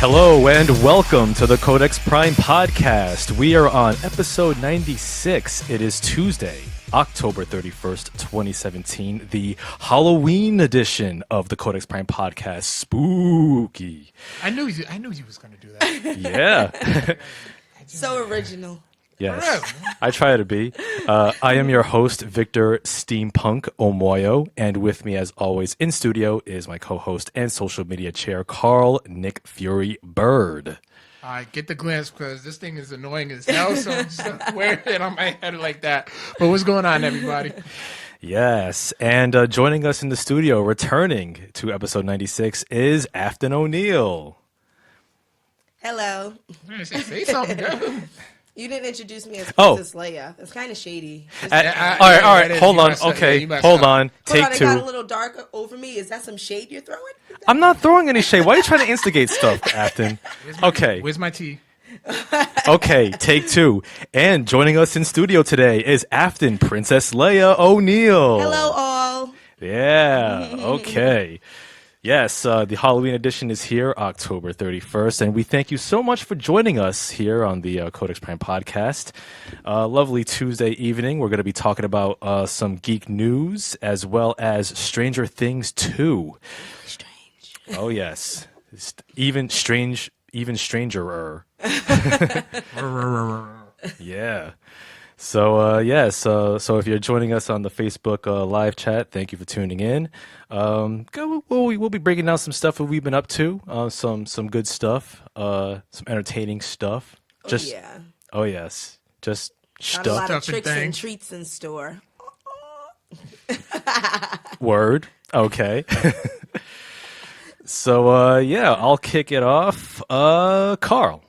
Hello and welcome to the Codex Prime podcast. We are on episode 96. It is Tuesday, October 31st, 2017, the Halloween edition of the Codex Prime podcast. Spooky. I knew you was going to do that. Yeah. So original. Yes, I try to be. I am your host, Victor Steampunk Omoayo, and with me, as always, in studio is my co-host and social media chair, Carl Nick Fury Bird. I get the glance because this thing is annoying as hell, so I'm just wearing it on my head like that. But what's going on, everybody? Yes, and joining us in the studio, returning to episode 96, is Afton O'Neal. Hello. Say something, girl. You didn't introduce me as Princess Leia. That's kind of shady. All right. Hold on. Okay, hold on. Take two. It got a little dark over me. Is that some shade you're throwing? I'm not throwing any shade. Why are you trying to instigate stuff, Afton? Okay. Where's my tea? Okay, take two. And joining us in studio today is Afton Princess Leia O'Neal. Hello, all. Yeah. Okay. Yes, the Halloween edition is here, October 31st, and we thank you so much for joining us here on the Codex Prime podcast. Lovely Tuesday evening. We're going to be talking about some geek news as well as Stranger Things 2. Strange. Oh, yes. Even strangerer. Yeah. So so if you're joining us on the Facebook live chat, thank you for tuning in. We'll be breaking down some stuff that we've been up to, some good stuff, some entertaining stuff. Oh yes, just Got a lot stuff. of tricks and treats in store. Word. Okay. So I'll kick it off. Carl,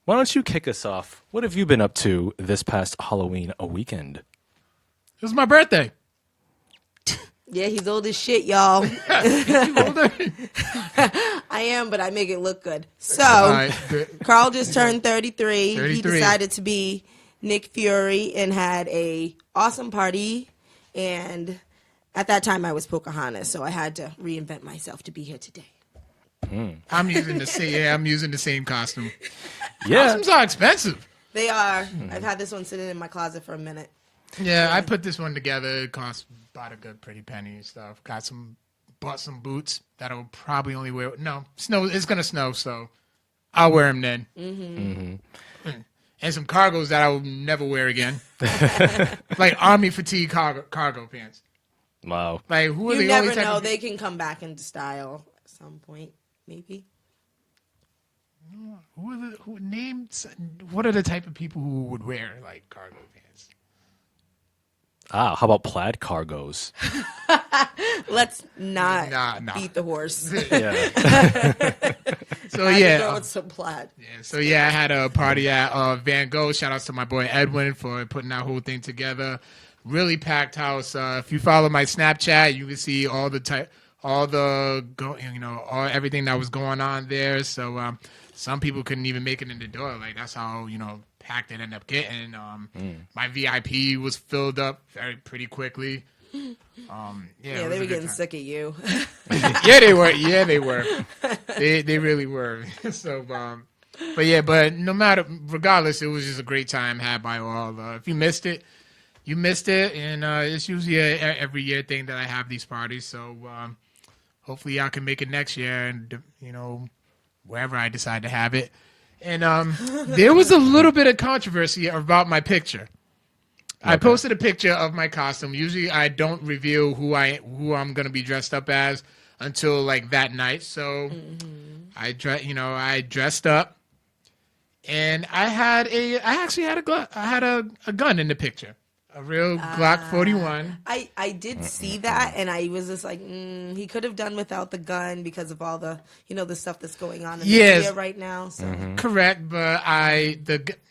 why don't you kick us off? What have you been up to this past Halloween weekend? It was my birthday. Yeah, he's old as shit, y'all. You older? I am, but I make it look good. So, Carl just turned 33. 33. He decided to be Nick Fury and had a awesome party. And at that time, I was Pocahontas, so I had to reinvent myself to be here today. I'm using the same costume. Yeah. Costumes are expensive. They are. I've had this one sitting in my closet for a minute. Yeah, I put this one together. It cost about a good pretty penny and stuff. Bought some boots that I'll probably only wear. No, snow. It's gonna snow, so I'll wear them then. Mm-hmm. And some cargos that I will never wear again, like army fatigue cargo pants. Wow. Like who are You the never only type know. of They can come back into style at some point, maybe. What are the type of people who would wear like cargo pants? How about plaid cargos? Let's not Nah. beat the horse. Yeah. So yeah, Go with some plaid. I had a party at Van Gogh. Shout outs to my boy Edwin for putting that whole thing together. Really packed house. If you follow my Snapchat, you can see everything that was going on there. So some people couldn't even make it in the door. Like that's how packed it ended up getting. My VIP was filled up pretty quickly. They were getting sick of you. Yeah, they were. They really were. So, but regardless, it was just a great time had by all. If you missed it, you missed it, and it's usually a every year thing that I have these parties. So hopefully y'all can make it next year, and wherever I decide to have it. And there was a little bit of controversy about my picture. Okay. I posted a picture of my costume. Usually I don't reveal who I'm going to be dressed up as until like that night. So I dressed up, and I had a gun in the picture. A real Glock 41. I did see that, and I was just like, he could have done without the gun because of all the, the stuff that's going on in the media right now. So. Correct, but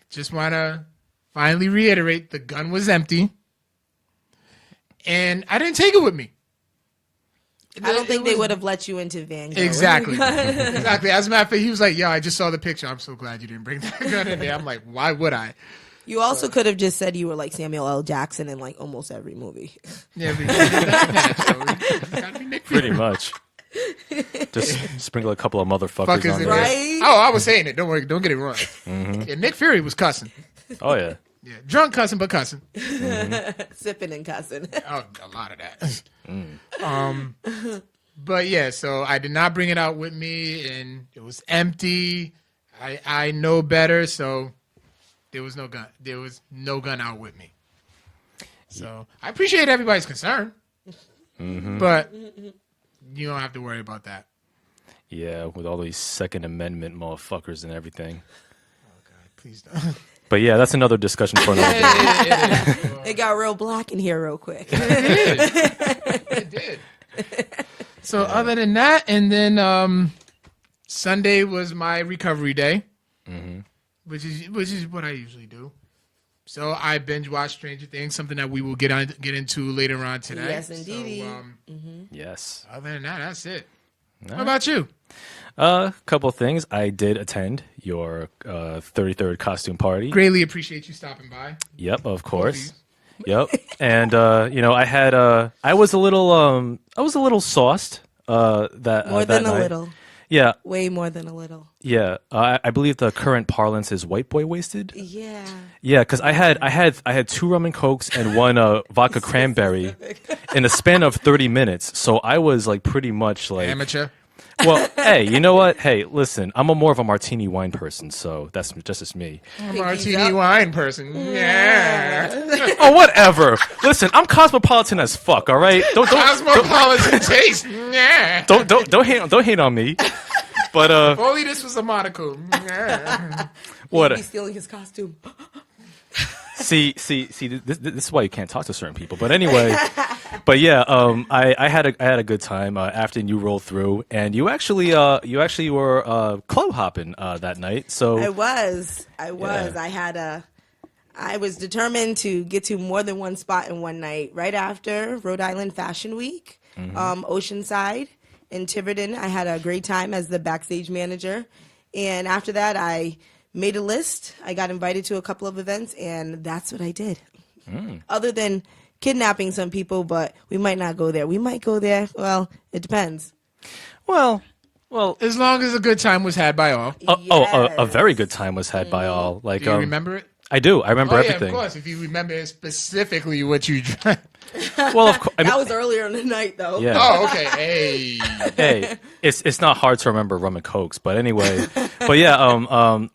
just want to finally reiterate, the gun was empty, and I didn't take it with me. I don't think they would have let you into Van Gogh. Exactly. As a matter of fact, he was like, I just saw the picture. I'm so glad you didn't bring that gun in there. I'm like, why would I? You also could have just said you were like Samuel L. Jackson in like almost every movie. Yeah, pretty much. Just sprinkle a couple of motherfuckers Fuckers on in there. there. Right? Oh, I was saying it. Don't worry. Don't get it wrong. Yeah, Nick Fury was cussing. Oh yeah. Yeah, drunk cussing, but cussing. Sipping and cussing. Oh, a lot of that. But yeah, so I did not bring it out with me, and it was empty. I know better, so there was no gun. There was no gun out with me. So I appreciate everybody's concern, but you don't have to worry about that. Yeah, with all these Second Amendment motherfuckers and everything. Oh God, please don't. But yeah, that's another discussion for another day. It is. It got real black in here real quick. It did. So other than that, and then Sunday was my recovery day, which is what I usually do. So I binge watched Stranger Things, something that we will get into later on today. Yes, indeed. So, Yes. other than that, that's it. What about you? A couple of things. I did attend your 33rd costume party. Greatly appreciate you stopping by. Yep, of course. Yep. And I was a little sauced that More that than night. a little. Yeah. Way more than a little. Yeah. I believe the current parlance is white boy wasted. Yeah. Yeah, because I had 2 rum and cokes and 1 vodka cranberry in a span of 30 minutes. So I was like pretty much like Amateur. Well, hey, you know what? Hey, listen, I'm more of a martini wine person, so that's just as me. I'm a martini wine person. Yeah. Oh, whatever. Listen, I'm cosmopolitan as fuck. All right, Cosmopolitan taste. Yeah. don't hate on me. But If only this was a monocle. Yeah. what? He's stealing his costume. See, this is why you can't talk to certain people. But anyway, but yeah, I had a good time after you rolled through, and you actually were club hopping that night. So I was. Yeah. I was determined to get to more than one spot in one night. Right after Rhode Island Fashion Week, Oceanside in Tiverton, I had a great time as the backstage manager. And after that, I made a list. I got invited to a couple of events, and that's what I did. Other than kidnapping some people, but we might not go there. We might go there. Well, it depends. well, As long as a good time was had by all. a very good time was had by all. Like, Do you remember it? I do. I remember Oh, everything. yeah, of course. If you remember specifically what you drank. Well, of course. That was earlier in the night, though. Yeah. Oh, okay. Hey. Hey, it's not hard to remember rum and cokes, but anyway, but yeah,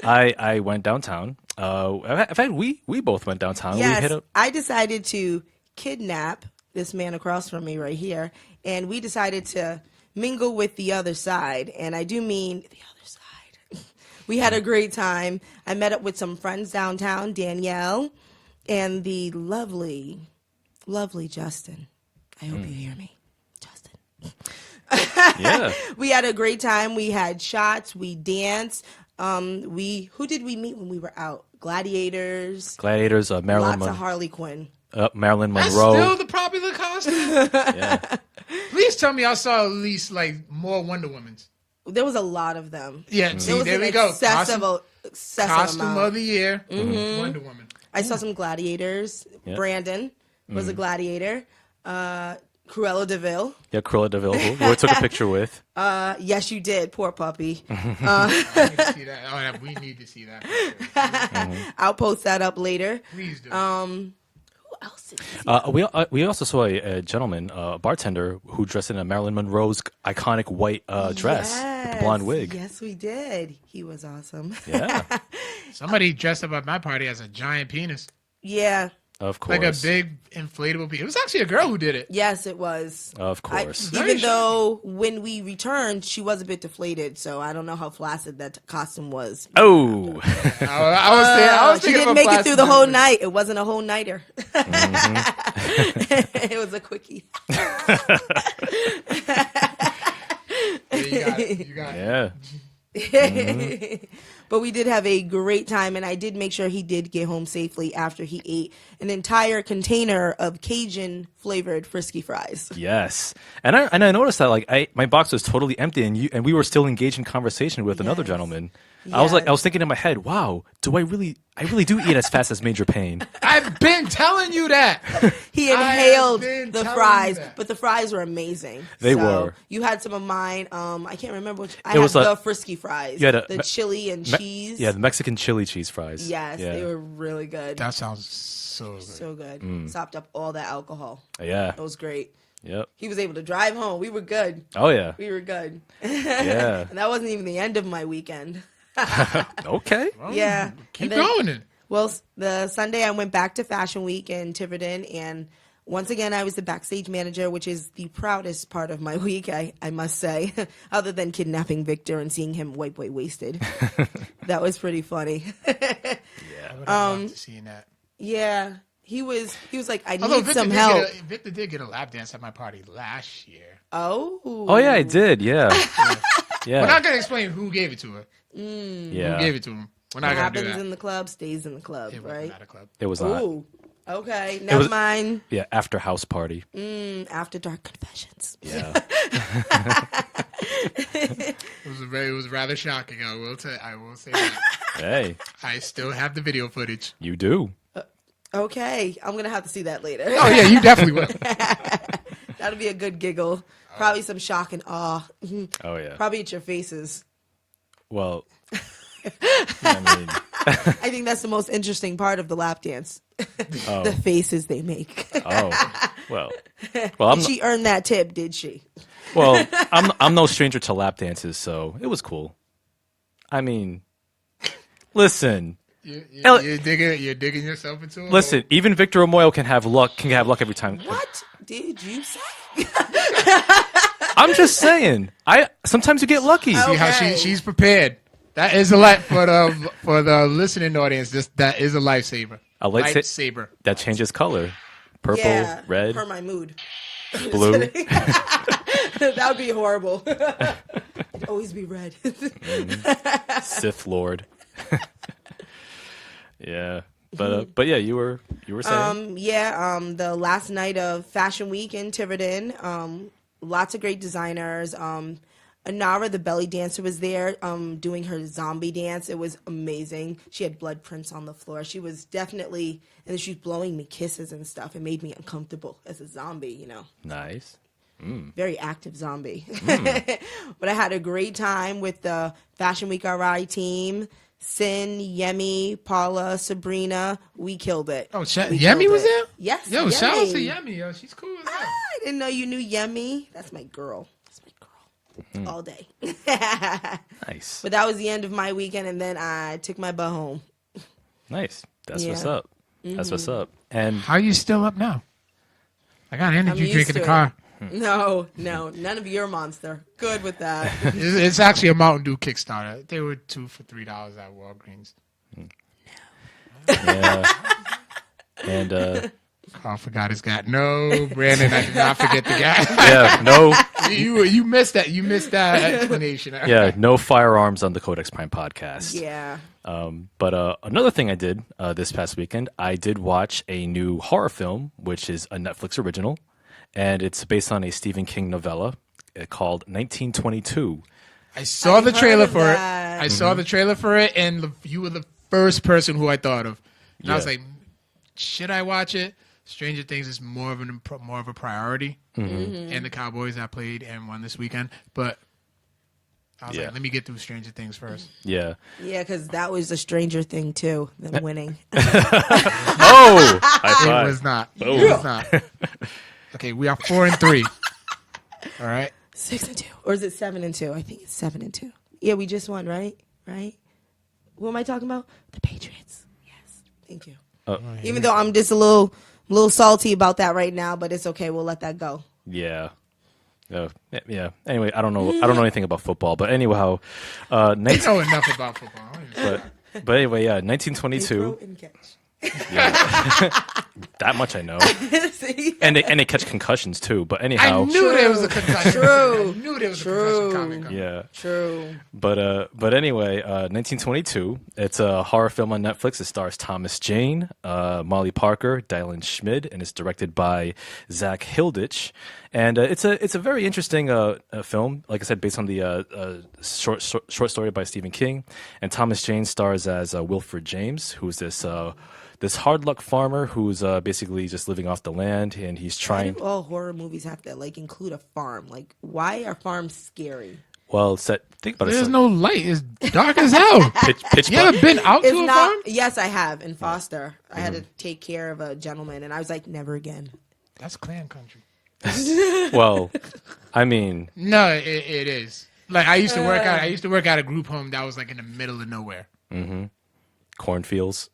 I went downtown. In fact, we both went downtown. We Yes, hit up. I decided to kidnap this man across from me right here, and we decided to mingle with the other side, and I do mean the other side. We had a great time. I met up with some friends downtown, Danielle, and the lovely Justin. I hope you hear me, Justin. Yeah. We had a great time. We had shots. We danced. Who did we meet when we were out? Gladiators. Marilyn Lots of Harley Quinn. Marilyn That's Monroe. still the popular costume? Yeah. Please tell me I saw at least like more Wonder Womans. There was a lot of them. Yeah, see, There was there an we go. excessive Costume amount. of the year, Wonder Woman. I saw some gladiators. Yeah. Brandon was a gladiator. Cruella DeVille. Yeah, Cruella DeVille, who I took a picture with. Yes, you did. Poor puppy. I need to see that. Oh, we need to see that. I'll post that up later. Please do. Who else did we see? We also saw a gentleman, a bartender, who dressed in a Marilyn Monroe's iconic white dress with the blonde wig. Yes, we did. He was awesome. Yeah, Somebody dressed up at my party as a giant penis. Yeah. of course. Like a big inflatable penis. It was actually a girl who did it. Yes, it was. Of course. Very Even though when we returned, she was a bit deflated, so I don't know how flaccid that costume was. Oh. I was She thinking didn't of a make it plastic through the whole penis. night. It wasn't a whole nighter. It was a quickie. Yeah, you got it. Yeah. But we did have a great time, and I did make sure he did get home safely after he ate an entire container of Cajun flavored frisky fries. Yes, and I noticed that like my box was totally empty, and we were still engaged in conversation with another Yes. gentleman. Yes. I was thinking in my head, wow, do I really I really do eat as fast as Major Payne. I've been telling you that. He inhaled been the telling fries, you that. but the fries were amazing. They So, were. You had some of mine. I can't remember which. I It had was the frisky fries. you had The chili and cheese. Yeah, the Mexican chili cheese fries. Yes, yeah. they were really good. That sounds so good. So good. Sopped up all that alcohol. Yeah. It was great. Yep. He was able to drive home. We were good. Oh yeah. We were good. Yeah. And that wasn't even the end of my weekend. Okay. Well, Yeah. Keep And then- going then. Well, the Sunday I went back to Fashion Week in Tiverton, and once again I was the backstage manager, which is the proudest part of my week, I must say, other than kidnapping Victor and seeing him white boy wasted. That was pretty funny. I would have loved to see that. Yeah, he was like, I Although need some help. Victor did get a lap dance at my party last year. Oh yeah, I did. Yeah. Yeah. We're not gonna explain who gave it to her. Yeah. Who gave it to him? We're not What gonna do happens that. in the club stays in the club, It was right? not a club. It was not. Ooh, okay, never was- mind. Yeah, after house party. After Dark Confessions. Yeah. It was rather shocking. I will say that. Hey, I still have the video footage. you do. Okay, I'm gonna have to see that later. Oh yeah, you definitely will. That'll be a good giggle. Probably some shock and awe. Oh yeah. Probably at your faces. Well, I mean, I think that's the most interesting part of the lap dance. The faces they make. oh, well, I'm Did she earn that tip? Did she? I'm no stranger to lap dances, so it was cool. I mean, listen, You're digging yourself into it. listen. Even Victor Omoayo can have luck every time. What did you say? I'm just saying. Sometimes you get lucky. See how Okay. she's prepared. That is a life for the listening audience. That is a lifesaver. A lightsa- Lifesaver. That changes color. Purple, Yeah, red, per my mood. blue. That would be horrible. It'd always be red. Sith Lord. Yeah, but yeah, you were saying. The last night of Fashion Week in Tiverton, lots of great designers. Anara, the belly dancer, was there doing her zombie dance. It was amazing. She had blood prints on the floor. She was definitely, and then she was blowing me kisses and stuff. It made me uncomfortable as a zombie, you know. Nice. Very active zombie. But I had a great time with the Fashion Week RI team. Sin, Yemi, Paula, Sabrina. We killed it. Oh, We Yemi killed was it. there? Yes. Yo, shout out to Yemi. Yemi. Yo, she's cool as hell. I didn't know you knew Yemi. That's my girl. That's my girl. All day. Nice. But that was the end of my weekend, and then I took my butt home. Nice. That's what's Yeah. up. That's what's up. And How are you still up now? I got an energy used drink in the to it. car. No, none of your monster. Good with that. It's actually a Mountain Dew Kickstarter. They were 2 for $3 at Walgreens. yeah. And Oh, I forgot it's got no Brandon. I did not forget the guy. yeah, no, You missed that. You missed that explanation. yeah, no firearms on the Codex Prime podcast. Yeah. But another thing I did this past weekend, I did watch a new horror film, which is a Netflix original, and it's based on a Stephen King novella called 1922. I saw the I've trailer heard of for it. that. I saw the trailer for it, and you were the first person who I thought of. And I was Yeah. like, should I watch it? Stranger Things is more of a priority, and the Cowboys I played and won this weekend. But I was Yeah. like, let me get through Stranger Things first. Yeah. Yeah, because that was a stranger thing, too, than winning. Oh, high It five. was not. Oh. It was not. Okay, we are 4-3. All right. 6-2. Or is it 7-2? I think it's 7-2. Yeah, we just won, right? Right? Who am I talking about? The Patriots. Yes. Thank you. Even though I'm just a little salty about that right now, but it's okay. We'll let that go. Yeah. Yeah. Anyway, I don't know anything about football, but anyhow, I know enough about football. but anyway, yeah, 1922. Throw and catch. That much I know. See? And they catch concussions too. But I anyhow, knew there was a concussion. True. I knew there was a True. concussion coming. yeah. True. But anyway, 1922. It's a horror film on Netflix. It stars Thomas Jane, Molly Parker, Dylan Schmid, and it's directed by Zach Hilditch. And it's a very interesting film. Like I said, based on the short story by Stephen King. And Thomas Jane stars as Wilfred James, who's this hard luck farmer who's basically just living off the land, and he's trying. Why do all horror movies have to like include a farm? Like, why are farms scary? Well, think about it. There's no light. It's dark as hell. Pitch You ever been out to a farm? Yes, I have in Foster. I had to take care of a gentleman, and I was like, never again. That's clan country. Well, I mean, No, it is. Like I used to work out. I used to work at a group home that was like in the middle of nowhere. cornfields.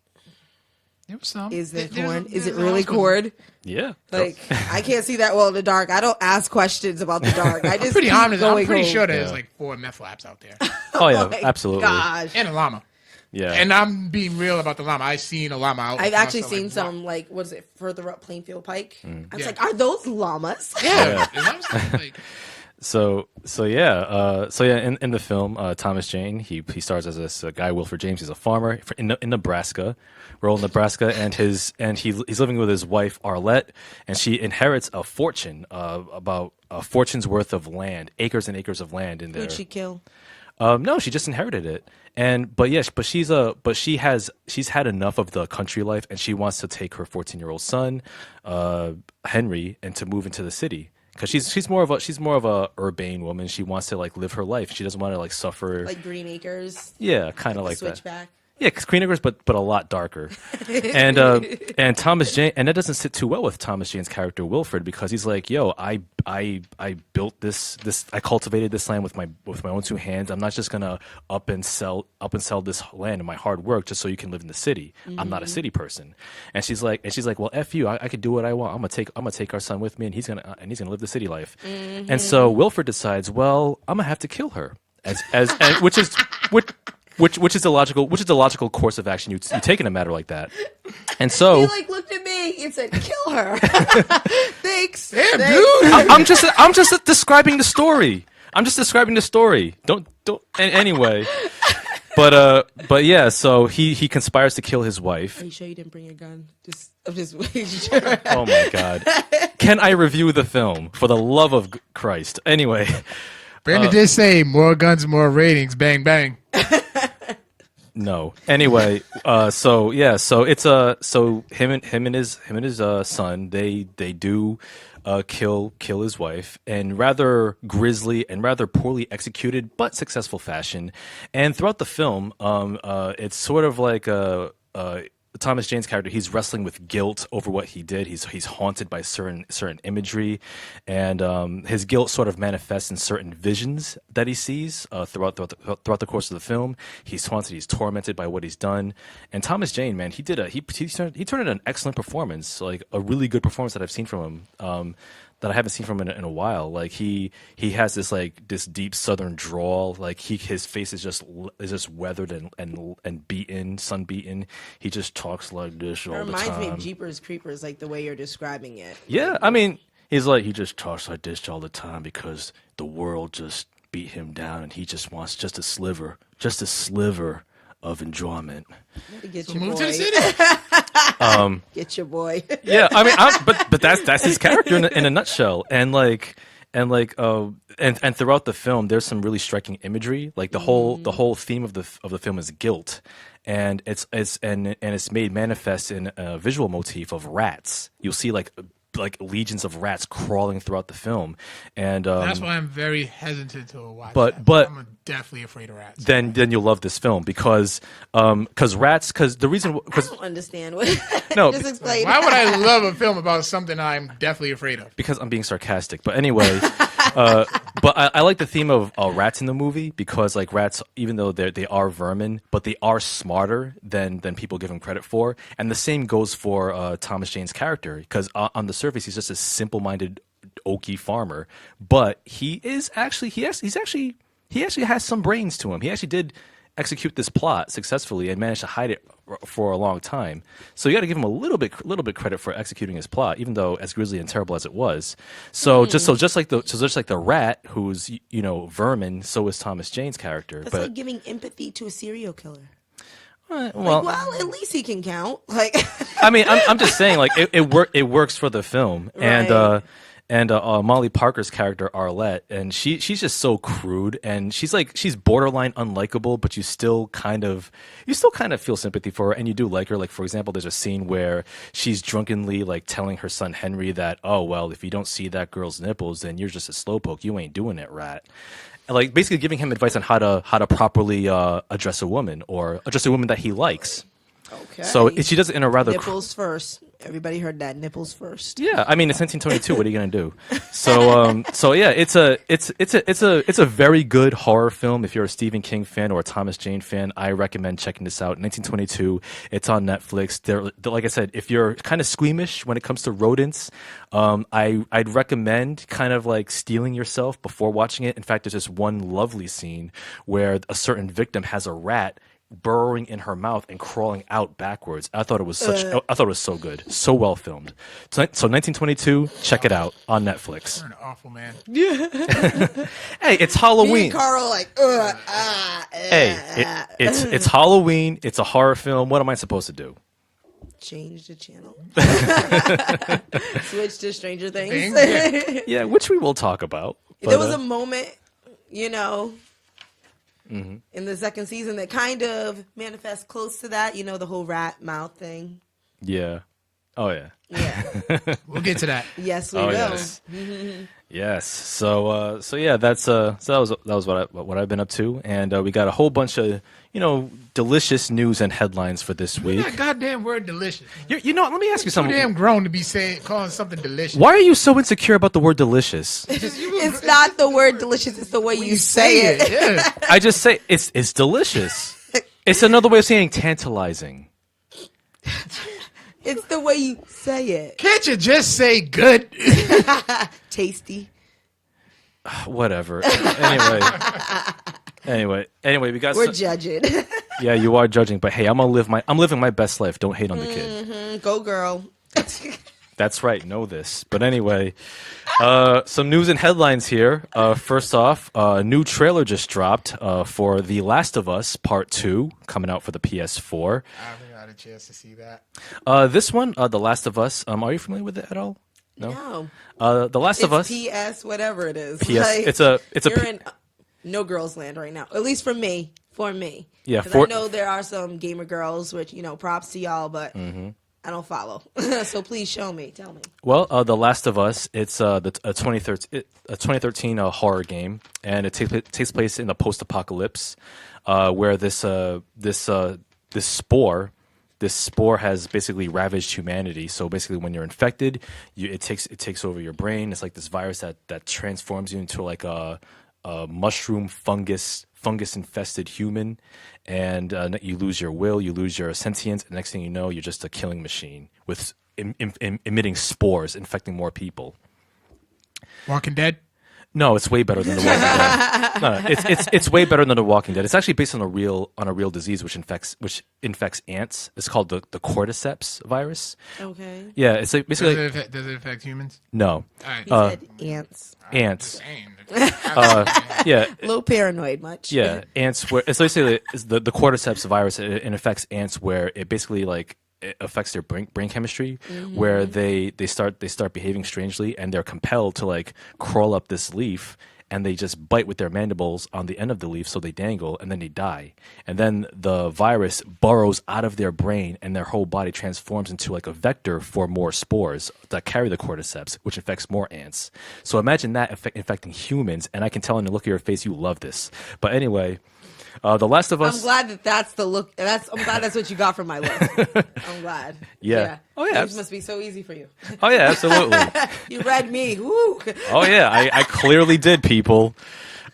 There was some. Is there There's- corn? Is there's it really always- cord? Yeah. Like, I can't see that well in the dark. I don't ask questions about the dark. I just Pretty keep honest. I'm going pretty home. sure there's Yeah. like 4 meth labs out there, Oh yeah, My absolutely. Gosh. and a llama. Yeah. And I'm being real about the llama. I've seen a llama out. I've and actually stuff like seen that. some, like, what is it, further up Plainfield Pike? I was Yeah. like, are those llamas? Yeah, like, So yeah, in the film, Thomas Jane, he stars as this guy Wilfred James. He's a farmer in Nebraska, rural Nebraska, and he's living with his wife Arlette, and she inherits a fortune, about a fortune's worth of land, acres and acres of land in there. Who'd she kill? No, she just inherited it, she's had enough of the country life, and she wants to take her 14-year-old son, Henry, and to move into the city. Because she's more of a urbane woman. She wants to like live her life. She doesn't want to like suffer. Like Green Acres? Yeah, kind of The like that. Switchback? Yeah, because Green Acres, but a lot darker. And Thomas Jane, and that doesn't sit too well with Thomas Jane's character Wilfred, because he's like, yo, I built this I cultivated this land with my own 2 hands. I'm not just gonna up and sell this land and my hard work just so you can live in the city. I'm not a city person. And she's like, well, F you, I could do what I want. I'm gonna take our son with me, and he's gonna live the city life. And so Wilfred decides, well, I'm gonna have to kill her, which is the logical course of action you take in a matter like that. And so He like looked at me and said, "Kill her." Thanks. damn, Thanks. dude. I'm just describing the story. Don't. Anyway, but yeah. So he conspires to kill his wife. Are you sure you didn't bring your gun? I'm just making sure. Oh my God! Can I review the film for the love of Christ? Anyway, Brandon did say more guns, more ratings. Bang bang. no. Anyway, so it's so him and his son, they do kill his wife in rather grisly and rather poorly executed but successful fashion. And throughout the film, it's sort of like Thomas Jane's character, he's wrestling with guilt over what he did. He's haunted by certain imagery, and his guilt sort of manifests in certain visions that he sees throughout the course of the film. He's haunted, he's tormented by what he's done. And Thomas Jane, man, he turned in an excellent performance, like a really good performance that I've seen from him. That I haven't seen from him in a while. Like he has this deep Southern drawl. Like his face is just weathered and beaten, sun beaten. He just talks like this all It the reminds me time. of Jeepers Creepers, like the way you're describing it. Yeah, I mean, he just talks like this all the time because the world just beat him down, and he just wants just a sliver of enjoyment. Get So your move boy. to the city. Get your boy. Yeah, I mean, but that's his character in a nutshell, and throughout the film, there's some really striking imagery. Like the whole theme of the film is guilt, and it's made manifest in a visual motif of rats. You'll see like legions of rats crawling throughout the film, and That's why I'm very hesitant to watch. but- that. but- I'm definitely afraid of rats. then you'll love this film because the reason I don't understand what. No, Just explain. Why would I love a film about something I'm definitely afraid of? because I'm being sarcastic. But anyway, but I like the theme of rats in the movie because like rats, even though they are vermin, but they are smarter than people give them credit for. And the same goes for Thomas Jane's character because on the surface he's just a simple-minded, oaky farmer, but he actually has some brains to him. He actually did execute this plot successfully and managed to hide it for a long time. So you got to give him a little bit credit for executing his plot, even though as grisly and terrible as it was. So just like the rat, who's vermin, so is Thomas Jane's character. That's but like giving empathy to a serial killer. well, Well, at least he can count. Like, I mean, I'm just saying, like it works for the film, Right. and Molly Parker's character Arlette, and she's just so crude, and she's borderline unlikable, but you still kind of feel sympathy for her, and you do like her. Like, for example, there's a scene where she's drunkenly like telling her son Henry that, oh well, if you don't see that girl's nipples, then you're just a slowpoke. You ain't doing it, rat. And, like, basically giving him advice on how to properly address a woman, or address a woman that he likes. Okay. So she does it in a rather nipples first. Everybody heard that, nipples first. Yeah, I mean it's 1922. What are you gonna do? So yeah, it's a very good horror film. If you're a Stephen King fan or a Thomas Jane fan, I recommend checking this out. 1922. It's on Netflix. Like I said, if you're kind of squeamish when it comes to rodents, I'd recommend kind of like steeling yourself before watching it. In fact, there's this one lovely scene where a certain victim has a rat burrowing in her mouth and crawling out backwards. I thought it was so good, so well filmed. So 1922, check it out on Netflix. You're an awful man. Hey, it's Halloween. Me and Carl like, Hey, it's Halloween. It's a horror film. What am I supposed to do? Change the channel. Switch to Stranger Things. Yeah, which we will talk about. There was a moment, in the second season that kind of manifests close to that, the whole rat mouth thing. Yeah. Oh yeah. Yeah. We'll get to that. Yes, we Oh will. yes. Yes. So yeah, that was what I've been up to, and we got a whole bunch of delicious news and headlines for this week. That goddamn word delicious. Let me ask you Too something. damn grown to be calling something delicious. Why are you so insecure about the word delicious? It's not the word delicious, it's the way you say it. Yeah. I just say it's delicious. It's another way of saying tantalizing. It's the way you say it. Can't you just say good? Tasty. Whatever. Anyway, we got. We're judging. Yeah, you are judging, but hey, I'm living my best life. Don't hate on the kid. Go girl. That's right. Know this. But anyway, some news and headlines here. First off, a new trailer just dropped for The Last of Us Part 2, coming out for the PS4. I haven't got a chance to see that. This one, The Last of Us. Are you familiar with it at all? No. The Last of Us. PS, whatever it is. PS. Like, It's a. you're in no girls land right now. At least for me. Yeah. 'Cause I know there are some gamer girls, which props to y'all, but I don't follow. So please show me. Tell me. Well, The Last of Us. It's a 2013 horror game, and it takes place in the post-apocalypse, where this spore has basically ravaged humanity. So basically, when you're infected, it takes over your brain. It's like this virus that transforms you into like a mushroom fungus infested human, and you lose your will, you lose your sentience, and next thing you know, you're just a killing machine with emitting spores, infecting more people. Walking Dead? No, it's way better than The Walking Dead. No, it's way better than The Walking Dead. It's actually based on a real disease which infects ants. It's called the cordyceps virus. Okay. Yeah, it's like basically Does it affect humans? no. All right. He said ants. Ants. Dang. Yeah. A little paranoid much. Yeah, ants. Where it's basically the cordyceps virus. It affects ants where it basically like it affects their brain chemistry, where they start behaving strangely, and they're compelled to like crawl up this leaf, and they just bite with their mandibles on the end of the leaf, so they dangle, and then they die. And then the virus burrows out of their brain, and their whole body transforms into like a vector for more spores that carry the cordyceps, which infects more ants. So imagine that infecting humans, and I can tell in the look of your face you love this. But anyway, The Last of Us. I'm glad that's the look. I'm glad that's what you got from my list. I'm glad. Yeah. Oh, yeah. Things must be so easy for you. Oh yeah, absolutely. You read me. Woo. Oh yeah, I clearly did, people.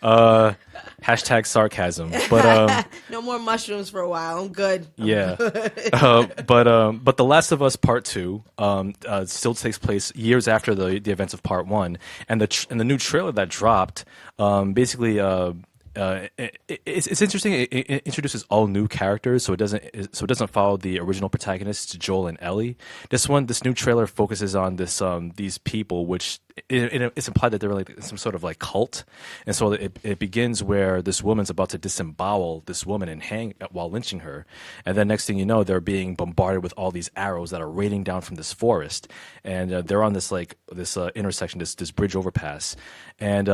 Hashtag sarcasm. But no more mushrooms for a while. I'm good. yeah. But The Last of Us Part 2 still takes place years after the events of Part 1, and the new trailer that dropped basically. It's interesting. It introduces all new characters, so it doesn't follow the original protagonists, Joel and Ellie. This new trailer focuses on these people, which it's implied that they're like some sort of like cult, and so it begins where this woman's about to disembowel this woman and hang while lynching her, and then next thing you know, they're being bombarded with all these arrows that are raining down from this forest, and they're on this intersection, this bridge overpass, and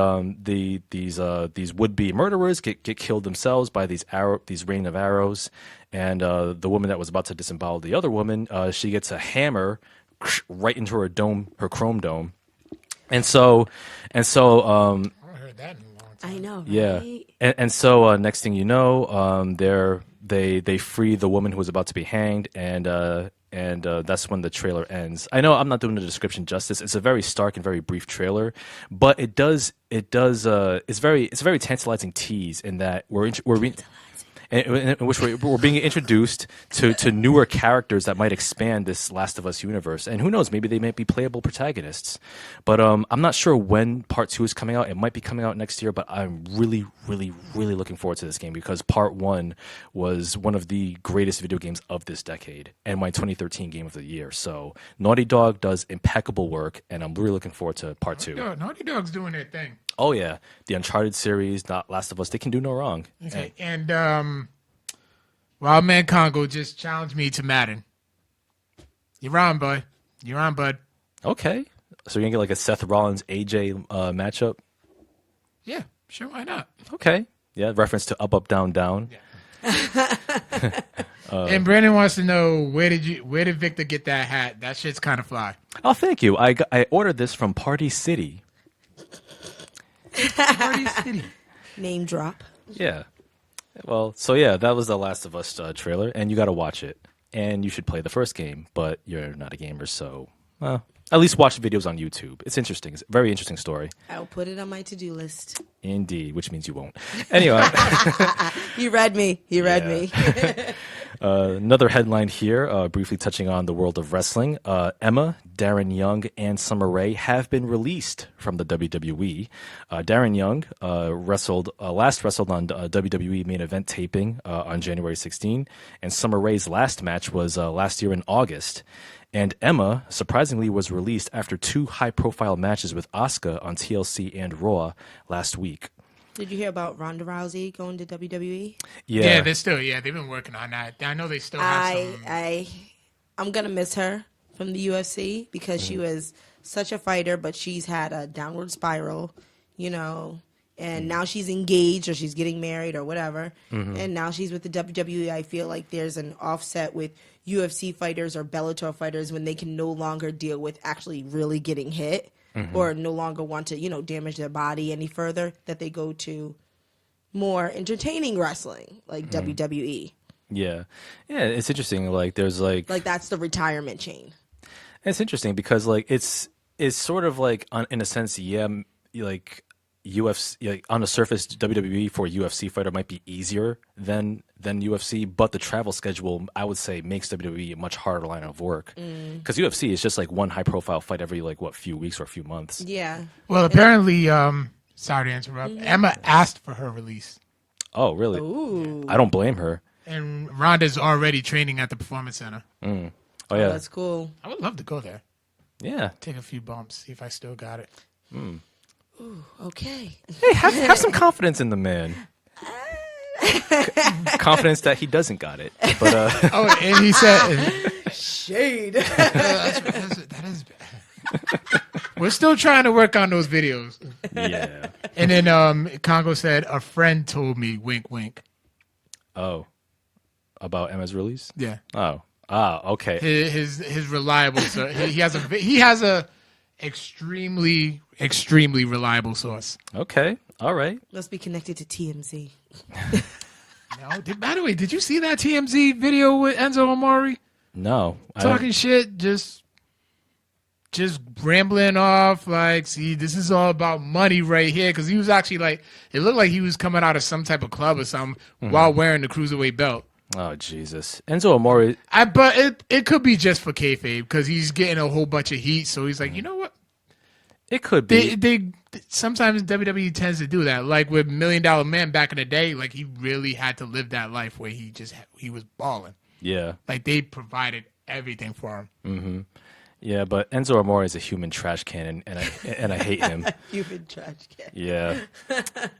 these would-be murderers get killed themselves by these rain of arrows, and the woman that was about to disembowel the other woman, she gets a hammer right into her dome, her chrome dome. And so, I haven't heard that in a long time. I know, right? yeah. And so next thing you know, they free the woman who was about to be hanged, and that's when the trailer ends. I know I'm not doing the description justice. It's a very stark and very brief trailer, but it's a very tantalizing tease in that in which we're being introduced to newer characters that might expand this Last of Us universe. And who knows, maybe they might be playable protagonists. But I'm not sure when Part 2 is coming out. It might be coming out next year, but I'm really, really, really looking forward to this game because Part 1 was one of the greatest video games of this decade and my 2013 Game of the Year. So Naughty Dog does impeccable work, and I'm really looking forward to Part 2. Naughty Dog's doing their thing. Oh, yeah. The Uncharted series, not Last of Us, they can do no wrong. Okay. And Wild Man Congo just challenged me to Madden. You're on, bud. You're on, bud. Okay. So you're going to get like a Seth Rollins AJ matchup? Yeah, sure. Why not? Okay. Yeah, reference to Up, Up, Down, Down. Yeah. And Brandon wants to know where did Victor get that hat? That shit's kind of fly. Oh, thank you. I ordered this from Party City. Party City. Name drop. Yeah. Well, so yeah, that was the Last of Us trailer, and you got to watch it. And you should play the first game, but you're not a gamer, so at least watch the videos on YouTube. It's interesting. It's a very interesting story. I'll put it on my to-do list. Indeed, which means you won't. Anyway. You read me. Me. Another headline here, briefly touching on the world of wrestling. Emma, Darren Young, and Summer Rae have been released from the WWE. Darren Young last wrestled on WWE main event taping on January 16, and Summer Rae's last match was last year in August. And Emma, surprisingly, was released after 2 high-profile matches with Asuka on TLC and Raw last week. Did you hear about Ronda Rousey going to WWE? Yeah, they've been working on that. I know they still have some. I'm gonna miss her from the UFC because she was such a fighter, but she's had a downward spiral, and now she's engaged or she's getting married or whatever, and now she's with the WWE. I feel like there's an offset with UFC fighters or Bellator fighters when they can no longer deal with actually really getting hit. Or no longer want to, damage their body any further, that they go to more entertaining wrestling, like WWE. Yeah. Yeah, it's interesting. Like, there's like that's the retirement chain. It's interesting because, like, it's sort of like, in a sense, like, UFC, like, on the surface, WWE for a UFC fighter might be easier than UFC, but the travel schedule, I would say, makes WWE a much harder line of work. Because UFC is just like one high profile fight every few weeks or a few months. Yeah. Well, apparently, sorry to interrupt. Emma asked for her release. Oh, really? Ooh. I don't blame her. And Ronda's already training at the Performance Center. Oh, yeah. Oh, that's cool. I would love to go there. Yeah. Take a few bumps, see if I still got it. Ooh, okay. Hey, have some confidence in the man. Confidence that he doesn't got it. But and he said shade. that is bad. We're still trying to work on those videos. Yeah. And then Congo said, a friend told me, wink, wink. Oh. About Emma's release? Yeah. Oh. Ah, okay. His reliable source. He has a extremely reliable source. Okay. All right. Must be connected to TMZ. No, by the way, did you see that TMZ video with Enzo Amore? No. Talking shit, just rambling off like, see, this is all about money right here. Because he was actually like, it looked like he was coming out of some type of club or something while wearing the cruiserweight belt. Oh, Jesus. Enzo Amore. But it could be just for kayfabe because he's getting a whole bunch of heat. So he's like, you know what? It could be. They sometimes WWE tends to do that. Like with $1 Million Man back in the day, like he really had to live that life where he was balling. Yeah. Like they provided everything for him. Mm-hmm. Yeah, but Enzo Amore is a human trash can, and I hate him. Human trash can. Yeah,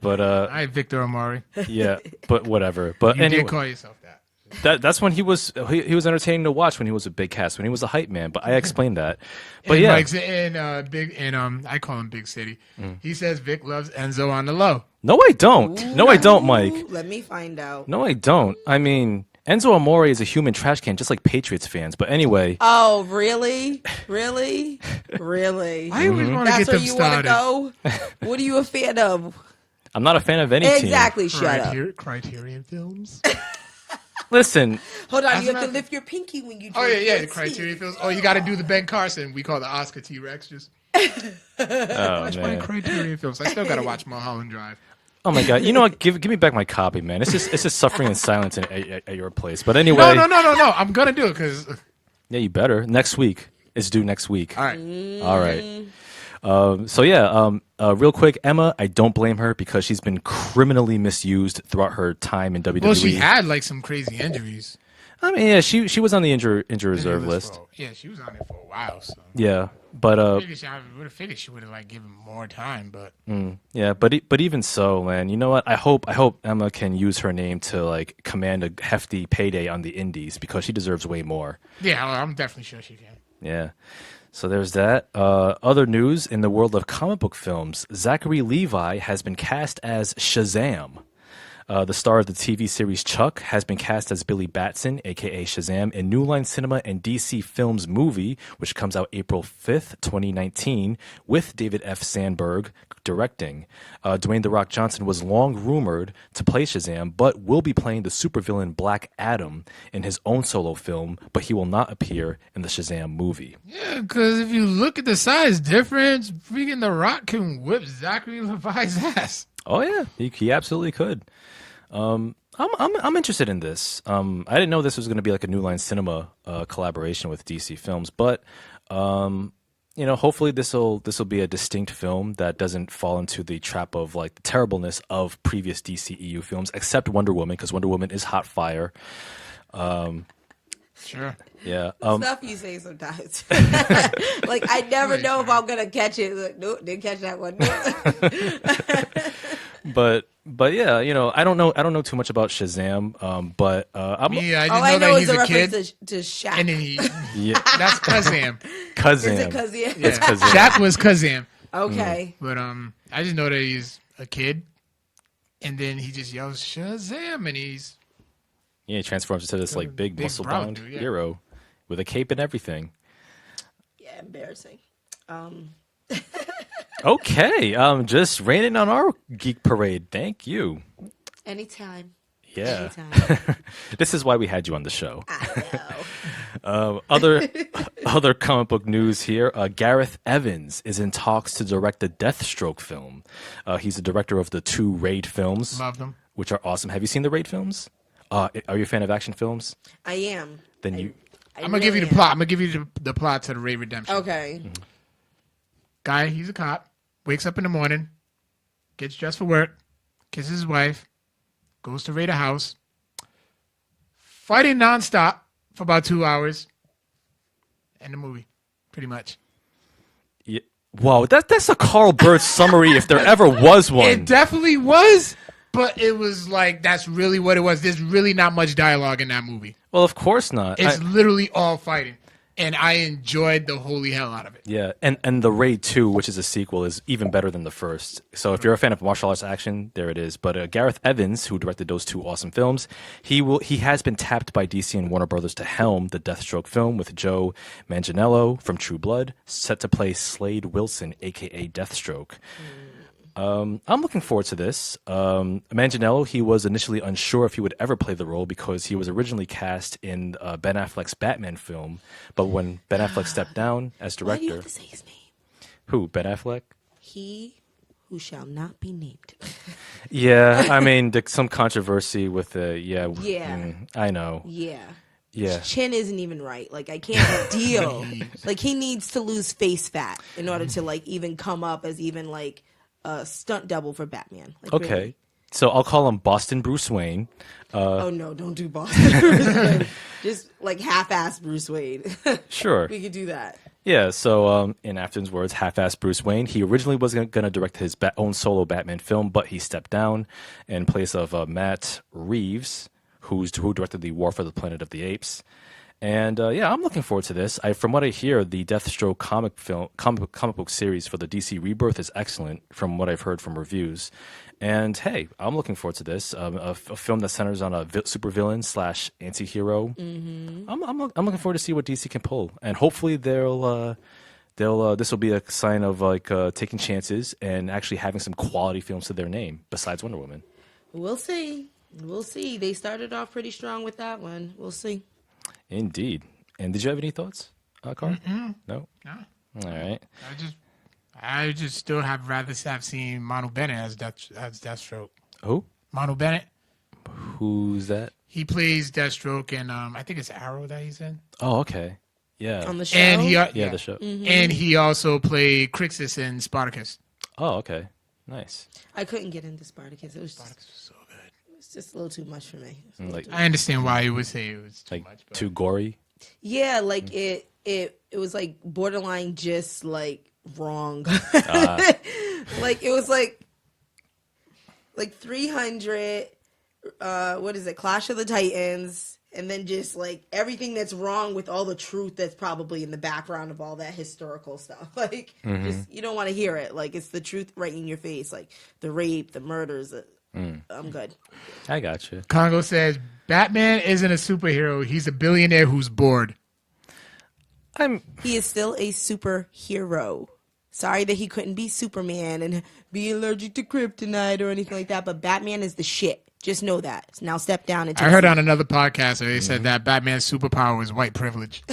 but All right, Victor Amari. yeah, but whatever. But You anyway, did call yourself that. that's when he was entertaining to watch when he was a big cast, when he was a hype man. But I explained that. But And yeah, Mike's I call him Big City. He says Vic loves Enzo on the low. no, I don't. No, I don't, Mike. Ooh, let me find out. No, I don't. I mean, Enzo Amore is a human trash can, just like Patriots fans. But anyway, Oh, really? Really? Really? I always want to That's get where them you want to started. go? What are you a fan of? I'm not a fan of any team. Exactly. Shut up. Criterion Films. Listen, Hold on. That's You have to not- lift your pinky when you. Oh drink yeah, your the tea. Criterion Films. Oh, you got to do the Ben Carson. We call the Oscar T-Rex. Just oh watch my man, Criterion Films. I still got to watch Mulholland Drive. oh my god, you know what? Give me back my copy, man. It's just suffering in silence at your place. But anyway, No. I'm gonna do it because. yeah, you better next week. It's due next week. All right. All right. So yeah, real quick, Emma, I don't blame her because she's been criminally misused throughout her time in WWE. Well, she had like some crazy injuries. I mean, yeah, she was on the injured reserve list. Yeah, she was on it for a while. So. Yeah, but I would have figured she would have like given more time, but yeah, but even so, man, you know what? I hope Emma can use her name to like command a hefty payday on the indies because she deserves way more. yeah, I'm definitely sure she can. Yeah. So there's that. Other news in the world of comic book films: Zachary Levi has been cast as Shazam. The star of the TV series Chuck has been cast as Billy Batson, aka Shazam, in New Line Cinema and DC Films movie, which comes out April 5th, 2019, with David F. Sandberg directing. Dwayne "The Rock" Johnson was long rumored to play Shazam, but will be playing the supervillain Black Adam in his own solo film, but he will not appear in the Shazam movie. Yeah, because if you look at the size difference, freaking The Rock can whip Zachary Levi's ass. Oh yeah, he absolutely could. I'm interested in this. I didn't know this was going to be like a New Line Cinema collaboration with DC Films, but you know, hopefully this will be a distinct film that doesn't fall into the trap of like the terribleness of previous DCEU films, except Wonder Woman, because Wonder Woman is hot fire. Sure. Yeah. Stuff you say sometimes. Like I never know if I'm gonna catch it. Like, nope, didn't catch that one. But yeah, you know, I don't know too much about Shazam. But I'm Yeah, I just All know I know that is he's a a kid. reference to Shaq. And then he, yeah, that's Kazam. Kazam. Is it because Yeah. Kazam. Shaq was Kazam. Okay. But I just know that he's a kid. And then he just yells Shazam, and he's Yeah, he transforms into this like big Big muscle brown bound dude, yeah. hero with a cape and everything. Yeah, embarrassing. Okay, just raining on our geek parade. Thank you. Anytime. Yeah, Anytime. this is why we had you on the show. I know. Other comic book news here. Gareth Evans is in talks to direct the Deathstroke film. He's the director of the 2 Raid films, loved him. which are awesome. Have you seen the Raid films? Are you a fan of action films? I am. Then you. I'm gonna give you the plot. I'm gonna give you the plot to the Ray Redemption. Okay. Guy, he's a cop. Wakes up in the morning, gets dressed for work, kisses his wife, goes to raid a house, fighting nonstop for about 2 hours. End the movie, pretty much. Yeah. Whoa, that's a Carl Burt summary if there ever was one. It definitely was, but it was like that's really what it was. There's really not much dialogue in that movie. Well, of course not. It's literally all fighting, and I enjoyed the holy hell out of it. Yeah, and the Raid 2, which is a sequel, is even better than the first. So if you're a fan of martial arts action, there it is. But Gareth Evans, who directed those 2 awesome films, he has been tapped by DC and Warner Brothers to helm the Deathstroke film with Joe Manganiello from True Blood, set to play Slade Wilson, aka Deathstroke. I'm looking forward to this. Manganiello, he was initially unsure if he would ever play the role because he was originally cast in Ben Affleck's Batman film. But when Ben Affleck stepped down as Why do you director, have to say his name? who, Ben Affleck? He who shall not be named. Yeah, I mean, some controversy with Yeah. I know. Yeah. Yeah. His chin isn't even right. Like I can't deal. Like he needs to lose face fat in order to like even come up as even like a stunt double for Batman. Like, Okay. really. So I'll call him Boston Bruce Wayne. Oh no, don't do Boston Bruce Wayne. Just like half-ass Bruce Wayne. Sure. We could do that. Yeah, so in Afton's words, half-assed Bruce Wayne. He originally was going to direct his own solo Batman film, but he stepped down in place of Matt Reeves, who directed the War for the Planet of the Apes. And yeah, I'm looking forward to this. From what I hear, the Deathstroke comic book series for the DC Rebirth is excellent, from what I've heard from reviews. And hey, I'm looking forward to this. A film that centers on a supervillain / anti-hero. Mm-hmm. I'm looking forward to see what DC can pull, and hopefully they'll this will be a sign of like taking chances and actually having some quality films to their name besides Wonder Woman. We'll see. They started off pretty strong with that one. We'll see. Indeed. And did you have any thoughts, Carl? Mm-mm. No. No. All right. I just still have rather have seen Mono Bennett as Deathstroke. Who? Mono Bennett. Who's that? He plays Deathstroke, and I think it's Arrow that he's in. Oh, okay. Yeah. On the show? And the show. Mm-hmm. And he also played Crixus in Spartacus. Oh, okay. Nice. I couldn't get into Spartacus. Spartacus was so good. It was just a little too much for me. I understand why you would say it was too Like much. But. too gory. Yeah, like it was like borderline just like wrong. Like it was like 300 what is it, Clash of the Titans, and then just like everything that's wrong with all the truth that's probably in the background of all that historical stuff. Like just, you don't want to hear it. Like it's the truth right in your face, like the rape, the murders. I'm good. I got you. Congo says Batman isn't a superhero. He's a billionaire who's bored. He is still a superhero. Sorry that he couldn't be Superman and be allergic to kryptonite or anything like that, but Batman is the shit. Just know that. Now step down and I heard on another podcast where they said that Batman's superpower is white privilege.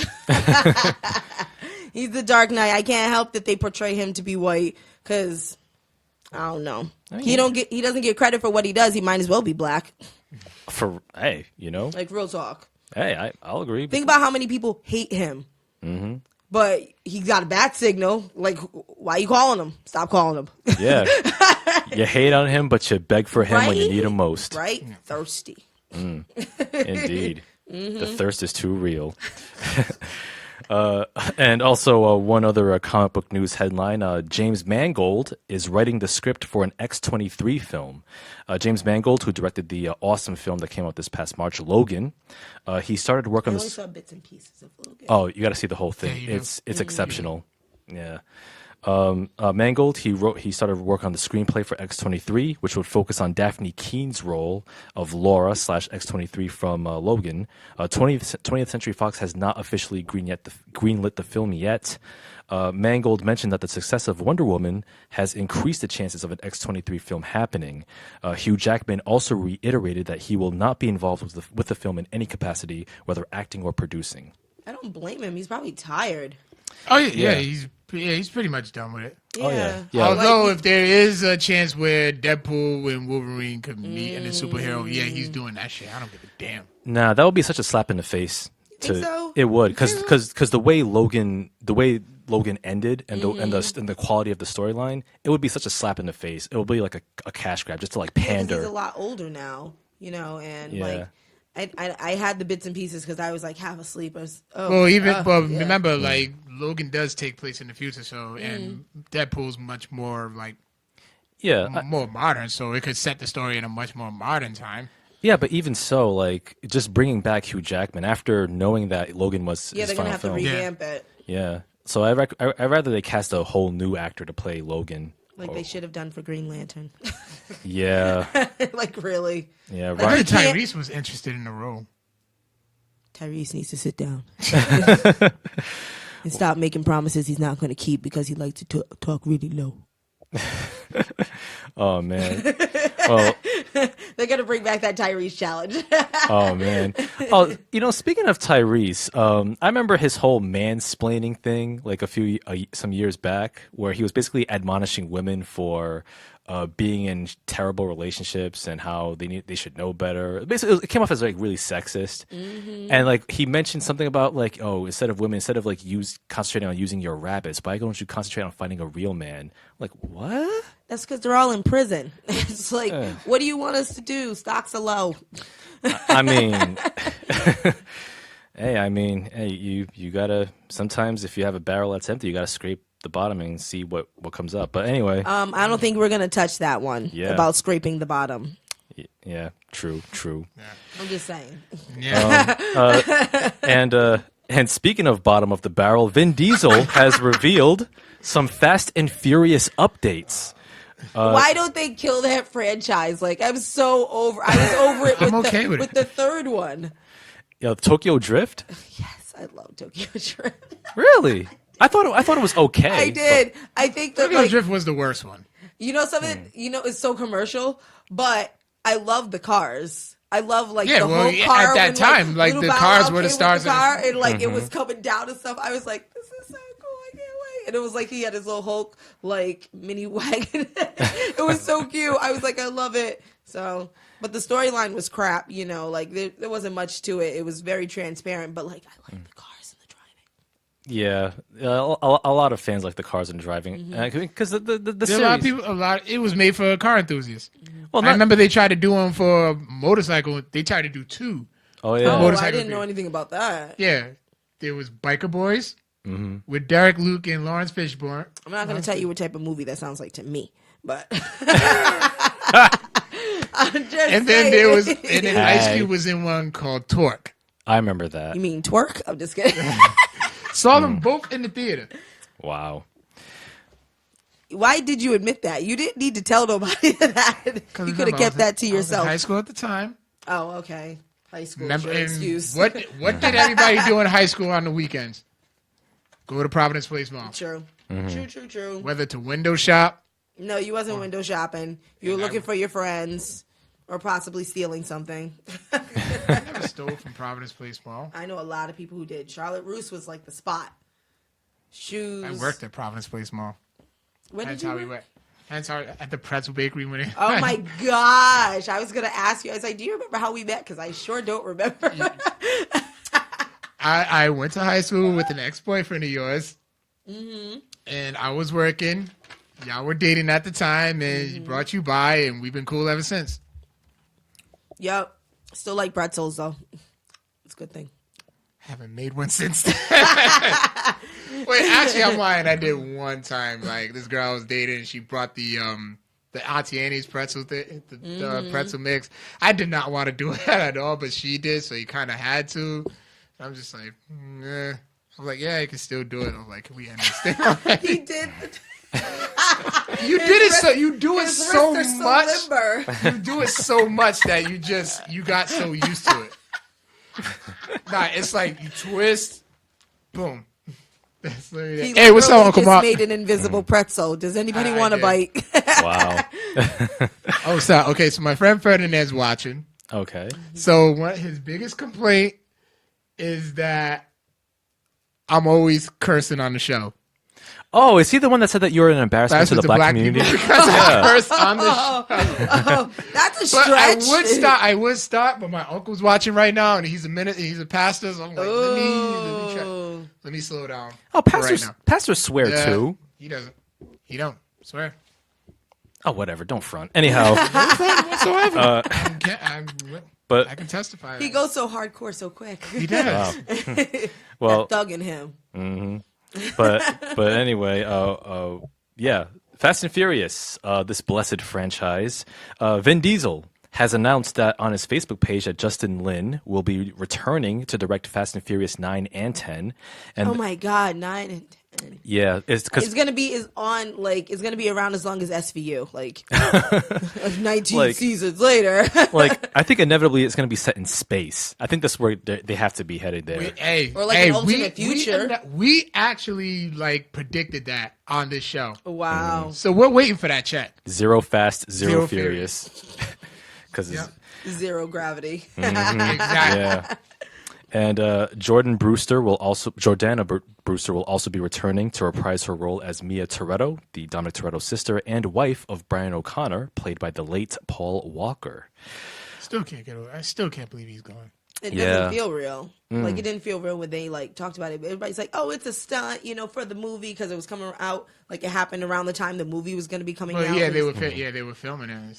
He's the Dark Knight. I can't help that they portray him to be white because I don't know. He doesn't get credit for what he does. He might as well be black. Like real talk. Hey, I'll agree. Think about how many people hate him. Mm-hmm. But he got a bat signal. Like, why you calling him? Stop calling him. Yeah. You hate on him, but you beg for him when you need him most. Right? Thirsty. Indeed. The thirst is too real. And also one other comic book news headline, James Mangold is writing the script for an X-23 film. James Mangold, who directed the awesome film that came out this past March, Logan, he started work on I this. only saw bits and pieces of Logan. Oh, you got to see the whole thing. Yeah, it's exceptional. Yeah. Mangold, he started work on the screenplay for X-23, which would focus on Daphne Keene's role of Laura / X-23 from Logan. 20th Century Fox has not officially greenlit the film yet. Mangold mentioned that the success of Wonder Woman has increased the chances of an X-23 film happening. Hugh Jackman also reiterated that he will not be involved with the film in any capacity, whether acting or producing. I don't blame him. He's probably tired. Oh yeah. He's pretty much done with it. Yeah. Oh, yeah. Although if there is a chance where Deadpool and Wolverine could meet in a superhero, yeah, he's doing that shit. I don't give a damn. Nah, that would be such a slap in the face. Think so? It would, because the way Logan ended and the quality of the storyline, it would be such a slap in the face. It would be like a cash grab just to like pander. He's a lot older now, and Yeah. like I had the bits and pieces because I was like half asleep. Remember, like Logan does take place in the future, so and Deadpool's much more like more modern, so it could set the story in a much more modern time. Yeah, but even so, like just bringing back Hugh Jackman after knowing that Logan was his they're final gonna have film. to revamp it. Yeah, so I'd rather they cast a whole new actor to play Logan. Like they should have done for Green Lantern. Yeah. Like really. Yeah, I heard right. Tyrese was interested in the role. Tyrese needs to sit down and stop making promises he's not going to keep because he likes to talk really low. Oh man. Well, they're gonna bring back that Tyrese challenge. Oh man. Oh, speaking of Tyrese, I remember his whole mansplaining thing like some years back, where he was basically admonishing women for being in terrible relationships and how they should know better. Basically, it came off as like really sexist, and like he mentioned something about like, oh, instead of like concentrating on using your rabbits, why don't you concentrate on finding a real man? Like what? That's because they're all in prison. It's like, what do you want us to do? Stocks are low. I mean, Hey, I mean, hey, you gotta sometimes if you have a barrel that's empty, you gotta scrape the bottom and see what comes up. But anyway, I don't think we're gonna touch that one Yeah. about scraping the bottom. yeah, true. I'm just saying. Yeah. And speaking of bottom of the barrel, Vin Diesel has revealed some Fast and Furious updates. Why don't they kill that franchise? Like I was over it with, I'm okay with with it. the third one. Tokyo Drift. Yes, I love Tokyo Drift. Really? I thought it was okay. I did. I think that Tokyo like, Drift was the worst one. you know something. You know, it's so commercial, but I love the cars. I love like Yeah, the well, whole car. at that when, time, like, Little the Bow cars Wow were the came with stars the of the- car, and like it was coming down and stuff. I was like, this is so cool. I can't wait. And it was like he had his little Hulk like mini wagon. It was so cute. I was like, I love it. So, but the storyline was crap. You know, like there wasn't much to it. It was very transparent, but like I like the cars and the driving. Yeah, a lot of fans like the cars and driving because the There series. are a lot of people. It was made for car enthusiasts. Well, I remember they tried to do them for a motorcycle. They tried to do 2. Oh yeah. Oh, I motorcycle didn't know group. anything about that. Yeah, there was Biker Boys with Derek Luke and Lawrence Fishburne. I'm not going to tell you what type of movie that sounds like to me, but I'm just And then saying. there was, and then Ice Hey. Cube was in one called Torque. I remember that. You mean twerk? I'm just kidding. Saw them both in the theater. Wow. Why did you admit that? You didn't need to tell nobody that. You could have kept that to I was in yourself. high school at the time. Oh, okay. High school. Remember, Your and excuse. what did everybody do in high school on the weekends? Go to Providence Place Mall. True. True. Whether to window shop. No, you wasn't window shopping. You were looking for your friends or possibly stealing something. I never stole from Providence Place Mall. I know a lot of people who did. Charlotte Roos was like the spot. Shoes. I worked at Providence Place Mall. Where did That's you how we work? went. That's how at the pretzel bakery when it. Oh my gosh. I was going to ask you. I was like, do you remember how we met? Because I sure don't remember. I went to high school with an ex-boyfriend of yours. And I was working. Y'all were dating at the time, and he brought you by, and we've been cool ever since. Yep. Still like pretzels, though. It's a good thing. Haven't made one since then. Wait, actually, I'm lying. I did one time. Like, this girl I was dating, and she brought the Auntie Annie's pretzel, the pretzel mix. I did not want to do that at all, but she did, so you kind of had to. I'm just like, nah. I'm like, yeah, you can still do it. I'm like, can we end this thing already? He did. You did it so you do it His so wrists are much. so limber. You do it so much that you got so used to it. Nah, it's like you twist, boom. That's literally He that. Hey, what's up, literally Uncle just Mark? made an invisible pretzel. Does anybody I want a did. bite? Wow. Oh, stop. Okay, so my friend Ferdinand's watching. Okay. So his biggest complaint is that I'm always cursing on the show. Oh, is he the one that said that you were an embarrassment That's to with the black people community? because I curse on the show. Oh, that's a But stretch. I would stop, but my uncle's watching right now, and he's a pastor, so I'm like, let me slow down. Oh, for right pastors, now. pastors swear Yeah, too. He doesn't. He don't. Swear. Oh, whatever. Don't front. Anyhow, Whatsoever. but I can testify. He goes so hardcore so quick. He does. well, That thug in him. but anyway, yeah, Fast and Furious, this blessed franchise. Vin Diesel has announced that on his Facebook page that Justin Lin will be returning to direct Fast and Furious 9 and 10. And Oh my God, 9 and 10. yeah, it's because It's gonna be it's gonna be around as long as SVU, like 19 Like- seasons later. like I think inevitably it's going to be set in space. I think that's where they have to be headed there. Or like an alternate future. We actually predicted that on this show. Wow. So we're waiting for that check. Zero Fast, Zero Zero Furious. Because Yeah. Zero gravity. Exactly. yeah. And Jordana Brewster will also be returning to reprise her role as Mia Toretto, the Dominic Toretto's sister and wife of Brian O'Connor, played by the late Paul Walker. Still can't get over. I still can't believe he's gone. It Yeah. doesn't feel real. Like, it didn't feel real when they, like, talked about it. But everybody's like, oh, it's a stunt, for the movie, because it was coming out, like, it happened around the time the movie was going to be coming Well, out. yeah, they were filming it and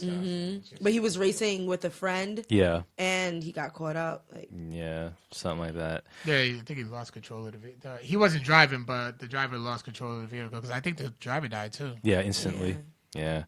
stuff. But he was racing with a friend, Yeah. and he got caught up. Like, Yeah. Something like that. Yeah, I think he lost control of the vehicle. He wasn't driving, but the driver lost control of the vehicle because I think the driver died too. Yeah, instantly. Yeah.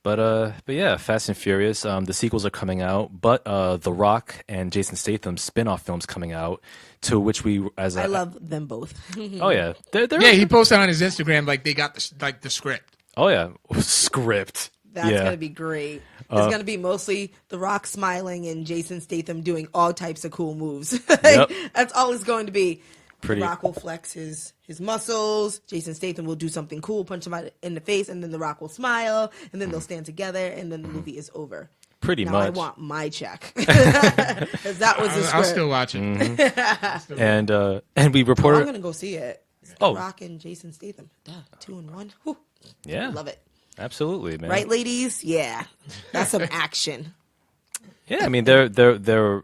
But yeah, Fast and Furious. The sequels are coming out, but The Rock and Jason Statham's spin-off films coming out, to which we I love them both. Oh yeah, they're Yeah, he posted on his Instagram like they got the script. oh yeah, script. That's yeah. going to be great. It's going to be mostly The Rock smiling and Jason Statham doing all types of cool moves. Yep. That's all it's going to be. Pretty- The Rock will flex his muscles. Jason Statham will do something cool, punch somebody in the face, and then The Rock will smile, and then they'll stand together, and then the movie is over. Pretty now much. I want my check. Because that was the script. I'll still watch it. And we I'm reported. going to go see it. It's Oh. The Rock and Jason Statham. Duh, 2 in 1. Whew. Yeah, Love it. absolutely, man. Right, ladies? Yeah. That's some action. Yeah, I mean they're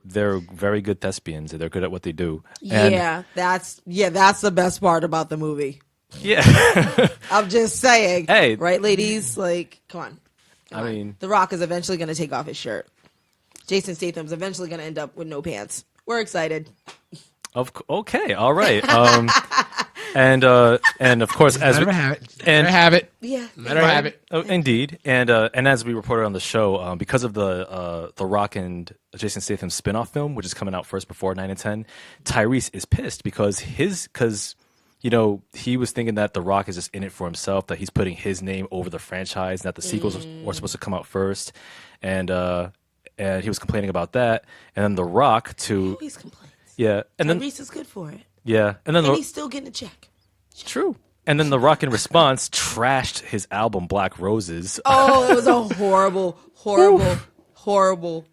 very good thespians. They're good at what they do. And That's the best part about the movie. yeah. I'm just saying. Hey. Right, ladies? Like, come on. I mean, The Rock is eventually going to take off his shirt. Jason Statham's eventually going to end up with no pants. We're excited. Okay, all right. And of course, as Let her have it. and- Let her have it. Yeah. Let her have it. Oh, indeed, and as we reported on the show, because of the Rock and Jason Statham spin-off film, which is coming out first before 9 and 10, Tyrese is pissed because he was thinking that The Rock is just in it for himself, that he's putting his name over the franchise, and that the sequels were supposed to come out first, and he was complaining about that, and then The Rock Always complains. yeah, and then Tyrese is good for it. yeah, and then And he's still getting a check. true. And then The Rock, in response, trashed his album Black Roses. Oh, it was a horrible, horrible, horrible,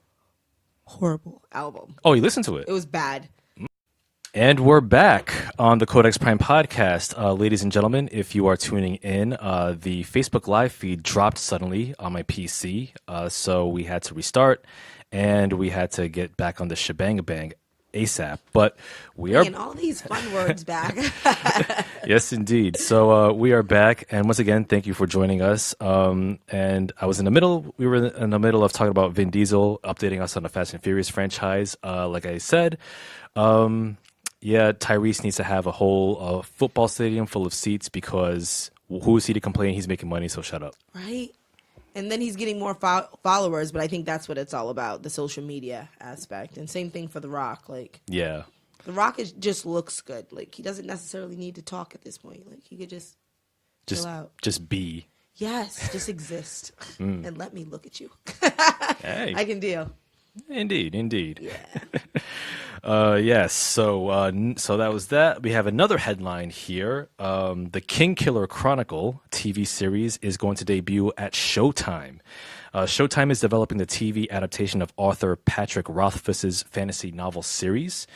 horrible album. Oh, you listened to it. It was bad. And we're back on the Codex Prime podcast. Ladies and gentlemen, if you are tuning in, the Facebook Live feed dropped suddenly on my PC. So we had to restart and we had to get back on the shebang bang ASAP. But we are. And all these fun words back. Yes, indeed. So we are back, and once again, thank you for joining us. And we were in the middle of talking about Vin Diesel updating us on the Fast and Furious franchise. Like I said, yeah, Tyrese needs to have a whole football stadium full of seats because who is he to complain? He's making money, so shut up. Right? And then he's getting more followers, but I think that's what it's all about, the social media aspect. And same thing for The Rock. Like, Yeah. The Rock just looks good. Like, he doesn't necessarily need to talk at this point. Like, he could just chill out. Just be. Yes, just exist. And let me look at you. Hey. I can deal. Indeed. Yeah. Yes. So that was that. We have another headline here. The King Killer Chronicle TV series is going to debut at Showtime. Showtime is developing the TV adaptation of author Patrick Rothfuss's fantasy novel series.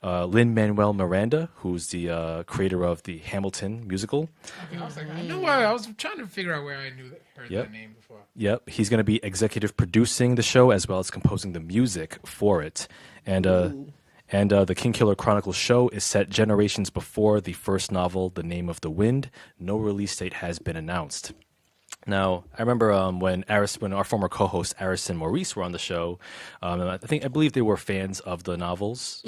Lin-Manuel Miranda, who's the creator of the Hamilton musical. Okay, I was like, I know why. I was trying to figure out where I heard Yep. that name before. Yep, he's going to be executive producing the show as well as composing the music for it. And the King Killer Chronicles show is set generations before the first novel, The Name of the Wind. No release date has been announced. Now, I remember when our former co-host Aris and Maurice were on the show, I believe they were fans of the novels.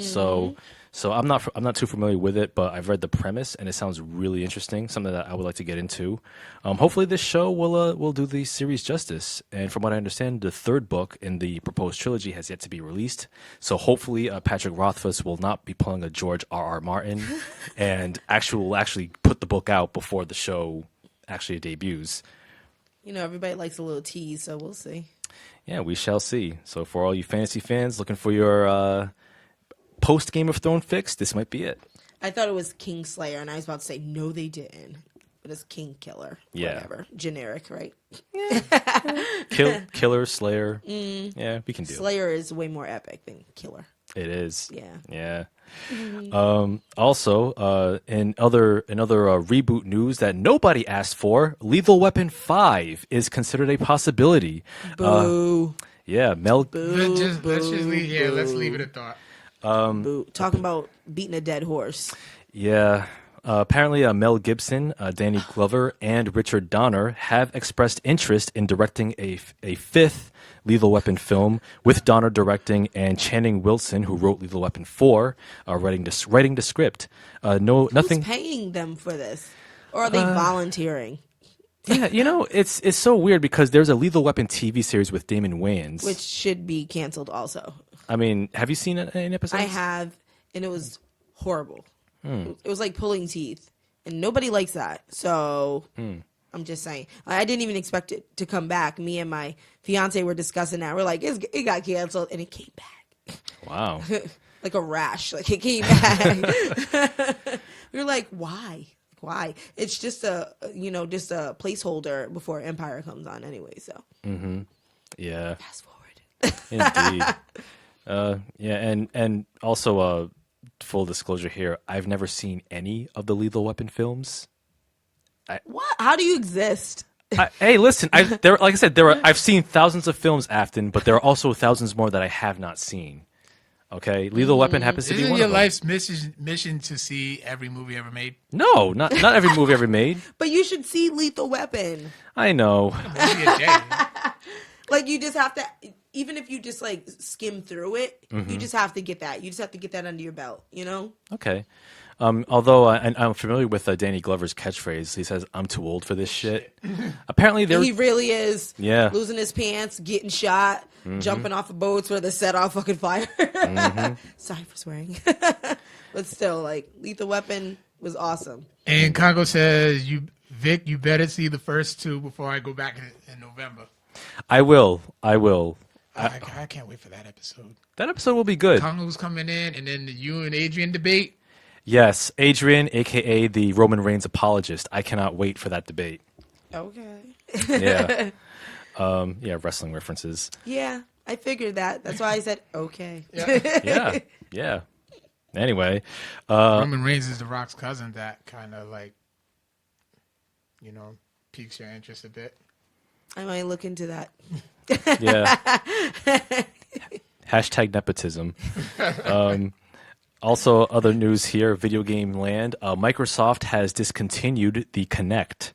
So I'm not too familiar with it, but I've read the premise and it sounds really interesting. Something that I would like to get into. Hopefully, this show will do the series justice. And from what I understand, the third book in the proposed trilogy has yet to be released. So hopefully, Patrick Rothfuss will not be pulling a George R.R. Martin and will actually put the book out before the show actually debuts. You know, everybody likes a little tease, so we'll see. Yeah, we shall see. So for all you fantasy fans looking for your post Game of Thrones fix, this might be it. I thought it was Kingslayer, and I was about to say, no, they didn't. But it's King Killer. Yeah. Whatever. Generic, right? Killer, Slayer. Yeah, we can do it. Slayer is way more epic than Killer. It is. Yeah. Yeah. Also, in other reboot news that nobody asked for, Lethal Weapon 5 is considered a possibility. Boo. Yeah, Boo. Let's just leave. Yeah, let's leave it at thought. Talking about beating a dead horse. Yeah. Apparently, Mel Gibson, Danny Glover, and Richard Donner have expressed interest in directing a fifth Lethal Weapon film, with Donner directing and Channing Wilson, who wrote Lethal Weapon 4, writing the script. Nothing. Who's paying them for this? Or are they volunteering? Yeah, it's so weird because there's a Lethal Weapon TV series with Damon Wayans. Which should be canceled also. I mean, have you seen any episodes? I have, and it was horrible. It was like pulling teeth, and nobody likes that. So I'm just saying. I didn't even expect it to come back. Me and my fiance were discussing that. We're like, it got canceled, and it came back. Wow. Like a rash. Like it came back. We were like, why? Why? It's just a placeholder before Empire comes on anyway. So Yeah. fast forward. Indeed. Yeah, and also full disclosure here, I've never seen any of the Lethal Weapon films. What? How do you exist? Hey, listen, like I said, I've seen thousands of films, Afton, but there are also thousands more that I have not seen. Okay, Lethal Weapon happens to be Isn't one your of them. life's mission to see every movie ever made? No, not every movie ever made. But you should see Lethal Weapon. I know. A movie a day. Like you just have to, even if you just like skim through it, you just have to get that. You just have to get that under your belt, Okay. Although I'm familiar with Danny Glover's catchphrase. He says, "I'm too old for this shit." Apparently, He really is. Yeah. Losing his pants, getting shot, jumping off of boats where they set off fucking fire. Sorry for swearing. But still, like, Lethal Weapon was awesome. And Congo says, Vic, you better see the first two before I go back in November. I will. I can't wait for that episode. That episode will be good. Congo's coming in, and then you and Adrian debate. Yes, Adrian, a.k.a. the Roman Reigns apologist. I cannot wait for that debate. Okay. Yeah. Yeah, wrestling references. Yeah, I figured that. That's why I said, okay. Yeah. Anyway. Roman Reigns is The Rock's cousin. That kind of like, piques your interest a bit. I might look into that. Yeah. Hashtag nepotism. Also, other news here, video game land. Microsoft has discontinued the Kinect.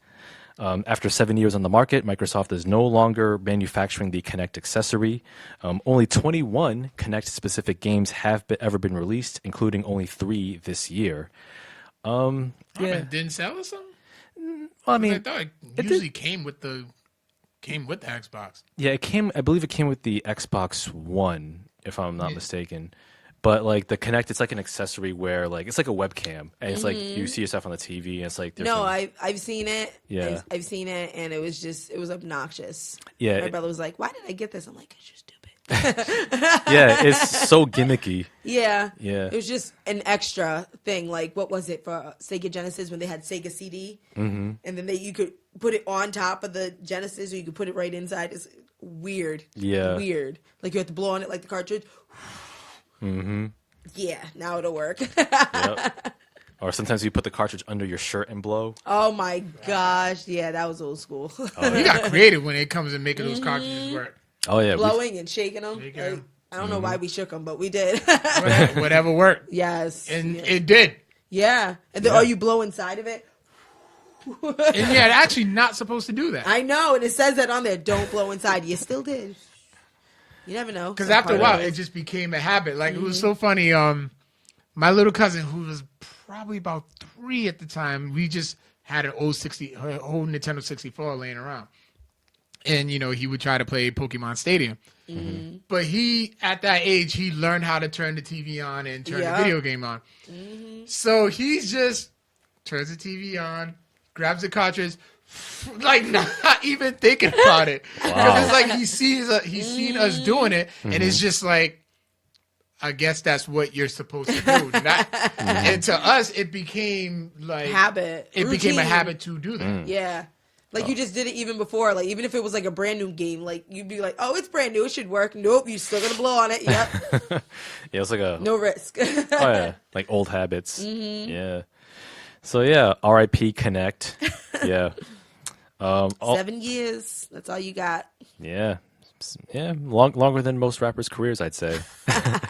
After 7 years on the market, Microsoft is no longer manufacturing the Kinect accessory. Only 21 Kinect-specific games have ever been released, including only 3 this year. It didn't sell or something? Well, I I mean, thought it usually came with the Xbox. yeah, I believe it came with the Xbox One, if I'm not mistaken. But like the Kinect, it's like an accessory where like it's like a webcam, and it's like you see yourself on the TV, and it's like No, I've seen it. Yeah. I've seen it, and it was obnoxious. Yeah, My brother was like, "Why did I get this?" I'm like, "'Cause you're stupid." yeah, it's so gimmicky. Yeah. Yeah. It was just an extra thing. Like, what was it for Sega Genesis when they had Sega CD? Mm-hmm. And then you could put it on top of the Genesis, or you could put it right inside. It's weird. Yeah. Weird. Like, you have to blow on it like the cartridge. Mm-hmm. Yeah, now it'll work. Yep. Or sometimes you put the cartridge under your shirt and blow. Oh, my gosh. Yeah, that was old school. You got creative when it comes to making those cartridges work. Oh yeah, Blowing and shaking them. Shaking 'em. Like, I don't know why we shook them, but we did. Whatever worked. Yes. And it did. Yeah. And then, you blow inside of it? And yeah, actually not supposed to do that. I know, and it says that on there. Don't blow inside. You still did. You never know. Because Some after a part of while, it just became a habit. Like, it was so funny. My little cousin, who was probably about 3 at the time, we just had an old Nintendo 64 laying around. And, he would try to play Pokemon Stadium. Mm-hmm. But at that age, he learned how to turn the TV on and turn the video game on. Mm-hmm. So he just turns the TV on, grabs the cartridge, like not even thinking about it. Because it's like he's seen us doing it, and it's just like, I guess that's what you're supposed to do. And to us, it became like habit. It became a habit to do that. Yeah. Like, you just did it even before. Like, even if it was, like, a brand new game, like, you'd be like, oh, it's brand new. It should work. Nope. You're still going to blow on it. Yep. Yeah, it's like no risk. Oh, yeah. Like old habits. Mm-hmm. Yeah. So, yeah. R.I.P. Kinect. Yeah. 7 years. That's all you got. Yeah. Yeah, longer than most rappers' careers, I'd say.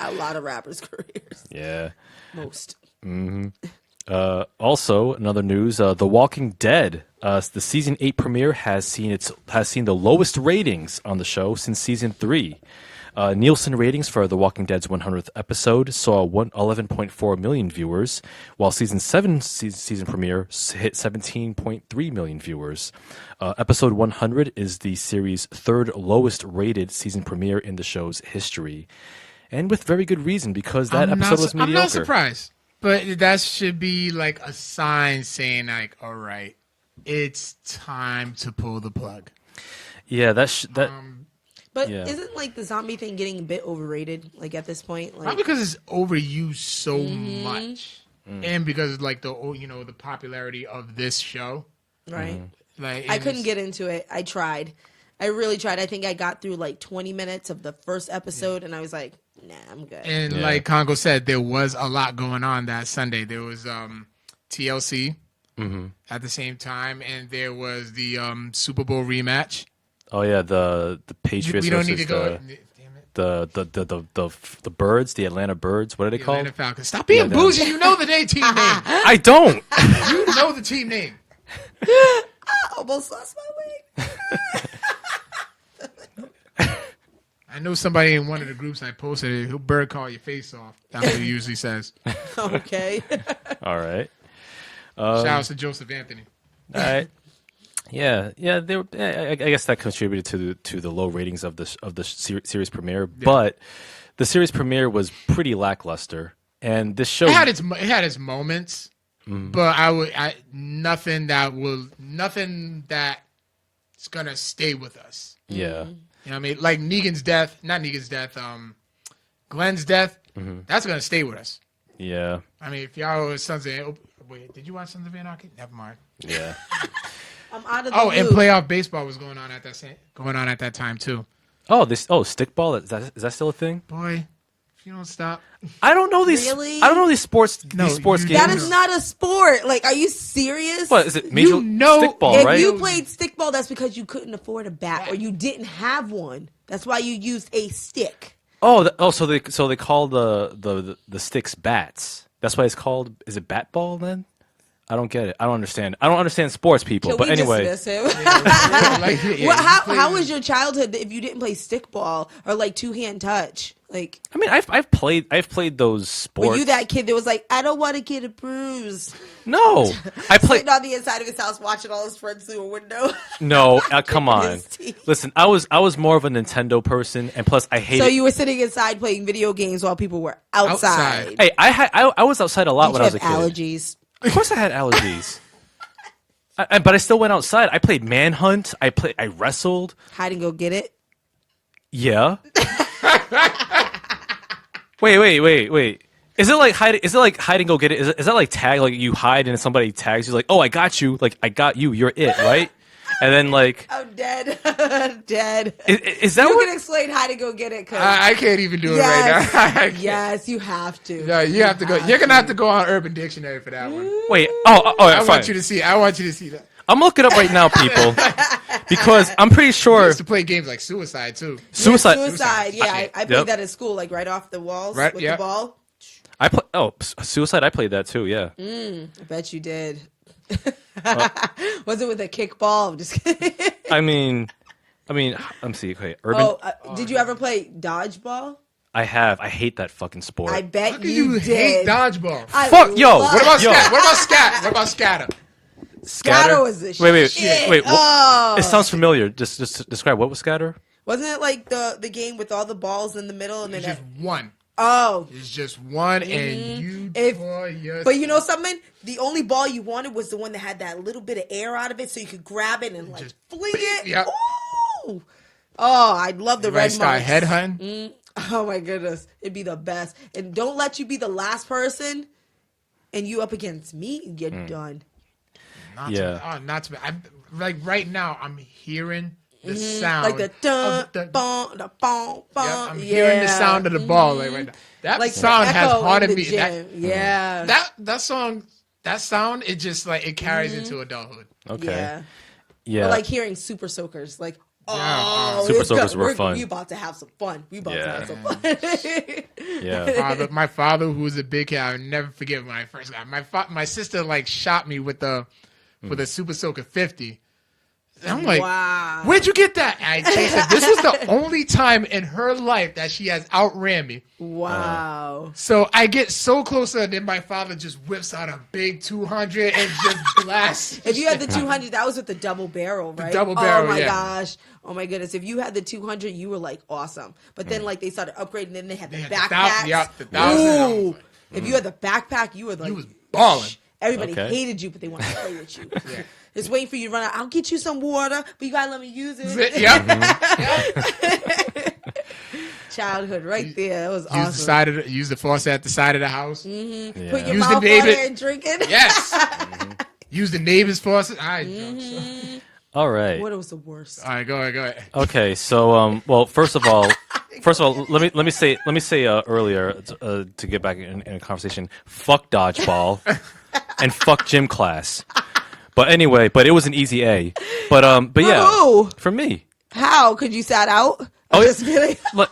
A lot of rappers' careers. Yeah. Most. Also, another news: The Walking Dead, the season 8 premiere has seen the lowest ratings on the show since season 3. Nielsen ratings for The Walking Dead's 100th episode saw 11.4 million viewers, while season 7 season premiere hit 17.3 million viewers. Episode 100 is the series' third lowest rated season premiere in the show's history, and with very good reason, because that episode was mediocre. I'm not surprised. But that should be like a sign saying, like, all right, it's time to pull the plug. Yeah, But yeah. Isn't like the zombie thing getting a bit overrated? Like at this point, like not because it's overused so much, and because like the popularity of this show, right? Like I couldn't get into it. I tried. I really tried. I think I got through like 20 minutes of the first episode, and I was like, nah, I'm good. And like Congo said, there was a lot going on that Sunday. There was TLC at the same time, and there was the Super Bowl rematch. Oh yeah, the Patriots. We don't need to go. The Birds, the Atlanta Birds. What are they called? Atlanta Falcons. Stop being bougie. You know the team name. I don't. You know the team name. I almost lost my way. I know somebody in one of the groups I posted, he'll bird call your face off. That's what he usually says. Okay. All right. Shout out to Joseph Anthony. All right. Yeah. I guess that contributed to the low ratings of the series premiere, but the series premiere was pretty lackluster, and this show it had its moments, but nothing that's gonna stay with us. Yeah. You know what I mean? Like Glenn's death, that's going to stay with us. Yeah. I mean, if y'all were Sons of... Wait, did you watch Sons of Anarchy? Never mind. Yeah. I'm out of the and playoff baseball was going on at that time, too. Stickball? Is that still a thing? Boy, if you don't stop... I don't know these... Really? I don't know these sports games. That is not a sport. Like, are you serious? What, is it major stickball, right? If you played stickball, that's because you couldn't afford a bat or you didn't have one. That's why you used a stick. So they call the sticks bats. That's why it's called... Is it bat ball, then? I don't get it. I don't understand. I don't understand sports people. But anyway, dismiss him? How was your childhood if you didn't play stickball or like two-hand touch? Like, I mean, I've played those sports. Were you that kid that was like, I don't want to get a bruise? No, I played sitting on the inside of his house watching all his friends through a window. No, come on. Listen, I was more of a Nintendo person, and plus I hated. So you were sitting inside playing video games while people were outside. Hey, I was outside a lot when I was a kid. Allergies. Of course, I had allergies. But I still went outside. I played Manhunt. I wrestled. Hide and go get it. Yeah. Wait. Is it like hide and go get it? Is that like tag? Like you hide and somebody tags you? Like, oh, I got you. Like I got you. You're it, right? And then like I'm dead. Dead. Is that you what? can explain how to go get it? I can't even do it right now. Yes, you have to. No, you have to go. You're gonna have to go on Urban Dictionary for that one. Wait. I want you to see that. I'm looking up right now, people, because I'm pretty sure. I used to play games like Suicide too. Suicide. Yeah, I played that at school, like right off the walls with the ball. Suicide. I played that too. Yeah. I bet you did. Was it with a kickball? I'm just kidding. I mean, let me see. Okay, Urban. Did you ever play dodgeball? I have. I hate that fucking sport. I bet How can you did. hate dodgeball? Fuck, yo. What about scatter? What about scatter? Scatter was the shit. Wait. It sounds familiar. Just describe what was scatter. Wasn't it like the game with all the balls in the middle and then just one? Oh, it's just one, and you. But you know something? The only ball you wanted was the one that had that little bit of air out of it, so you could grab it and like just fling it. Yep. Ooh. Oh, I'd love the red start marks. headhunting. Oh my goodness, it'd be the best. And don't let you be the last person, and you up against me, you're done. Not to me. Like right now, I'm hearing the sound, like the dun, bong, the bong, bong. Yep, I'm hearing the sound of the ball like right now. That like sound has haunted me. That song, that sound, it just like it carries into adulthood. Okay. Yeah. Or like hearing Super Soakers, like Oh, Super it's Soakers good. were fun. We about to have some fun. We about to Yeah. have some fun. Yeah. My father, who was a big kid, I'll never forget when I first got my sister like shot me with a Super Soaker 50. And I'm like, Wow. where'd you get that? And she said, this was the only time in her life that she has outran me. Wow. So I get so close, and then my father just whips out a big 200 and just blasts. If you had the 200, that was with the double barrel, right? double barrel, Oh my yeah. gosh. Oh my goodness. If you had the 200, you were like awesome. But then like they started upgrading, then they had the They had the backpacks. the 1,000. Ooh. If you had the backpack, you were like, You was balling. everybody Okay. hated you, but they wanted to play with you. Just waiting for you to run out. I'll get you some water, but you gotta let me use it. Yep. Childhood right there. That was awesome. Use the faucet at the side of the house. Put your Use the mouth on neighbor- it and drink it. Yes. Use the neighbor's faucet. All right. All right. What was the worst? All right, go ahead. Okay, so well, first of all, let me say earlier to get back in a conversation. Fuck dodgeball and fuck gym class. But anyway, it was an easy A. But yeah, who? for me. How could you sat out? Oh, Just kidding. Look,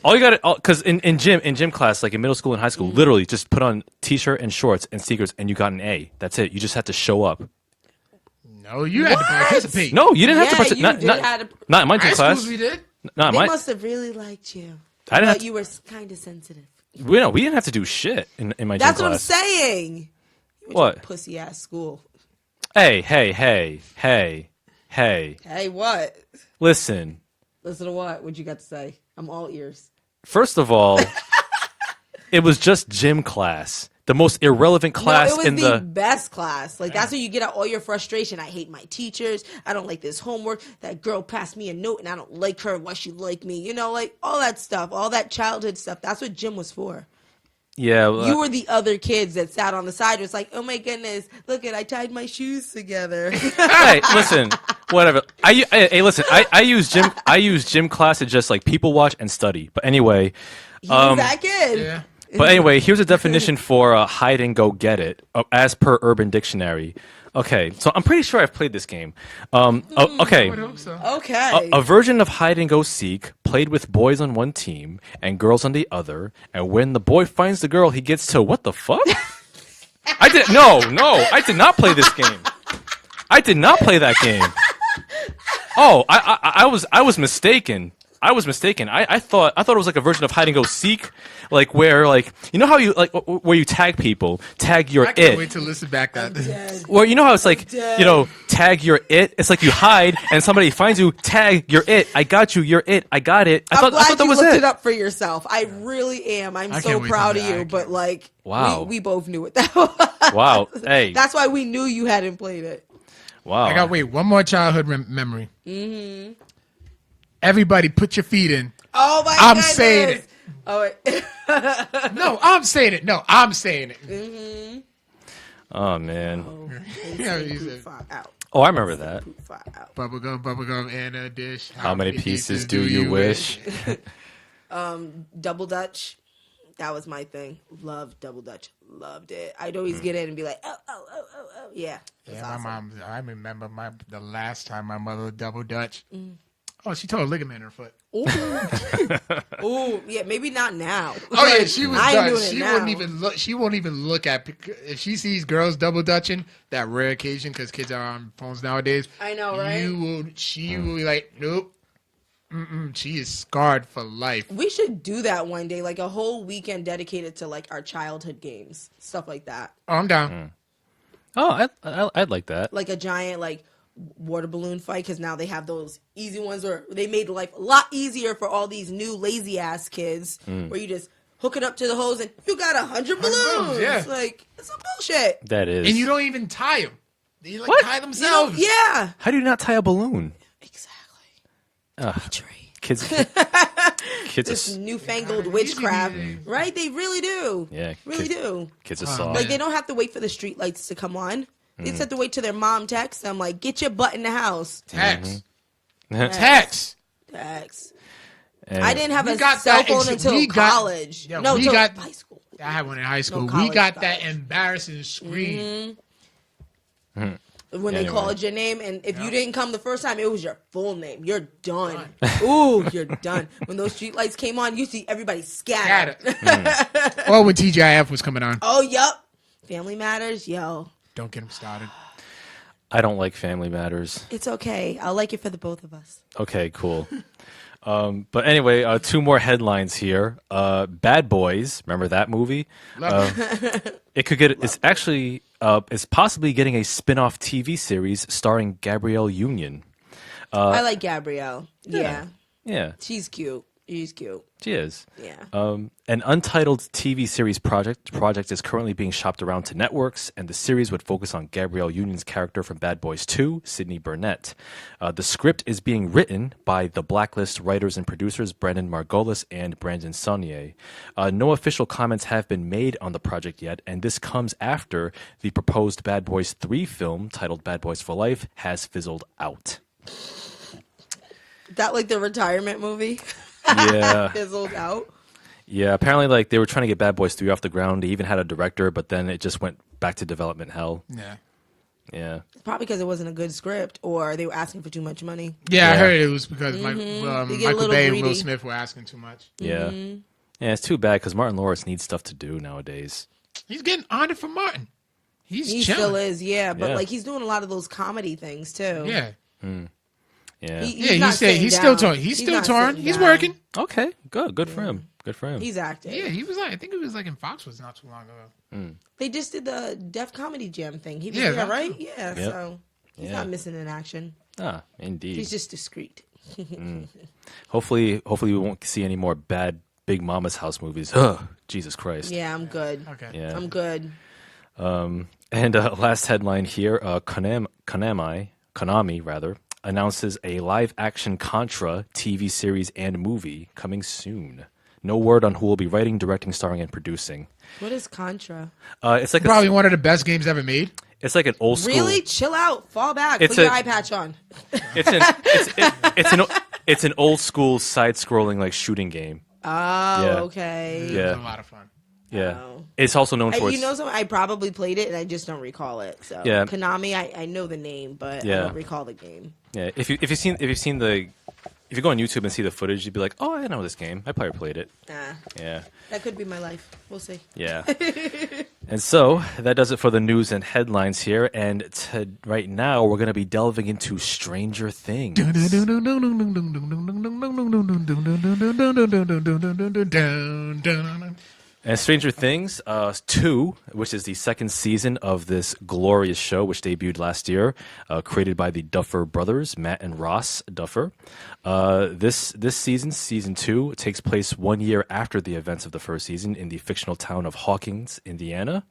all you got to, because in gym class, like in middle school and high school, literally just put on t-shirt and shorts and sneakers and you got an A. That's it. You just had to show up. No, you had to participate. No, you didn't have to Yeah, participate. you did have to- Not in my gym High class. schools we did. Not They my. must have really liked you. I didn't have But to- you were kind of sensitive. We didn't have to do shit in my That's gym what I'm class. saying. You went to What? a pussy ass school. Hey. Hey, what? Listen. Listen to what? What you got to say? I'm all ears. First of all, it was just gym class. The most irrelevant class no, it was in the best class. Like that's where you get out all your frustration. I hate my teachers. I don't like this homework. That girl passed me a note and I don't like her. Why she like me? You know, like all that stuff, all that childhood stuff. That's what gym was for. Yeah. Well, You were the other kids that sat on the side. It was like, oh my goodness, look at I tied my shoes together. hey, listen. Whatever. Hey, listen. I use gym class to just like people watch and study. But anyway. He was that kid. Yeah. But anyway, here's a definition for hide and go get it, as per Urban Dictionary. Okay, so I'm pretty sure I've played this game. Okay, I would hope so. Okay. a version of hide and go seek, played with boys on one team and girls on the other. And when the boy finds the girl, he gets to what the fuck? I did not play this game. I did not play that game. Oh, I was mistaken. I thought it was like a version of hide and go seek, like where like you know how you like where you tag people, tag your I can't it. wait to listen back to that. Dead. Well, you know how it's like dead. you know tag your it. It's like you hide and somebody finds you. Tag your it. I got you. You're it. I got it. I I'm thought glad that you was looked it. it up for yourself. I really am. I'm I so can't wait to proud do of that. I you. can't But like, Wow. we both knew what that was. Wow. Hey. That's why we knew you hadn't played it. Wow. I got one more childhood memory. Mm-hmm. Everybody, put your feet in. Oh my I'm goodness. saying it. Oh, wait. No, I'm saying it. No, I'm saying it. Oh man. Yeah, Instant he poop said, fire out. Oh, I remember that. Poop fire out. bubblegum in a dish. How many pieces do you wish? Double Dutch. That was my thing. Loved Double Dutch. Loved it. I'd always get in and be like, oh. Yeah. That's Yeah, awesome. my mom. I remember the last time my mother double dutch. Oh, she tore a ligament in her foot. Ooh, yeah, maybe not now. Oh yeah, she was I ain't done. doing it She now. wouldn't even look. She won't even look at if she sees girls double dutching. That rare occasion because kids are on phones nowadays. I know, right? She will be like, nope. She is scarred for life. We should do that one day, like a whole weekend dedicated to like our childhood games, stuff like that. Oh, I'm down. Oh, I'd like that. Like a giant like water balloon fight, because now they have those easy ones where they made life a lot easier for all these new lazy ass kids, where you just hook it up to the hose and you got 100 balloons. yeah. Like it's some bullshit. That is. And you don't even tie them. They like What? tie You know? themselves. Yeah, How do you not tie a balloon? exactly. Ugh. Tree. Kids. Kids This are. newfangled Yeah, witchcraft, easy. right? They really do. Yeah, really kids- do. Kids are soft. Like they don't have to wait for the street lights to come on. They just have to wait till their mom texts them like, "Get your butt in the house." Text. Text. Text. Text. And- I didn't have We a got cell that phone in- until we got- college. yeah, No, we until got- high school. I had one in high school. We college, got college. that embarrassing screen When they Anyway. called your name, and if you didn't come the first time, it was your full name. You're done. Ooh, you're done. When those street lights came on, you see everybody scattered. Or when TGIF was coming on. Oh, yup. Family Matters, yo. Don't get him started. I don't like Family Matters. It's okay. I'll like it for the both of us. Okay, cool. But anyway, two more headlines here. Bad Boys, remember that movie? It could get. It's actually. It's possibly getting a spin-off TV series starring Gabrielle Union. I like Gabrielle. Yeah. Yeah, She's cute. She's cute. she is. Yeah. An untitled TV series project is currently being shopped around to networks, and the series would focus on Gabrielle Union's character from Bad Boys 2, Sydney Burnett. The script is being written by the Blacklist writers and producers Brendan Margolis and Brandon Saunier. No official comments have been made on the project yet, and this comes after the proposed Bad Boys 3 film, titled Bad Boys for Life, has fizzled out. That like the retirement movie? Yeah. Fizzled out. Yeah, apparently, like, they were trying to get Bad Boys 3 off the ground. They even had a director, but then it just went back to development hell. Yeah. Yeah. It's probably because it wasn't a good script, or they were asking for too much money. Yeah, I Yeah. heard it was because They get a Michael little Bay and Will greedy. Smith were asking too much. Yeah. Yeah, it's too bad because Martin Lawrence needs stuff to do nowadays. He's getting honored for Martin. He He's still chilling. is, yeah. But Yeah. like he's doing a lot of those comedy things too. Yeah. Yeah. He's not sitting he's still down. touring. He's still not touring. sitting He's down. working. Okay. Good. Good for him. Good for him. He's acting. Yeah, he was like, I think it was like in Foxwoods not too long ago. They just did the Def Comedy Jam thing. He was Yeah, there, that right? too. Yeah. Yep. So he's Yeah. not missing in action. Ah, indeed. He's just discreet. Hopefully we won't see any more bad Big Mama's House movies. Ugh, Jesus Christ. Yeah, I'm good. Okay. Yeah. I'm good. And last headline here: Konami rather announces a live-action Contra TV series and movie coming soon. No word on who will be writing, directing, starring, and producing. What is Contra? It's like Probably one of the best games ever made. it's like an old school. Really? Chill out. Fall back. It's Put your a- eye patch on. It's an old school side-scrolling like shooting game. Oh, Yeah. okay. It Yeah. was a lot of fun. Yeah, Oh. it's also known for You its. know something? I probably played it and I just don't recall it. So Yeah. Konami, I know the name, but I Yeah. don't recall the game. Yeah, if you go on YouTube and see the footage, you'd be like, oh, I know this game. I probably played it. Nah, Yeah, that could be my life. We'll see. yeah. And so that does it for the news and headlines here. And right now, we're going to be delving into Stranger Things. And Stranger Things 2, which is the second season of this glorious show, which debuted last year, created by the Duffer brothers, Matt and Ross Duffer. This season, season 2, takes place 1 year after the events of the first season in the fictional town of Hawkins, Indiana,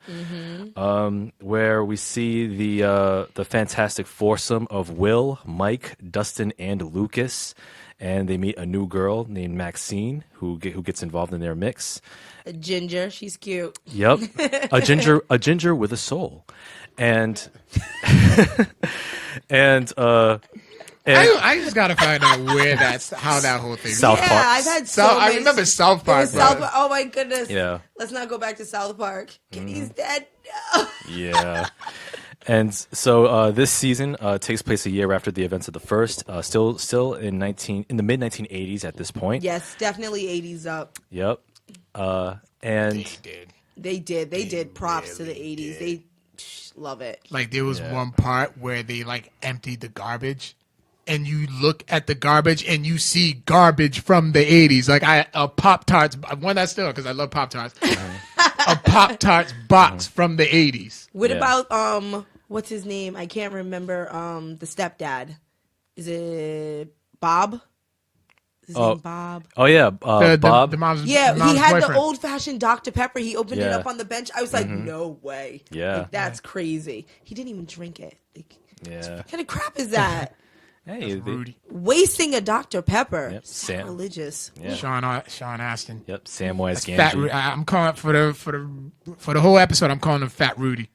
where we see the fantastic foursome of Will, Mike, Dustin, and Lucas. And they meet a new girl named Maxine who gets involved in their mix. A ginger, she's cute. Yep, a ginger with a soul, and and I just gotta find out how that whole thing. South Yeah, Park. I've had so I many. remember South It Park. was South bro. Park. Oh my goodness. Yeah. Let's not go back to South Park. Kenny's dead. No. Yeah. And so this season takes place a year after the events of the first. Still in the mid 1980s at this point. Yes, definitely 80s up. Yep. And They did. They did props to the 80s. They love it. Like there was one part where they like emptied the garbage, and you look at the garbage and you see garbage from the 80s. Like a Pop Tarts, one that's still because I love Pop Tarts. A Pop Tarts box from the 80s. What Yeah. about what's his name? I can't remember the stepdad. Is it Bob? Is his name Bob? oh yeah, Bob. The mom's Yeah, mom's he had boyfriend. the old-fashioned Dr. Pepper. He opened it Yeah. up on the bench. I was like, no way. Yeah. Like, that's crazy. He didn't even drink it. Like, Yeah. what kind of crap is that? Hey, Rudy. Wasting a Dr. Pepper. Yep, Sam. Sacrilegious. Yeah. Sean Astin. Yep. Samwise Fat. Gamgee. I'm calling for the whole episode. I'm calling him Fat Rudy.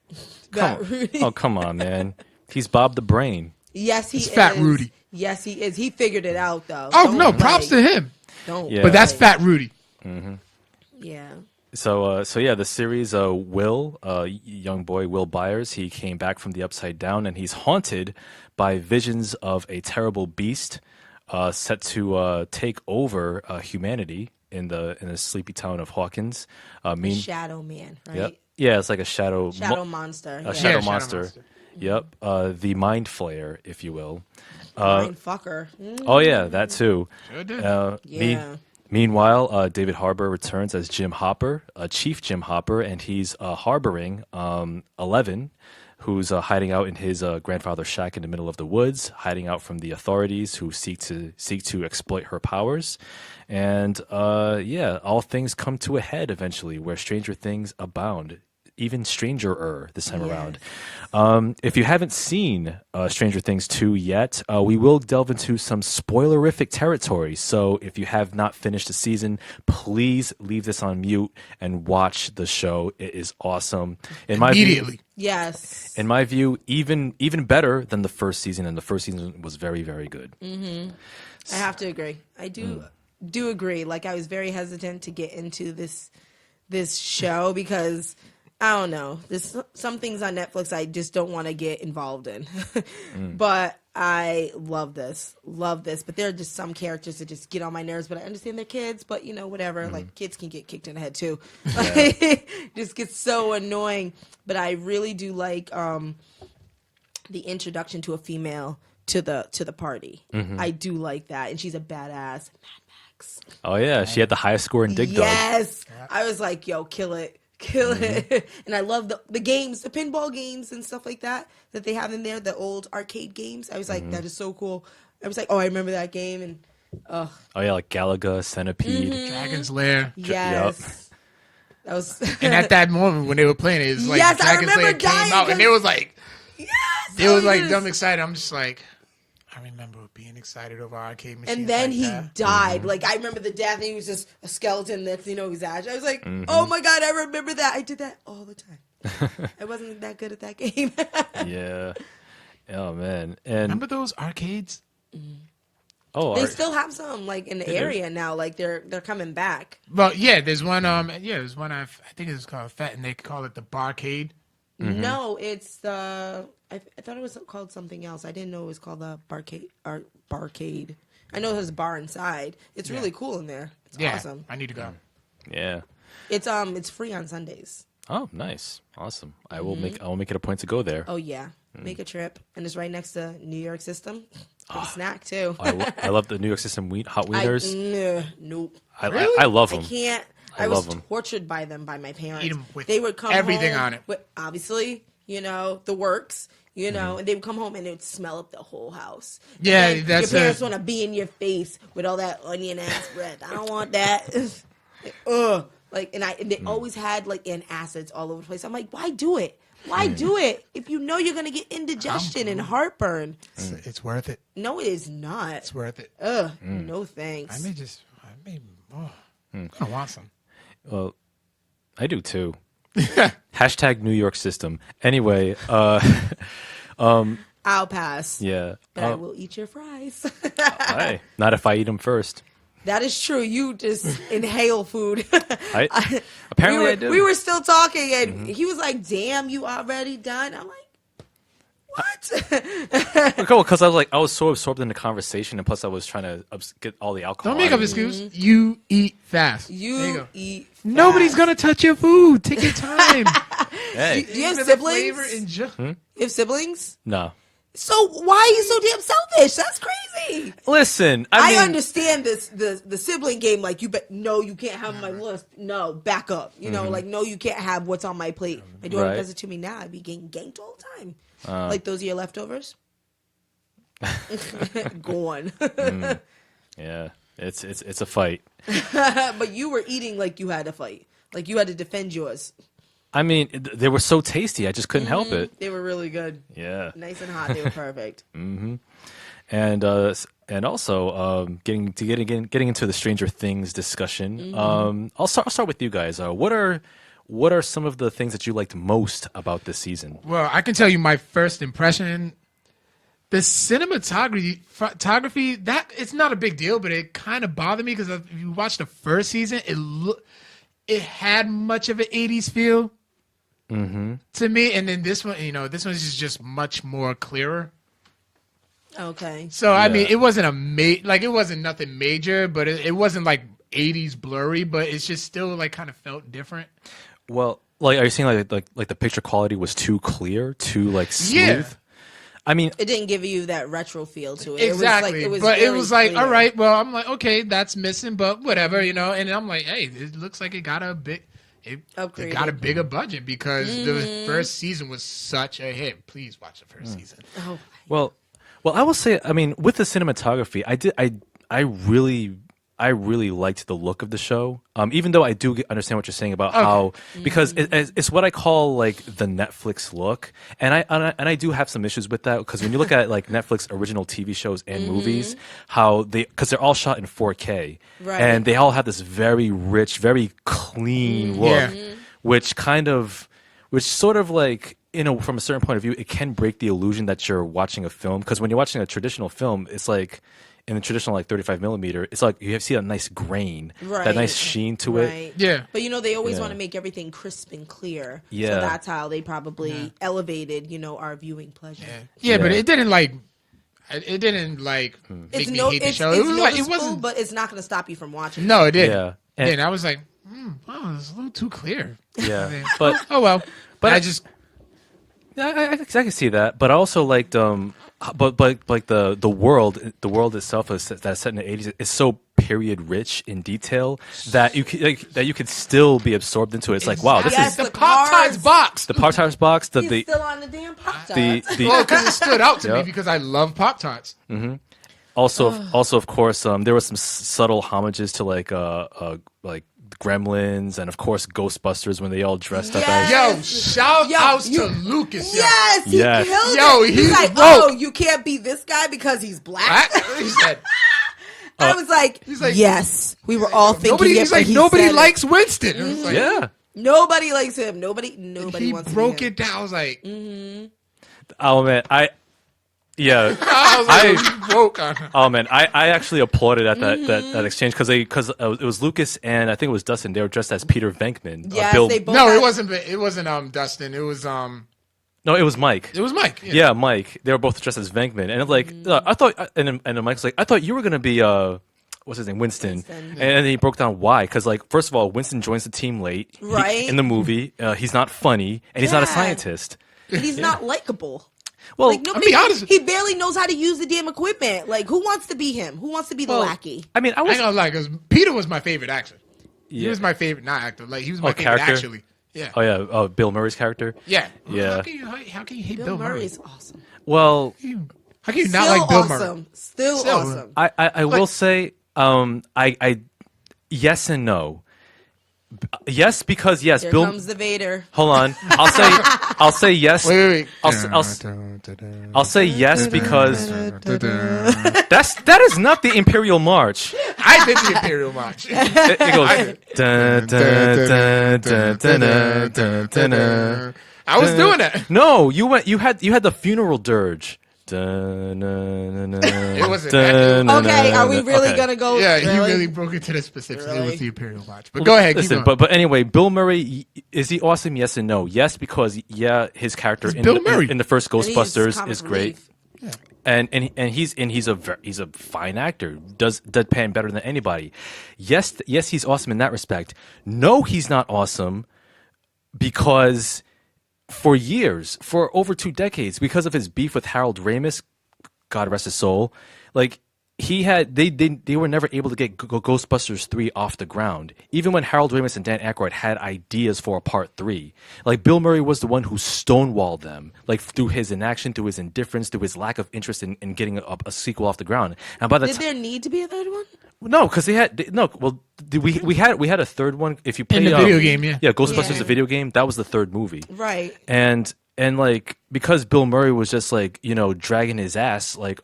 Got Rudy. Oh come on, man. He's Bob the Brain. Yes, he It's is. Fat Rudy. Yes, he is. He figured it out, though. Oh Don't no! Props to like- him. Don't. Yeah. But that's like- Fat Rudy. Yeah. So yeah, the series Will, young boy Will Byers, he came back from the Upside Down, and he's haunted by visions of a terrible beast set to take over humanity in the sleepy town of Hawkins. Shadow Man, right? Yep. Yeah, it's like a shadow Monster. a shadow Shadow monster. Monster. Yep. The Mind Flayer, if you will. Mind fucker. Oh yeah, that too. Sure did. Yeah. Meanwhile, David Harbour returns as Jim Hopper, Chief Jim Hopper, and he's harboring 11, who's hiding out in his grandfather's shack in the middle of the woods, hiding out from the authorities who seek to exploit her powers. And all things come to a head eventually, where stranger things abound. Even stranger-er this time around. If you haven't seen Stranger Things 2 yet, we will delve into some spoilerific territory. So if you have not finished the season, please leave this on mute and watch the show. It is awesome. Immediately. Yes. In my view, even better than the first season, and the first season was very, very good. I have to agree. I do agree. Like, I was very hesitant to get into this show because I don't know. There's some things on Netflix I just don't want to get involved in. But I love this. But there are just some characters that just get on my nerves. But I understand they're kids. But, whatever. Like, kids can get kicked in the head, too. Like, just gets so annoying. But I really do like the introduction to a female to the party. I do like that. And she's a badass. Mad Max. Oh, yeah. She had the highest score in Dig Dug. Yes. I was like, yo, kill it. And I love the games, the pinball games and stuff like that they have in there, the old arcade games. I was like, that is so cool. I was like, oh, I remember that game. And oh yeah, like Galaga, Centipede, Dragon's Lair. yes. That was And at that moment when they were playing it was like Yes, I Dragon's remember Lair came dying out and they was like yes, they was like yes. dumb excited. I'm just like, I remember being excited over arcade machines. And then like he that. died. Like, I remember the death, and he was just a skeleton that's, he's Ash. I was like, oh my God, I remember that. I did that all the time. I wasn't that good at that game. Yeah. Oh man. And Remember those arcades? They still have some, like, in the area now. Like, they're coming back. Well, yeah, there's one. There's one. I think it's called Fat, and they call it the Barcade. No, it's the. I thought it was called something else. I didn't know it was called the Barcade. I know there's a bar inside. It's really cool in there. It's awesome. I need to go. Yeah. It's free on Sundays. Oh, nice. Awesome. I will make it a point to go there. Oh yeah, make a trip, and it's right next to New York System. Good snack too. I love the New York System hot wieners. Nope. I love them. I can't. I love was 'em. tortured by them by my parents. Eat 'em with they would come everything home on it. With, obviously, the works. And they would come home and it would smell up the whole house. And Yeah, then that's your parents want to be in your face with all that onion ass bread. I don't want that. Ugh. Like, and they always had like antacids all over the place. I'm like, why do it? Why do it if you know you're gonna get indigestion and heartburn? It's worth it. No, it is not. It's worth it. Ugh. No thanks. I want some. Well, I do too. Hashtag New York System. Anyway, I'll pass. yeah. But I will eat your fries. Hey, not if I eat them first. That is true. You just inhale food. Apparently I do. We were still talking, and he was like, "Damn, you already done?" I'm like, "What?" Cool, because I was so absorbed in the conversation, and plus I was trying to get all the alcohol. Don't make up out. excuse. You eat fast. There You go. eat. Fast. Nobody's gonna touch your food. Take your time. Hey, Do you have Even the flavor siblings? and You have siblings? no. So why are you so damn selfish? That's crazy. Listen, I mean, understand the sibling game. Like you you can't have my list. No, back up. Like no, you can't have what's on my plate. My daughter Right. does it to me now. I be getting ganked all the time. Like those are your leftovers. Gone. Yeah, it's a fight. But you were eating like you had to fight. Like you had to defend yours. I mean, they were so tasty. I just couldn't help it. They were really good. Yeah. Nice and hot. They were perfect. And also getting into the Stranger Things discussion. I'll start with you guys. What are some of the things that you liked most about this season? well, I can tell you my first impression. The cinematography, that it's not a big deal, but it kind of bothered me because if you watch the first season, it had much of an 80s feel to me. And then this one, this one's just much more clearer. Okay. So, I mean, it wasn't it wasn't nothing major, but it wasn't like 80s blurry, but it's just still like kind of felt different. Well, like, are you saying like the picture quality was too clear, too like smooth? Yeah. I mean, It didn't give you that retro feel to it. Exactly. It was like, all right, well, I'm like, okay, that's missing, but whatever, And I'm like, hey, it looks like it got a bigger budget because the first season was such a hit. Please watch the first season. Oh. well, I will say, I mean, with the cinematography, I really liked the look of the show. Even though I do understand what you're saying about how, because it's what I call like the Netflix look, and I do have some issues with that because when you look at like Netflix original TV shows and movies, because they're all shot in 4K, Right. and they all have this very rich, very clean look, which sort of like, from a certain point of view, it can break the illusion that you're watching a film, because when you're watching a traditional film, it's like, in the traditional like 35 millimeter, it's like you see a nice grain, that nice sheen to it. Yeah. But they always want to make everything crisp and clear. Yeah. So that's how they probably elevated, our viewing pleasure. Yeah, but it didn't like make me hate the show. It wasn't, but it's not going to stop you from watching. No, it didn't. Yeah. And I was like, wow, it's a little too clear. Yeah, I mean, but oh well. But I just I can see that. But I also liked but like the world itself that's set in the 80s is so period rich in detail that you could still be absorbed into it. It's like, wow, this is the Pop-Tarts box. The Pop-Tarts box. He's still on the damn Pop-Tarts. Because it stood out to me because I love Pop-Tarts. Also, of course, there were some subtle homages to like Gremlins and of course Ghostbusters when they all dressed up as. Yo, shout outs to Lucas. Yes, he killed it. He's like, broke. you can't be this guy because he's black. He said. I was like, yes. We were all thinking. Nobody likes Winston. It was like, Yeah. Nobody likes him. Nobody he wants broke to it down. I was like, Oh man, yeah. woke on him. Oh man, I actually applauded at that exchange because it was Lucas and I think it was Dustin. They were dressed as Peter Venkman. Yes, they both. No, it wasn't. It wasn't Dustin. It was No, it was Mike. It was Mike. Yeah, Mike. They were both dressed as Venkman, and I'm like, I thought, and then Mike's like, I thought you were gonna be what's his name, Winston. And then he broke down why, because like first of all, Winston joins the team late, right? In the movie, he's not funny and he's not a scientist. And he's not likable. Well, like, I'll be honest. He barely knows how to use the damn equipment. Like, who wants to be him? Who wants to be the lackey? I mean, I ain't was gonna lie, because Peter was my favorite actor. Yeah. He was my favorite, not actor. Like he was my favorite character? actually. Yeah. Oh yeah, Bill Murray's character. Yeah. Yeah. How can you hate Bill Bill Murray? Murray's awesome. Well, How can you not like Bill Murray? Still awesome. I will say, I yes and no. Yes, because yes, Here Bill. comes the Vader. Hold on, I'll say yes. Wait. I'll say yes because that is not the Imperial March. I did the Imperial March. It goes. Dun, dun, dun, dun, dun, dun, dun, dun. I was doing that. No, you had the funeral dirge. Dun, dun, dun, dun, It wasn't dun, that. dun, Okay, dun, are we dun. really Okay. gonna go? Yeah, he really broke it to the specifics. It was the Imperial March. But go ahead, Listen, keep going. but anyway, Bill Murray, is he awesome? Yes and no. Yes, because his character in Bill Murray. in the first And he's Ghostbusters comic is great. relief. And he's a fine actor. Does deadpan better than anybody. Yes, he's awesome in that respect. No, he's not awesome because for years, for over 2 decades, because of his beef with Harold Ramis, God rest his soul, like they were never able to get Ghostbusters 3 off the ground. Even when Harold Ramis and Dan Aykroyd had ideas for a part 3, like Bill Murray was the one who stonewalled them, like through his inaction, through his indifference, through his lack of interest in getting a sequel off the ground. And by the Did there need to be a third one? no, because we had a third one. If you played the video game, yeah. Ghostbusters Yeah. the video game, that was the third movie. Right. And like because Bill Murray was just like dragging his ass like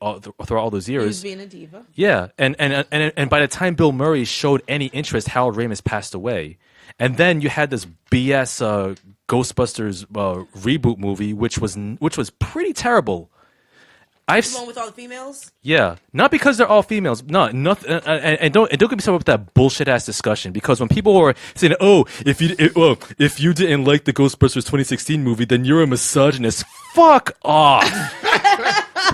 through all those He was years. being a diva. Yeah, and by the time Bill Murray showed any interest, Harold Ramis passed away, and then you had this BS Ghostbusters reboot movie, which was pretty terrible. I've The one with all the females? Yeah, not because they're all females. No, nothing. And don't get me started with that bullshit ass discussion. Because when people were saying, "Oh, if you didn't like the Ghostbusters 2016 movie, then you're a misogynist," fuck off.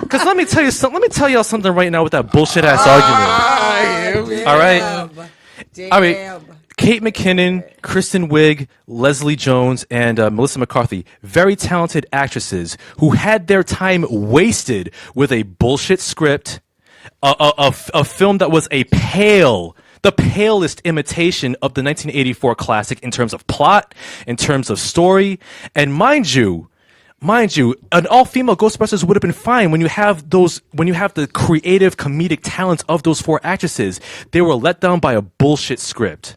Because let me tell you something. Let me tell y'all something right now with that bullshit ass argument. All right. Damn. All right. Kate McKinnon, Kristen Wiig, Leslie Jones, and Melissa McCarthy, very talented actresses who had their time wasted with a bullshit script, a film that was the palest imitation of the 1984 classic in terms of plot, in terms of story, and mind you, an all-female Ghostbusters would have been fine when you have the creative comedic talents of those 4 actresses. They were let down by a bullshit script.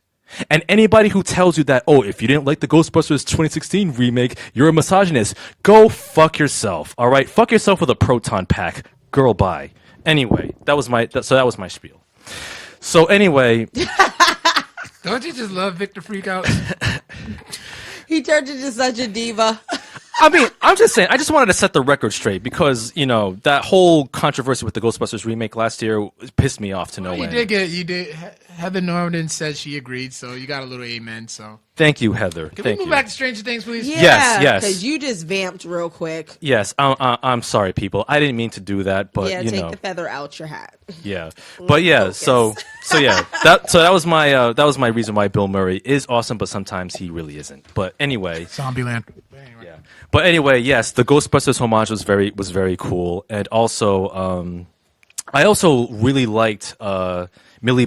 And anybody who tells you that, oh, if you didn't like the Ghostbusters 2016 remake, you're a misogynist, go fuck yourself. All right, fuck yourself with a proton pack. Girl, bye. Anyway, that was my spiel. So anyway, Don't you just love Victor Freakouts? He turned into such a diva. I mean, I'm just saying, I just wanted to set the record straight because, that whole controversy with the Ghostbusters remake last year pissed me off to no end. You did. Heather Norman said she agreed, so you got a little amen. So Thank you, Heather. can Thank we move you. back to Stranger Things, please? Yeah, Yes. Because you just vamped real quick. Yes, I'm sorry, people. I didn't mean to do that, but Yeah, take the feather out your hat. Yeah, but yeah, so yeah, that was my reason why Bill Murray is awesome, but sometimes he really isn't. But anyway, Zombieland. yeah. But anyway, yes, the Ghostbusters homage was very cool, and also I also really liked Millie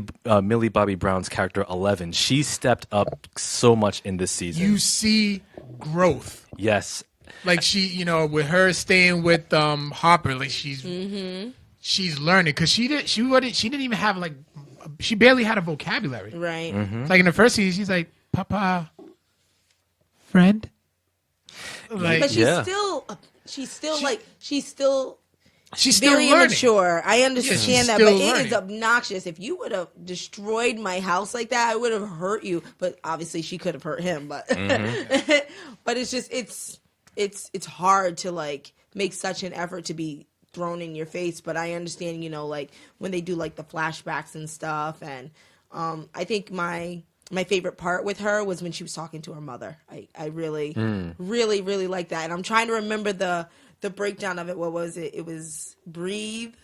Bobby Brown's character 11. She stepped up so much in this season. You see growth. Yes, Like she, with her staying with Hopper, like she's learning because she didn't even have she barely had a vocabulary. Right. Like in the first season, she's like, "Papa, friend." Like But she's still very learning. immature. I understand she's that, but still it learning. is obnoxious. If you would have destroyed my house like that, I would have hurt you. But obviously, she could have hurt him. But but it's just it's hard to make such an effort to be thrown in your face. But I understand, when they do the flashbacks and stuff. And I think my favorite part with her was when she was talking to her mother. I really, really, really like that. And I'm trying to remember the breakdown of it. What was it? It was breathe.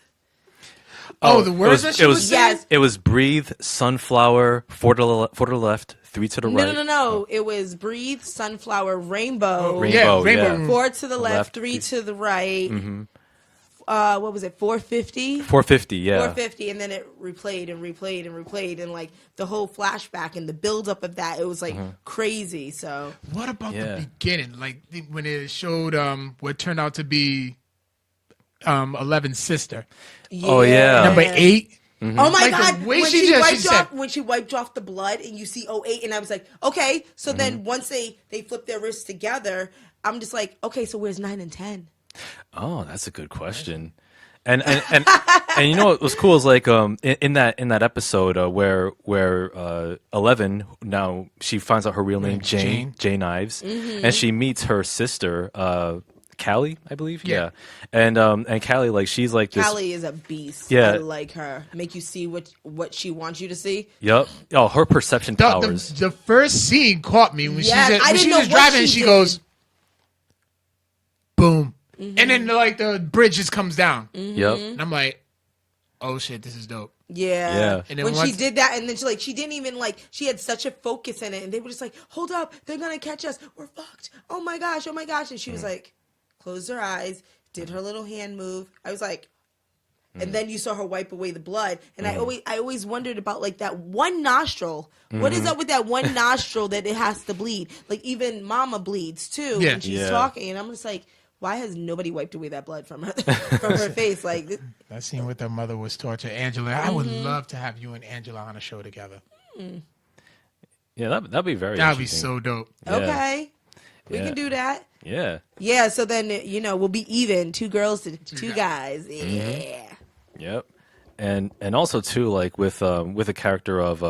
Oh, the words that she was saying? Yes. It was breathe, sunflower, 4 to the left, 3 to the right. No. It was breathe, sunflower, rainbow. Rainbow, Rainbow. 4 to the left, Left, 3 to the right. What was it? 450. 450, yeah. 450, and then it replayed, and the whole flashback and the buildup of that, it was crazy. So What about the beginning? When it showed what turned out to be 11's sister. Oh, yeah. Number 8. Oh my Like, God! the way When she she just- she wiped said- off, when she wiped off the blood, and you see 08, and I was like, okay. So then once they flip their wrists together, I'm just like, okay. So where's 9 and 10? Oh, that's a good question. And you know what was cool is in that episode where 11 now she finds out her real name Jane Ives, and she meets her sister Callie, I believe. Yeah. And Callie she's like this. Callie is a beast. Yeah. I like her. Make you see what she wants you to see. Yep. Oh, her perception powers. The first scene caught me when Yes, I when didn't she know was what driving. she She did. goes, boom, and then the bridge just comes down, Yep. and I'm like, oh shit, this is dope. Yeah. Yeah. And then When she once- did that, and then she didn't even she had such a focus in it, and they were just like, hold up, they're gonna catch us, we're fucked. Oh my gosh, and she was like, closed her eyes, did her little hand move. I was like, and then you saw her wipe away the blood, and I always wondered about that one nostril. What is up with that one nostril that it has to bleed? Even Mama bleeds too Yeah. when she's Yeah. talking, and I'm just like, why has nobody wiped away that blood from her from her face? That scene with her mother was torture. Angela, I would love to have you and Angela on a show together. Yeah, that'd be very. That would be interesting. so dope. Yeah. Okay, we Yeah. can do that. Yeah. Yeah, so then we'll be even, 2 girls to 2 guys. Yeah. Yep. And also too with a character of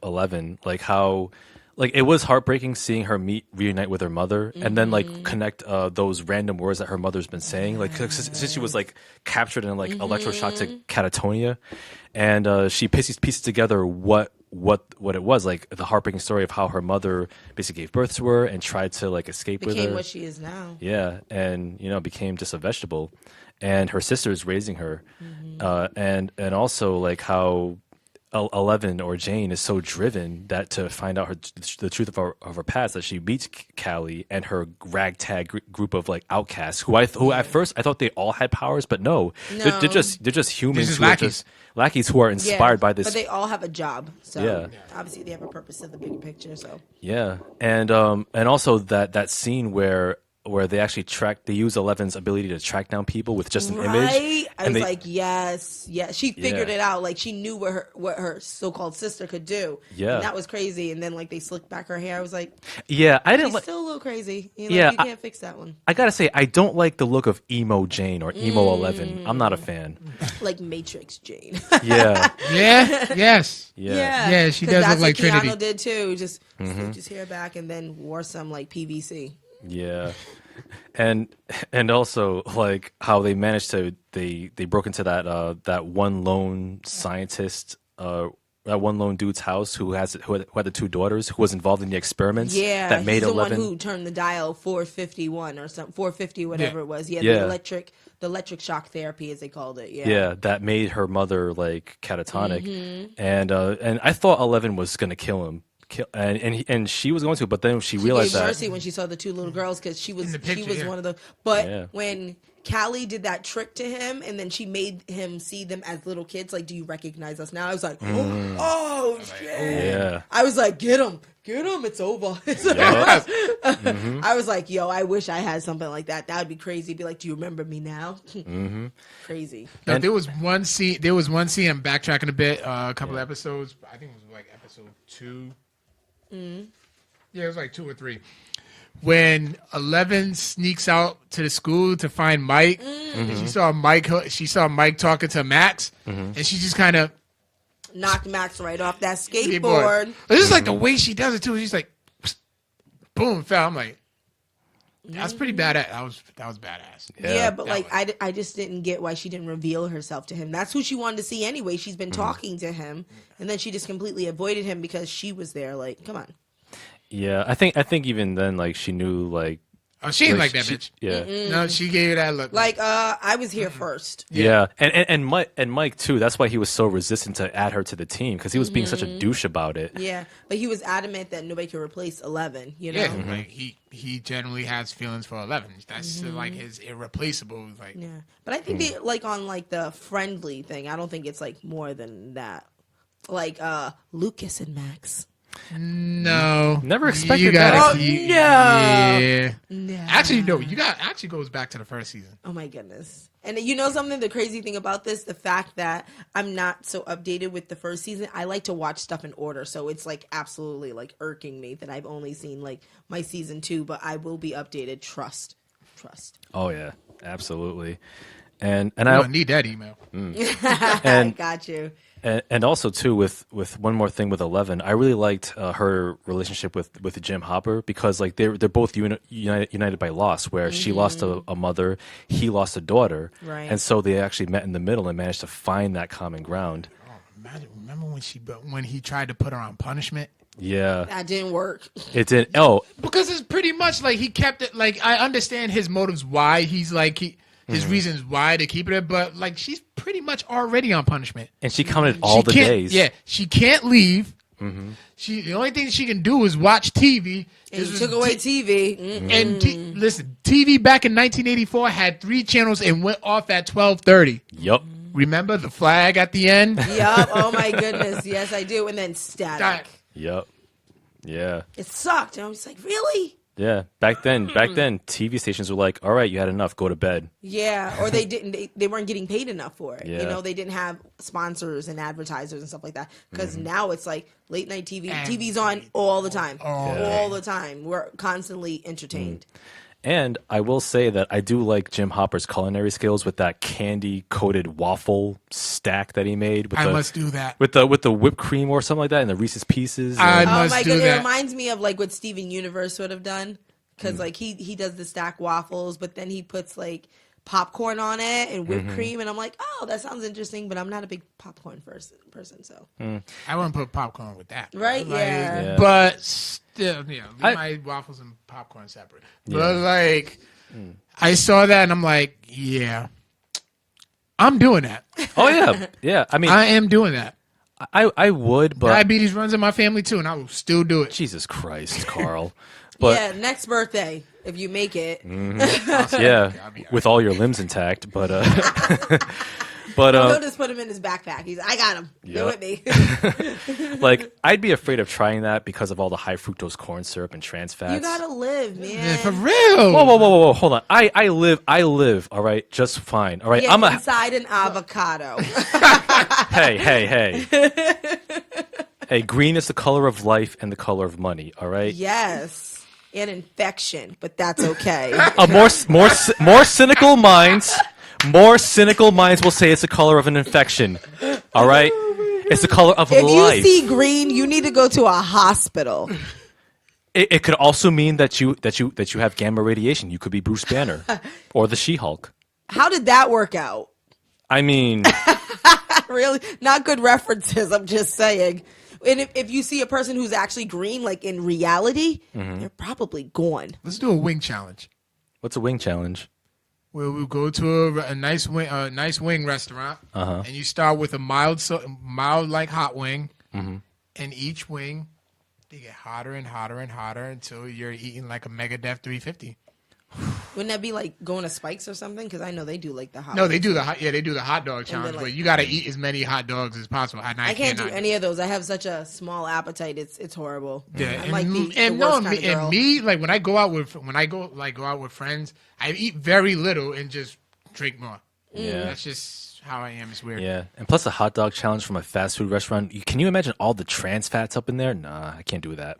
11, how like it was heartbreaking seeing her reunite with her mother, and then like connect those random words that her mother's been saying, like since she was like captured in like electroshock to catatonia, and she pieces together what it was, like the heartbreaking story of how her mother basically gave birth to her and tried to like escape with her. Became what she is now. Yeah, and became just a vegetable, and her sister is raising her, and also like how 11 or Jane is so driven that to find out the truth of her past, that she meets Callie and her ragtag group of like outcasts who at first I thought they all had powers, but no. They're just humans who are just lackeys who are inspired by this. But they all have a job, so Yeah. obviously they have a purpose of the bigger picture. So Yeah, and also that scene where they actually use 11's ability to track down people with just an image. I was like, yes. She figured it out. Like she knew what her so-called sister could do. Yeah. And that was crazy. And then like they slicked back her hair. I was like, yeah, I didn't. she's still a little crazy. You can't fix that one. I gotta say, I don't like the look of emo Jane or emo 11. I'm not a fan. Like Matrix Jane. Yeah, Yeah. Yes. yeah. She does look like Keanu Trinity. did too. Just slicked his hair back and then wore some like PVC. Yeah, and also like how they managed to they broke into that one lone scientist, that one lone dude's house who had the two daughters, who was involved in the experiments. Yeah, that made he's the 11. one who turned the dial 451 or something, 450 whatever it was. Yeah, Yeah. the electric shock therapy as they called it. Yeah, that made her mother like catatonic, and I thought 11 was gonna kill him. And she was going to, but then she realized gave that mercy when she saw the two little girls because she was picture, one of the. But Yeah. when Callie did that trick to him, and then she made him see them as little kids, like, do you recognize us now? I was like, oh shit! Yeah. I was like, get him, it's over. I was like, yo, I wish I had something like that. That would be crazy. Be like, do you remember me now? Crazy. No, there was one scene. I'm backtracking a bit. A couple of episodes. I think it was like episode 2. Yeah, it was like 2 or 3. When 11 sneaks out to the school to find Mike, and she saw Mike talking to Max, and she just kind of Knocked Max right off that skateboard. It's just like the way she does it too. She's like, boom, fell. I'm like, that's pretty badass. That was badass. Yeah, but like I just didn't get why she didn't reveal herself to him. That's who she wanted to see anyway. She's been talking to him, and then she just completely avoided him because she was there. Like, come on. Yeah, I think even then, like she knew, like she didn't like that bitch. Yeah, no, she gave you that look. Like, I was here first. yeah, and Mike too. That's why he was so resistant to add her to the team, because he was being such a douche about it. Yeah, but he was adamant that nobody could replace 11. You know, Yeah, like he generally has feelings for 11. That's like his irreplaceable. Like, yeah, but I think they like on like the friendly thing. I don't think it's like more than that. Like Lucas and Max. No, Never expected you that. gotta Oh, keep, no. Yeah. No. Actually, no. You got actually goes back to the first season. Oh my goodness. And you know something, the crazy thing about this, the fact that I'm not so updated with the first season, I like to watch stuff in order. So it's like absolutely like irking me that I've only seen like my season 2, but I will be updated. Trust. Oh yeah, absolutely. And I I don't need that email. I got you. And also too with one more thing with 11, I really liked her relationship with Jim Hopper, because like they're both united by loss, where she lost a mother, he lost a daughter, Right. and so they actually met in the middle and managed to find that common ground. Oh, remember when he tried to put her on punishment? Yeah, That didn't work. it did. Oh, Because it's pretty much like he kept it. Like, I understand his motives, why he's like his reasons why to keep it, but like she's pretty much already on punishment, and she counted all the can't- days. Yeah, she can't leave. The only thing she can do is watch TV. And This you was took away TV. And listen, TV back in 1984 had 3 channels and went off at 12:30. Yup. Remember the flag at the end? Yup. Oh my goodness. Yes, I do. And then static. Yup. Yeah. It sucked. And I was like, really? Yeah. Back then, TV stations were like, "All right, you had enough. Go to bed." Yeah, or they didn't. They weren't getting paid enough for it. Yeah. You know, they didn't have sponsors and advertisers and stuff like that. Because now it's like late night TV. TV's on all the time. All the time. We're constantly entertained. And I will say that I do like Jim Hopper's culinary skills with that candy coated waffle stack that he made. With I must do that. with the whipped cream or something like that, and the Reese's Pieces. I and- Oh must my do god, it that. reminds me of like what Steven Universe would have done. Because like he does the stack waffles, but then he puts like popcorn on it and whipped cream, and I'm like, oh, that sounds interesting, but I'm not a big popcorn person, so I wouldn't put popcorn with that. Right, yeah. Yeah. But still, leave I- my waffles and popcorn separate. But like, I saw that and I'm like, yeah, I'm doing that. Oh yeah, yeah. I mean, I am doing that. I would, but Diabetes runs in my family too, and I will still do it. Jesus Christ, Carl. But yeah, next birthday if you make it. yeah, with all your limbs intact. But but He'll just put him in his backpack. He's, I got him. Go Yep. with me. like I'd be afraid of trying that because of all the high fructose corn syrup and trans fats. You gotta live, man. Yeah, for real. Whoa, hold on. I live, all right, just fine. All right. Yeah, I'm a inside an avocado. hey. Hey, green is the color of life and the color of money, all right? Yes, an infection, but that's okay. More cynical minds will say it's the color of an infection. All right? It's the color of If life. you see green, you need to go to a hospital. It could also mean that you have gamma radiation. You could be Bruce Banner or the She-Hulk. How did that work out? I mean, Really, not good references. I'm just saying. And if you see a person who's actually green, like in reality, they're probably gone. Let's do a wing challenge. what's a wing challenge? Where we go to a nice wing restaurant, and you start with a mild like hot wing, and each wing they get hotter and hotter and hotter until you're eating like a Megadeth 350. Wouldn't that be like going to Spikes or something? Because I know they do like the hot. No, they do the hot dog challenge, like- but you got to eat as many hot dogs as possible. And I can't do any of those. I have such a small appetite. It's horrible. Yeah, I'm like the worst and kind of girl. me, like when I go out with friends, I eat very little and just drink more. Yeah. That's just how I am. It's weird. Yeah. And plus a hot dog challenge from a fast food restaurant. Can you imagine all the trans fats up in there? Nah, I can't do that.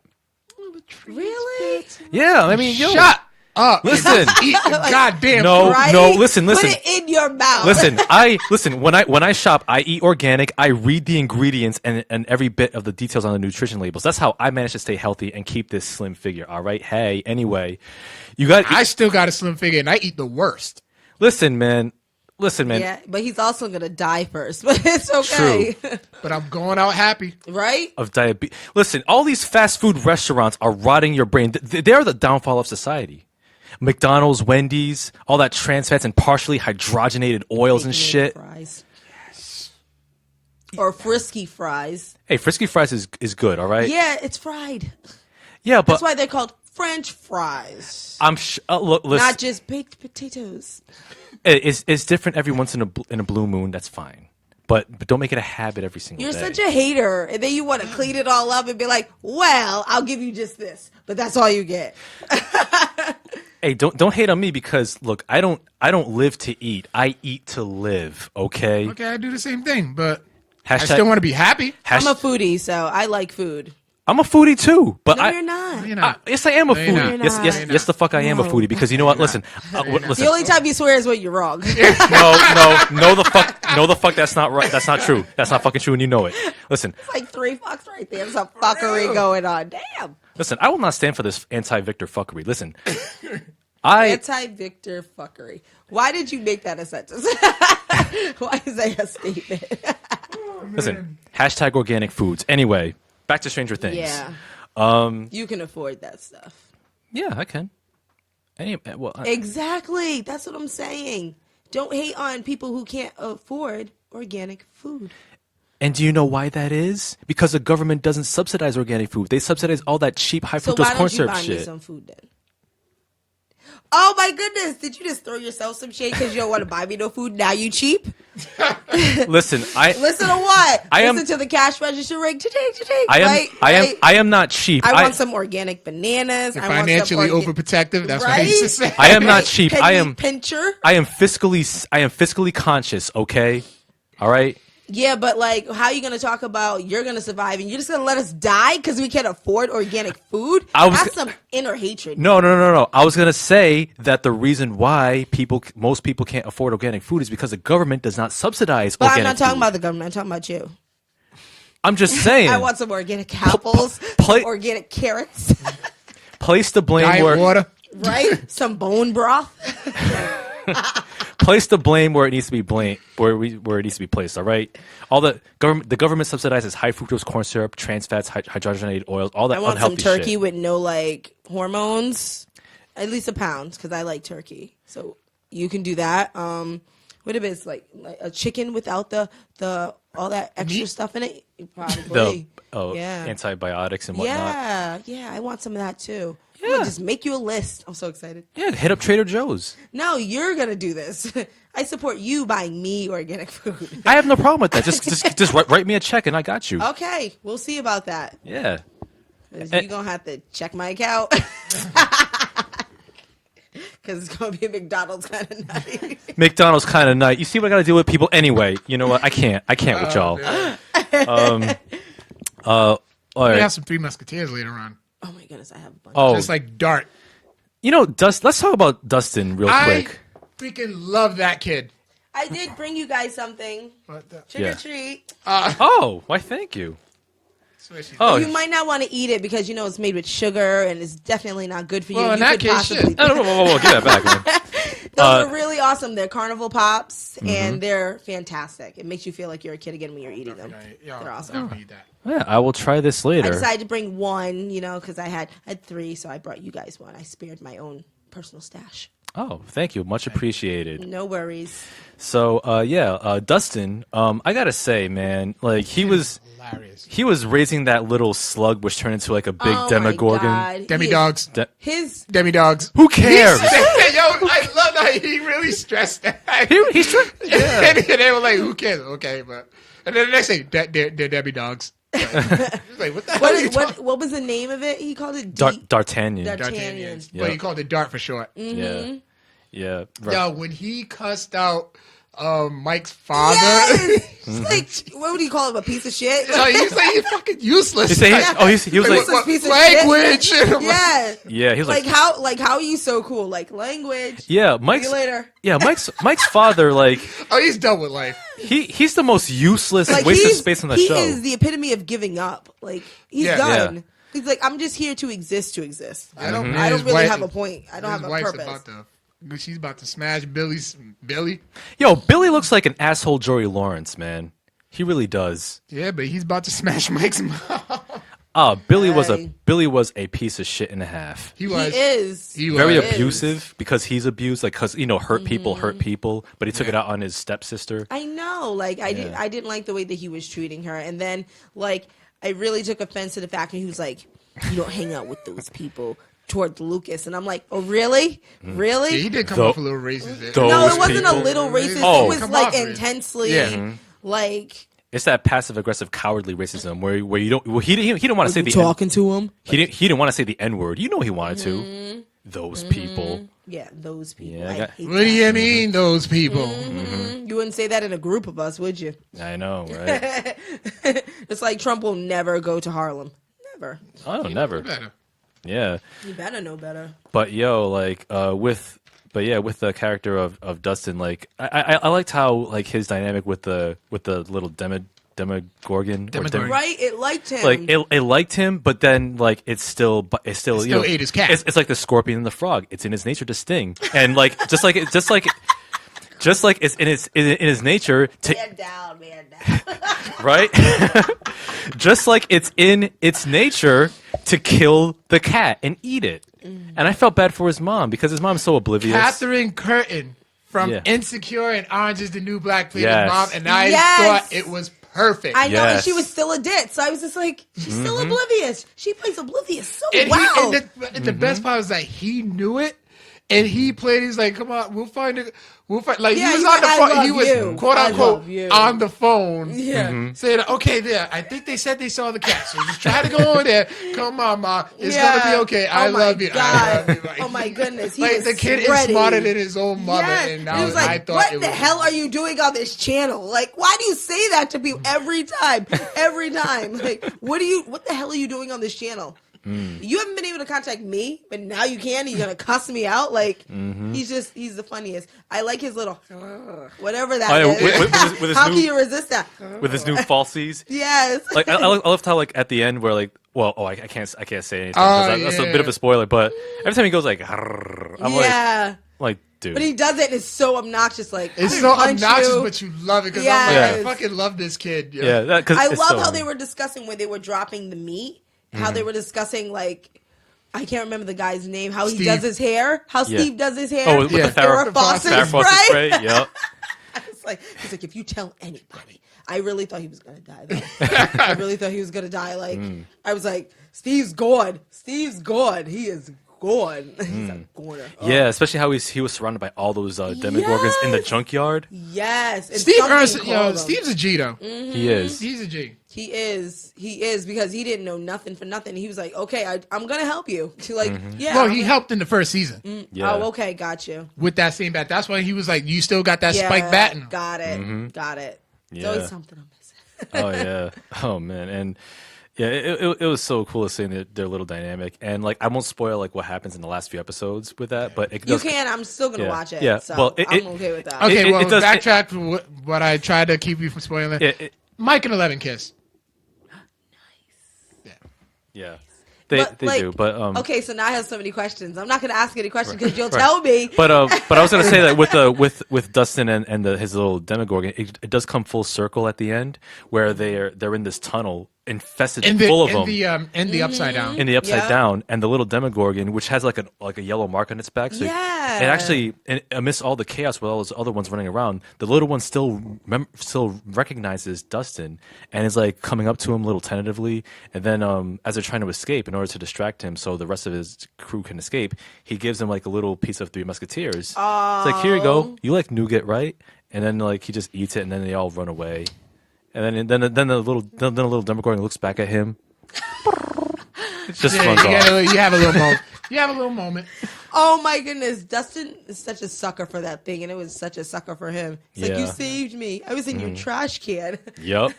Really? Yeah, I mean, yo. Shut up. Listen. Eat the goddamn No, food. Right? no, listen. Put it in your mouth. Listen. When I shop, I eat organic. I read the ingredients and every bit of the details on the nutrition labels. That's how I manage to stay healthy and keep this slim figure. All right. Hey, anyway, you got. I still got a slim figure and I eat the worst. Listen, man. Yeah, but he's also gonna die first. But it's okay, But I'm going out happy. right? Of diabetes. Listen, all these fast food restaurants are rotting your brain. They're the downfall of society. McDonald's, Wendy's, all that trans fats and partially hydrogenated oils and shit. Fries. Or frisky fries. Hey, Frisky Fries is good, all right? Yeah, it's fried. Yeah, but That's why they're called French fries, I'm look, listen, not just baked potatoes. it's different every once in a blue moon. That's fine, but don't make it a habit every single You're day. such a hater, and then you want to clean it all up and be like, "Well, I'll give you just this, but that's all you get." Hey, don't hate on me because look, I don't live to eat. I eat to live. Okay. Okay, I do the same thing, but Hashtag, I still want to be happy. I'm a foodie, so I like food. I'm a foodie too, but No, I. you're not. You know, Yes, I am a you're foodie. not. Yes, You're yes, not. yes. The fuck, I am a No. foodie because you know what? Listen, listen. The only time you swear is when you're wrong. No, the fuck. That's not right. That's not true. That's not fucking true, and you know it. Listen, Like 3 fucks right there. There's some fuckery going on. Damn. listen. I will not stand for this anti-Victor fuckery. Listen, I Anti-Victor fuckery. Why did you make that a sentence? Why is that a statement? listen. Hashtag organic foods. Anyway, back to Stranger Things. Yeah. You can afford that stuff. Yeah, I can. Exactly. That's what I'm saying. Don't hate on people who can't afford organic food. And do you know why that is? Because the government doesn't subsidize organic food. They subsidize all that cheap high So fructose why corn don't you syrup buy me shit. some food then? Oh my goodness! Did you just throw yourself some shade because you don't want to buy me no food? Now you cheap? Listen, Listen to what? I am- Listen to the cash register ring. Cha-ching. I am not cheap. I want some organic bananas. you're I want some financially orga- overprotective. That's what I Right? used to say. I am not cheap. Penny I am pincher. fiscally conscious, okay? All right? Yeah, but like, how are you going to talk about you're going to survive and you're just going to let us die because we can't afford organic food? That's some inner hatred. No. I was gonna say that the reason why most people can't afford organic food is because the government does not subsidize But organic I'm not talking food. about the government. I'm talking about you. I'm just saying. I want some organic apples, some organic carrots, place the blame Diet where water. right? Some bone broth. place the blame where it needs to be blamed, where it needs to be placed. All right, all the government subsidizes high fructose corn syrup, trans fats, hydrogenated oils, all that I want some unhealthy turkey shit. with no like hormones, at least a pound because I like turkey. So you can do that. What if it's like a chicken without the all that extra Meat? stuff in it? Probably. Yeah. Antibiotics and whatnot. Yeah, I want some of that too. I'm gonna just make you a list. I'm so excited. Yeah, hit up Trader Joe's. No, you're gonna do this. I support you buying me organic food. I have no problem with that. Just write me a check and I got you. Okay, we'll see about that. Yeah. You're gonna have to check my account. Because it's gonna be a McDonald's kind of night. McDonald's kind of night. You see what I got to deal with people anyway. You know what? I can't with y'all. All We right. have some Three Musketeers later on. Oh my goodness, I have a bunch. Oh, Just like Dart. you know, let's talk about Dustin real I quick. freaking love that kid. I did bring you guys something. What the? Trick Yeah. or treat. Oh, why? Thank you. Swishy. Oh, You might not want to eat it because you know it's made with sugar and it's definitely not good for you. Well, in You that could case, possibly- shit. whoa, give that back, man. Those are really awesome. They're carnival pops Mm-hmm. and they're fantastic. It makes you feel like you're a kid again when you're eating them. Yo, They're awesome. definitely need that. Yeah, I will try this I later. decided to bring one, you know, because I had three, so I brought you guys one. I spared my own personal stash. Oh, thank you. Much appreciated. No worries. So, Dustin, I gotta say, man, like he was Hilarious. raising that little slug, which turned into like a big Oh my Demogorgon. God. Demi-dogs. His Demi-dogs. Who cares? Yo, I love that he really stressed that. He's trying. Yeah. And they were like, who cares? Okay, but... And then the next thing, they're Debbie-dogs. He's like, what the hell are you talking what was the name of it? He called it D'Artagnan. D'Artagnan. Well, he called it Dart for short. Yeah. Yeah. Right. Yo, when he cussed out Mike's father, Yes! Like, what would he call him? A piece of shit? he's like, you're fucking useless. He was like, Useless piece of language. shit. Yeah. yeah, he was like, How are you so cool? Like language. yeah, See Mike's you later. yeah, Mike's father, like Oh, he's done with life. he's the most useless Like waste of space on the he show. is the epitome of giving up. Like he's Yeah. done. Yeah. He's like, I'm just here to exist. I don't Mhm. I His don't really wife- have a point. I don't His have a wife's purpose. She's about to smash Billy. Yo, Billy looks like an asshole Joey Lawrence, man. He really does. Yeah, but he's about to smash Mike's mom. Billy Hey. was a piece of shit and a half. He He was. is. He was. Very is. abusive because he's abused, like because hurt people, but he took it out on his stepsister. I know. Like I didn't like the way that he was treating her. And then like I really took offense to the fact that he was like, you don't hang out with those people toward Lucas. And I'm like, oh really? Really? Yeah, he did come Tho- off a little racist. there. those No, it wasn't people. a little racist. Oh. It was Come like off it. intensely Yeah. like It's that passive aggressive cowardly racism where you don't. Well, he didn't want to say the talking to him. he didn't want to say the N word. You know he wanted to. Those people. Yeah, those people. Yeah, I I got- hate What do you that. mean, those people? You wouldn't say that in a group of us, would you? I know, right? It's like Trump will never go to Harlem. Never. Oh, never. Better. Yeah, You better know better. but with the character of Dustin, like I liked how like his dynamic with the little Demogorgon. Demogorgon. Right? It liked him. Like it liked him, but then like it still you know, ate his cat. It's like the scorpion and the frog. It's in his nature to sting, and like just like it's in his nature to man down. right, just like it's in its nature to kill the cat and eat it. And I felt bad for his mom because his mom's so oblivious. Catherine Curtin from Yeah. Insecure and Orange is the New Black played Yes. his mom, and I Yes. thought it was perfect. I know, and Yes. she was still a dit, so I was just like, she's still oblivious. She plays oblivious so and well. and the best part was that he knew it, And he played. He's like, "Come on, we'll find it. We'll find." Like Yeah, he was he's on the like, phone. "I He love was you. quote I unquote love you." on the phone. Yeah. Saying, "Okay, there. I think they said they saw the cat. So just try to go in there. Come on, ma. It's gonna be okay. I love you. I love you." Like, oh my goodness. He like was the kid sweaty. is smarter than his own mother. Yes. And He was like, I thought what it the was, hell are you doing on this channel? Like, why do you say that to me every time? Every time. Like, what the hell are you doing on this channel? You haven't been able to contact me, but now you can. You're gonna cuss me out. Like he's the funniest. I like his little whatever that is. With his How new, can you resist that? with his new falsies? Yes. Like I loved how like at the end where like I can't say anything 'cause that's a bit of a spoiler. But every time he goes like, I'm like dude. But he does it and it's so obnoxious. Like it's I'm so gonna punch obnoxious, you. but you love it because Yes. I'm like, I fucking love this kid. Yo. Yeah, because I love how they were discussing when they were dropping the meat. How they were discussing, like, I can't remember the guy's name, how Steve. he does his hair, how Steve does his hair. Oh, with the Farrah Fawcett spray. Yep. He's like, if you tell anybody. I really thought he was going to die, though. I really thought he was going to die. Like, I was like, Steve's gone. Steve's gone. He is gone. He's a goner. Oh. Yeah, especially how he was surrounded by all those demogorgons in the junkyard. Yes. And Steve something Ernst, called him. Steve's a G though. He is. He's a G. He is because he didn't know nothing for nothing. He was like, okay, I'm going to help you. Like, yeah. Well, he helped in the first season Yeah. Oh, okay, got you. with that same bat. That's why he was like, "You still got that spike bat." in him." Got it. Got it. It's Yeah. always something I'm missing. Oh yeah. Oh man. And yeah, it was so cool to see their little dynamic. And like I won't spoil like what happens in the last few episodes with that, but it You does, can. I'm still gonna Yeah. watch it. Yeah. So Well, I'm okay with that. Okay, well, it does- backtrack to what I tried to keep you from spoiling. Mike and 11 kiss. Yeah. They do, but okay, so now I have so many questions. I'm not gonna ask any questions because you'll Right. tell me. But I was gonna say that with Dustin and his little Demogorgon, it does come full circle at the end where they're in this tunnel infested full of them in the upside down. in the upside Yeah. down, and the little Demogorgon, which has like a yellow mark on its back, so Yeah. it actually, and amidst all the chaos with all those other ones running around, the little one still recognizes Dustin and is like coming up to him a little tentatively, and then as they're trying to escape, in order to distract him so the rest of his crew can escape, he gives him like a little piece of Three Musketeers. It's like, here you go, you like nougat, right? And then like he just eats it, and then they all run away. And then the little Demogorgon looks back at him. It's just fun. You have a little moment. You have a little moment. Oh my goodness, Dustin is such a sucker for that thing, and it was such a sucker for him. It's like, you saved me. I was in your trash can. Yep.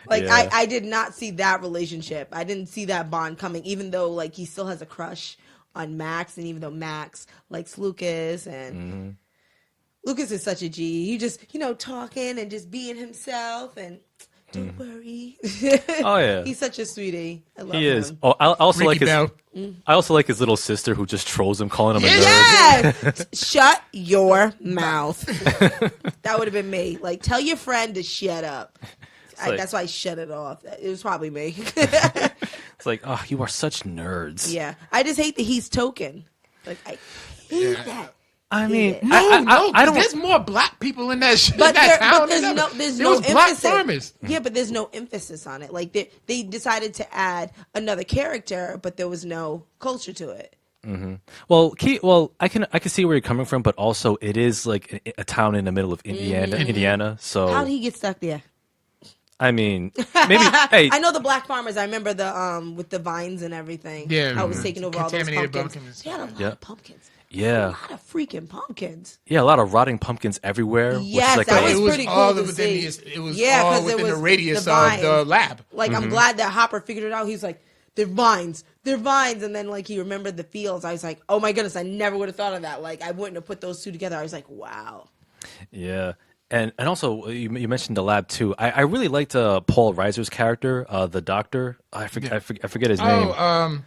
Like Yeah. I did not see that relationship. I didn't see that bond coming, even though like he still has a crush on Max, and even though Max likes Lucas, and Lucas is such a G. You just talking and just being himself, and don't worry. Oh yeah. He's such a sweetie. I love He him. is. Oh, I also Ricky like Bell. I also like his little sister who just trolls him, calling him a nerd. Yes! Shut your mouth. That would have been me. Like, tell your friend to shut up. like- That's why I shut it off. It was probably me. It's like, oh, you are such nerds. Yeah. I just hate that he's token. Like, I hate that. I mean, Yeah. No, I don't. there's more black people in that shit. But, in that town there's than no, ever. there's There no was black emphasis. farmers. Yeah, but there's no emphasis on it. Like they decided to add another character, but there was no culture to it. Well, I can see where you're coming from, but also it is like a town in the middle of Indiana. So How did he get stuck there? I mean, maybe. Hey, I know the black farmers. I remember the with the vines and everything. Yeah, I was taking over all those contaminated pumpkins. pumpkins. They had a lot Yeah. of pumpkins. Yeah. A lot of freaking pumpkins. yeah, a lot of rotting pumpkins everywhere. Yes, which is that like was It was pretty all cool to within see. it was Yeah, all 'cause it within the was radius the of vine. the lab. Like, I'm glad that Hopper figured it out. He's like, they're vines. And then, like, he remembered the fields. I was like, oh my goodness, I never would have thought of that. Like, I wouldn't have put those two together. I was like, wow. Yeah. And also, you mentioned the lab too. I really liked Paul Reiser's character, the doctor. I forget his name.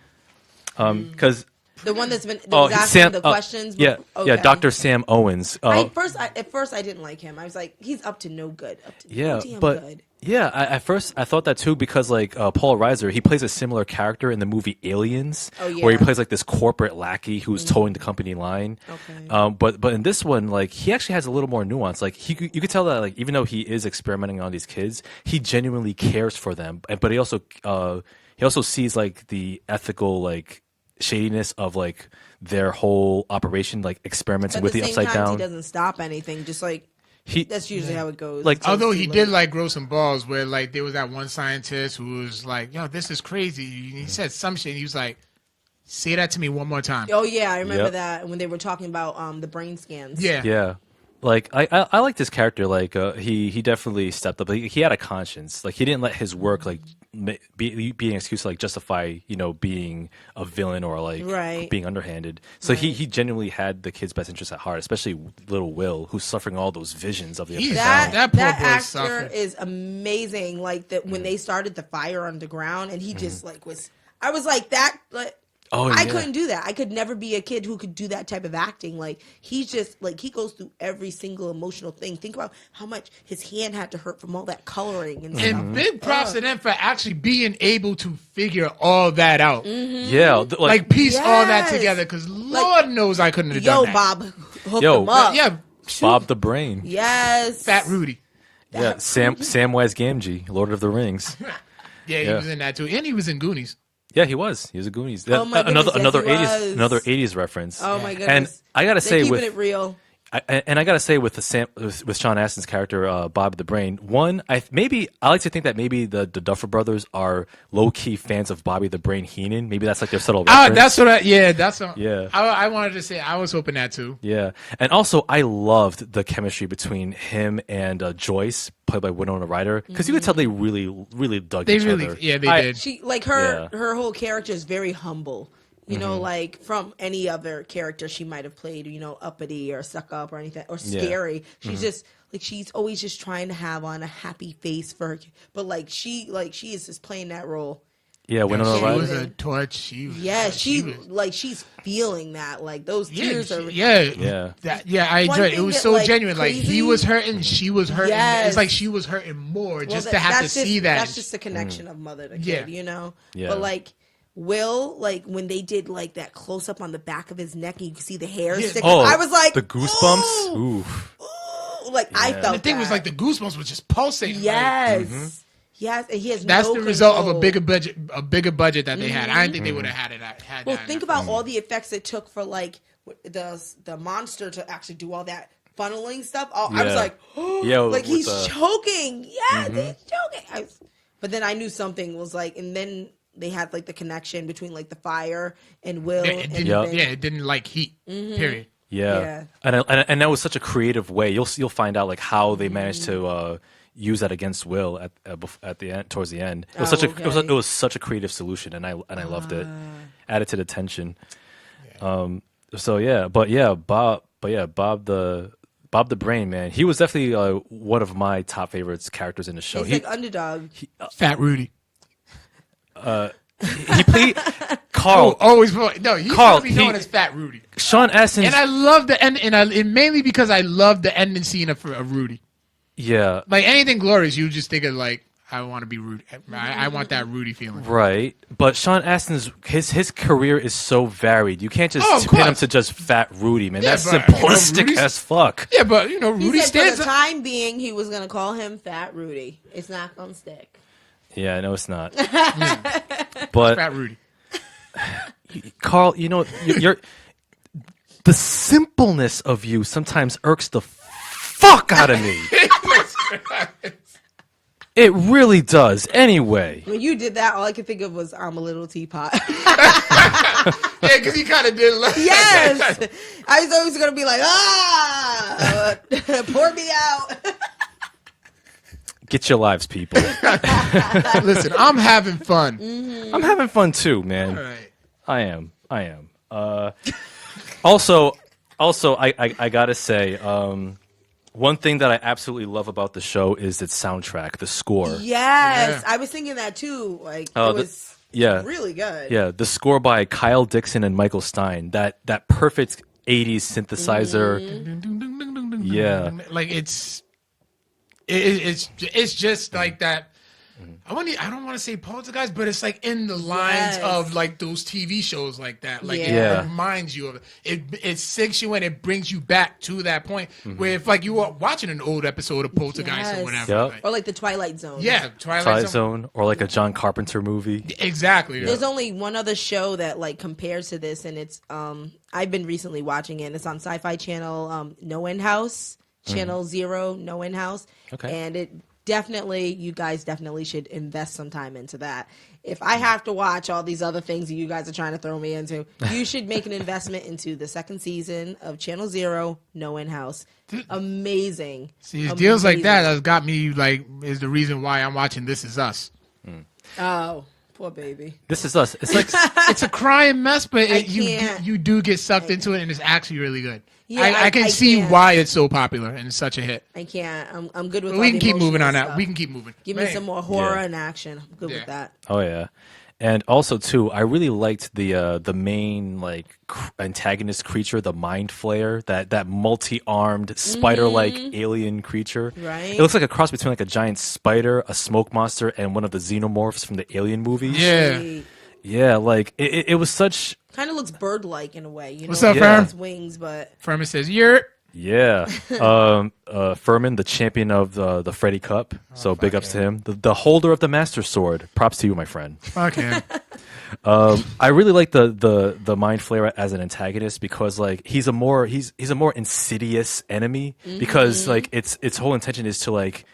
Because The one that was asking the questions. Yeah, Okay. yeah, Dr. Sam Owens. At first, I didn't like him. I was like, he's up to no good. Up to no damn good. Yeah, at first I thought that too because like Paul Reiser, he plays a similar character in the movie Aliens, Oh, yeah. where he plays like this corporate lackey who's towing the company line. Okay. But in this one, like he actually has a little more nuance. Like you could tell that like even though he is experimenting on these kids, he genuinely cares for them. But he also sees like the ethical like shadiness of like their whole operation, like experimenting with the upside down. He doesn't stop anything. Just like that's usually how it goes. Like, although he did like grow some balls, where like there was that one scientist who was like, "Yo, this is crazy." He said some shit. And he was like, "Say that to me one more time." Oh yeah, I remember that when they were talking about the brain scans. Yeah. Like I like this character. Like he definitely stepped up. He had a conscience. Like he didn't let his work like be an excuse to like justify being a villain or like being underhanded. So he genuinely had the kid's best interest at heart, especially little Will, who's suffering all those visions of the upside down. That poor that boy actor suffered. is amazing. Like that when they started the fire underground, and he just like was. I was like that. Like I couldn't do that. I could never be a kid who could do that type of acting. Like he's just like he goes through every single emotional thing. Think about how much his hand had to hurt from all that coloring and stuff. And big props to them for actually being able to figure all that out. Yeah, like piece all that together. Because Lord knows I couldn't have done that. Bob, hook them up. Yeah, Bob the Brain. Yes, Fat Rudy. Yeah, Samwise Gamgee, Lord of the Rings. Yeah, he was in that too, and he was in Goonies. Yeah, he was. He was a Goonies. Oh my goodness, another yes, he 80s, was. another 80s reference. Oh my goodness! And I gotta say, keeping with it real. I gotta say with with Sean Astin's character Bob the Brain, one I like to think that maybe the Duffer Brothers are low key fans of Bobby the Brain Heenan. Maybe that's like their subtle reference. That's what that's what Yeah. I wanted to say. I was hoping that too. Yeah, and also I loved the chemistry between him and Joyce, played by Winona Ryder, because you could tell they really dug each other. They did. She like her whole character is very humble. You know, like from any other character she might have played, uppity or suck up or anything or scary. She's just like she's always just trying to have on a happy face for her, but she is just playing that role. Yeah, Winona She Ryder. was a torch. She's feeling that like those tears are. I enjoyed it. It was so genuine. Crazy, like he was hurting, she was hurting. Yes. It's like she was hurting more just to have to see that. That's just the connection of mother to kid, Yeah. But like. Will, like when they did like that close up on the back of his neck, and you could see the hair sticking. I was like, the goosebumps. Ooh. Like I felt. The thing was like the goosebumps was just pulsating. Yes, yes, and he has. That's no the result control. of a bigger budget that they had. I didn't think they would have had it. Well, think about all the effects it took for like the monster to actually do all that funneling stuff. I was like, like he's choking. Yes, he's choking. But then I knew something was like, and then. They had like the connection between like the fire and Will. It didn't like heat. Period. Yeah. And that was such a creative way. You'll find out like how they managed to use that against Will at the end, towards the end. It was it was such a creative solution, and I loved it. Added to the tension. Bob the Brain, man, he was definitely one of my top favorites characters in the show. He's like underdog. Fat Rudy. He played Carl. Always he's Carl, known as Fat Rudy. Sean Astin, and I love the end, and mainly because I love the ending scene of Rudy. Yeah, like anything glorious, you just think of like I want to be Rudy. I want that Rudy feeling. Right, but Sean Astin's his career is so varied. You can't just pin him to just Fat Rudy, man. That's simplistic as fuck. Yeah, but Rudy said for the time being, he was gonna call him Fat Rudy. It's not gonna stick. Yeah, no, it's not. But Fat Rudy. Carl, you're the simpleness of you sometimes irks the fuck out of me. It really does. Anyway, when you did that, all I could think of was I'm a little teapot. Yeah, because he kind of did. Yes, I was always gonna be like, pour me out. Get your lives, people. Listen, I'm having fun. Mm-hmm. I'm having fun too, man. All right. I am. Also, I gotta say, one thing that I absolutely love about the show is its soundtrack, the score. Yes, I was thinking that too. Like, it was really good. Yeah, the score by Kyle Dixon and Michael Stein. That perfect '80s synthesizer. Mm-hmm. Yeah, like it's just like that. I don't want to say poltergeist, but it's like in the lines of like those TV shows like that. Like it reminds you of it. It sinks you in. It brings you back to that point where if like you were watching an old episode of Poltergeist or whatever, Yep. Or like the Twilight Zone. Yeah, Twilight Zone, or like a John Carpenter movie. Exactly. There's only one other show that like compares to this, and it's I've been recently watching it. It's on Sci-Fi Channel, No End House, Channel 0, No End House. Okay. And you guys definitely should invest some time into that. If I have to watch all these other things that you guys are trying to throw me into, you should make an investment into the second season of Channel 0, No End House. Amazing. See, it's deals like that got me is the reason why I'm watching This Is Us. Oh, poor baby. This Is Us. It's like It's a crying mess, but can't. you do get sucked into it, and it's actually really good. Yeah, I can see can't. why it's so popular and it's such a hit. I can't. I'm good with. But all we the can keep moving on emotional that. stuff. We can keep moving. Give me some more horror Yeah. and action. I'm good Yeah. with that. oh yeah, and also too, I really liked the main antagonist creature, the Mind Flayer, that multi-armed spider-like alien creature. Right. It looks like a cross between like a giant spider, a smoke monster, and one of the xenomorphs from the Alien movies. Yeah. Yeah, like it was such. Kind of looks bird-like in a way. What's up, it Fern? has wings, but Furman says, "You're." Yeah, Furman, the champion of the Freddy Cup. So big ups to him. The holder of the Master Sword. Props to you, my friend. Fuck him. I really like the Mind Flayer as an antagonist because like he's a more insidious enemy because like its whole intention is to like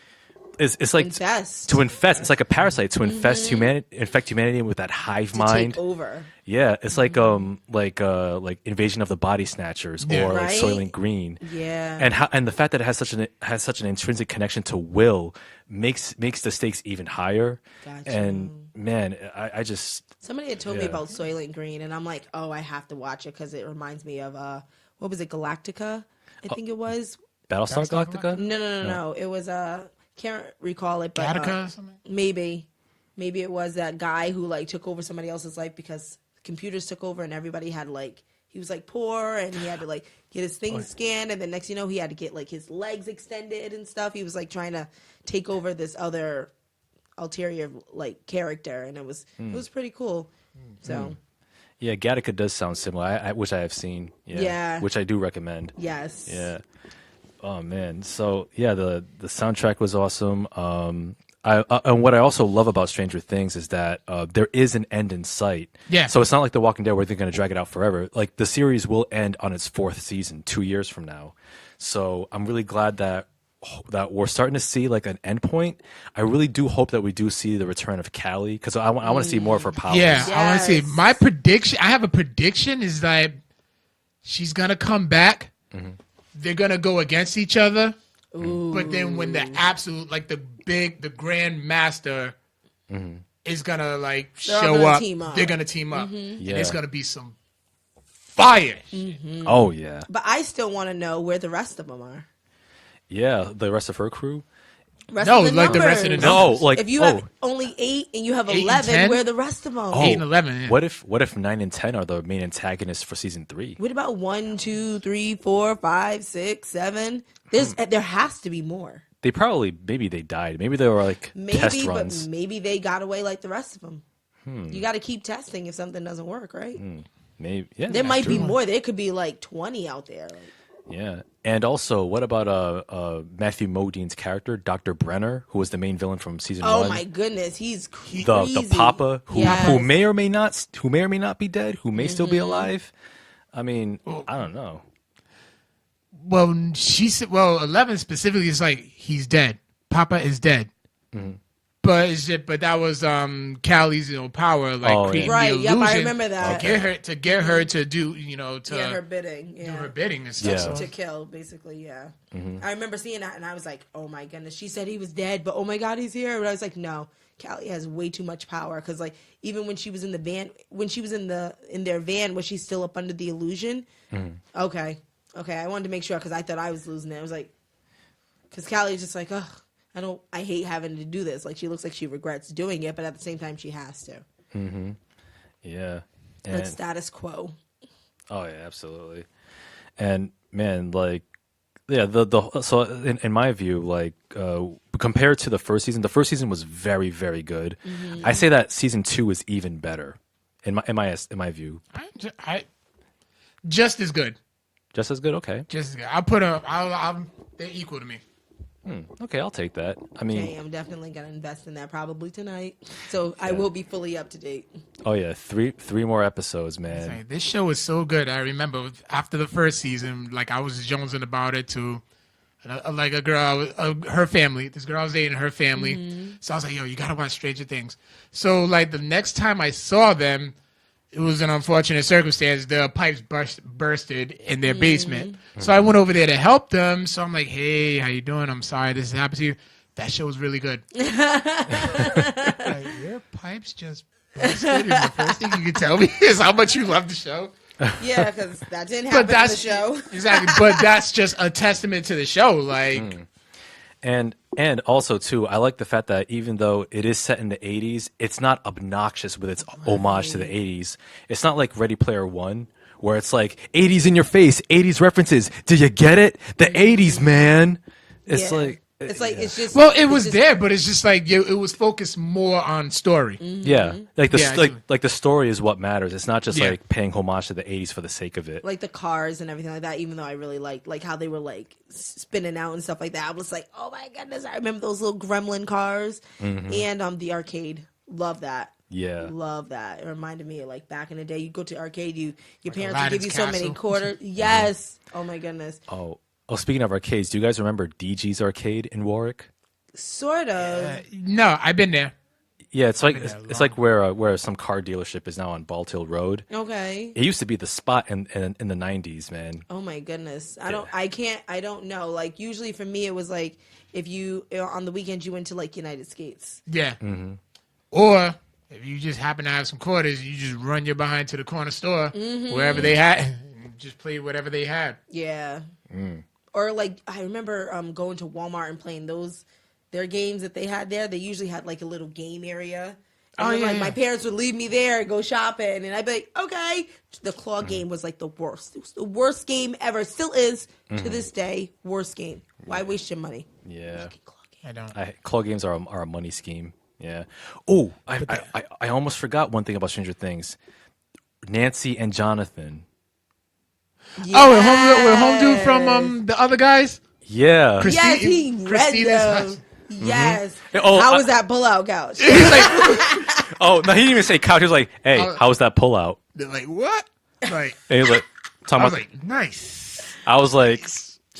it's like infest. to infest. It's like a parasite to infest infect humanity with that hive to mind. take over. Yeah, it's like Invasion of the Body Snatchers Yeah. or like Right? Soylent Green. Yeah. And the fact that it has such an intrinsic connection to Will makes the stakes even higher. Gotcha. And man, I just Somebody had told me Yeah. about Soylent Green, and I'm like, oh, I have to watch it because it reminds me of what was it, Galactica? I think it was. Battlestar Battlestar Galactica. No. It was can't recall it, but Gattaca or something? maybe it was that guy who like took over somebody else's life because computers took over and everybody had like he was like poor and he had to like get his things scanned, and then next you know he had to get like his legs extended and stuff. He was like trying to take over this other ulterior like character, and it was pretty cool. So Yeah, Gattaca does sound similar. Which I have seen. Yeah. Which I do recommend. yes, Yeah. Oh man. So yeah, the soundtrack was awesome. And what I also love about Stranger Things is that there is an end in sight. Yeah. So it's not like The Walking Dead where they're going to drag it out forever. Like the series will end on its 4th season 2 years from now. So I'm really glad that we're starting to see like an end point. I really do hope that we do see the return of Callie because I want to see more of her powers. Yeah, I want to see. Yes. My prediction. I have a prediction is that she's gonna come back. They're gonna go against each other. But then when the absolute, like the grand master is gonna like They're all show gonna up, team up. they're gonna team up, Yeah. and it's gonna be some fire. Oh yeah. but I still want to know where the rest of them are. Yeah. The rest of her crew. Rest No, of the like the rest of the numbers. No, like if you have only 8 and you have 8 and 11, 10? where are the rest of them? 8 and 11. Yeah. What if 9 and 10 are the main antagonists for season 3? What about 1, 2, 3, 4, 5, 6, 7? There has to be more. They probably maybe they died. Maybe they were like test Maybe, runs. but maybe they got away like the rest of them. You got to keep testing if something doesn't work, right? Maybe yeah. There might be true. more. There could be like 20 out there. Like, Yeah. And also, what about Matthew Modine's character, Dr. Brenner, who was the main villain from season 1? oh my goodness, he's crazy. the Papa who Yes. may or may not be dead, who may still be alive. I mean, I don't know. Well, she said. Well, 11 specifically is like he's dead. Papa is dead. But that was Callie's power, like Oh, yeah. creating Right, the yep, I illusion remember that. to get her to do to her bidding. do Yeah. her bidding and stuff. Yeah. So To kill, basically, yeah. I remember seeing that, and I was like, "Oh my goodness!" She said he was dead, but oh my god, he's here. And I was like, "No, Callie has way too much power." Because like, even when she was in the van, when she was in their van, was she still up under the illusion? Okay, I wanted to make sure because I thought I was losing it. I was like, because Callie's just like, ugh, I hate having to do this. Like, she looks like she regrets doing it, but at the same time, she has to. Yeah. Like And, status quo. oh yeah, absolutely. And man, like, yeah, so in my view, like compared to the first season was very, very good. I say that season 2 is even better in my view. I just as good. Just as good. Okay. Just as good. They're equal to me. Okay, I'll take that. I mean, Okay, I'm definitely gonna invest in that probably tonight. So I will be fully up to date. oh yeah, three more episodes, man. Hey, this show is so good. I remember after the first season, like I was jonesing about it too. Like a girl, her family. This girl I was dating, her family. So I was like, "Yo, you gotta watch Stranger Things." So like the next time I saw them, it was an unfortunate circumstance. The pipes bursted in their basement. So I went over there to help them. So I'm like, "Hey, how you doing? I'm sorry this happened to you." That show was really good. Like, your pipes just busted, and the first thing you can tell me is how much you love the show. Yeah, because that didn't happen in the show. Exactly, but that's just a testament to the show. Like, And also too, I like the fact that even though it is set in the 80s, it's not obnoxious with its homage to the 80s. It's not like Ready Player One, where it's like 80s in your face, 80s references. Do you get it? The 80s, man. It's Yeah. like It's just well, it was just- there, but it's just like it was focused more on story. yeah, like the Yeah, like the story is what matters. It's not just Yeah. like paying homage to the 80s for the sake of it. like the cars and everything like that. Even though I really like how they were like spinning out and stuff like that. I was like, oh my goodness, I remember those little gremlin cars and the arcade. Love that. Yeah. Love that. It reminded me of like back in the day. You go to arcade, your parents would Aladdin's give you so many Castle. quarters. Yes. Oh my goodness. Oh, speaking of arcades, do you guys remember DG's Arcade in Warwick? Sort of. No, I've been there. Yeah, it's like been there it's like where some car dealership is now on Bald Hill Road. Okay. It used to be the spot in the 90s, man. Oh my goodness. I don't know. Like usually for me it was like if you on the weekends you went to like United Skates. Yeah. Or if you just happen to have some quarters, you just run your behind to the corner store, wherever they had, and just play whatever they had. Yeah. Or like I remember going to Walmart and playing their games that they had there. They usually had like a little game area. And then, like my parents would leave me there and go shopping, and I'd be like, okay. The claw game was like the worst. It was the worst game ever. Still is to this day. Worst game. Why waste your money? Yeah. Claw game. I don't. Claw games are a money scheme. Yeah. Oh, I almost forgot one thing about Stranger Things. Nancy and Jonathan. Oh, with home dude from the other guys. Yeah. Yes, he read Christina's them. house. Yes. Oh, How was that pull-out couch? Oh, no, he didn't even say couch. He was like, hey, how was that pullout? They're like, what? Like, And he was like, I talking was about, like, nice. I was like,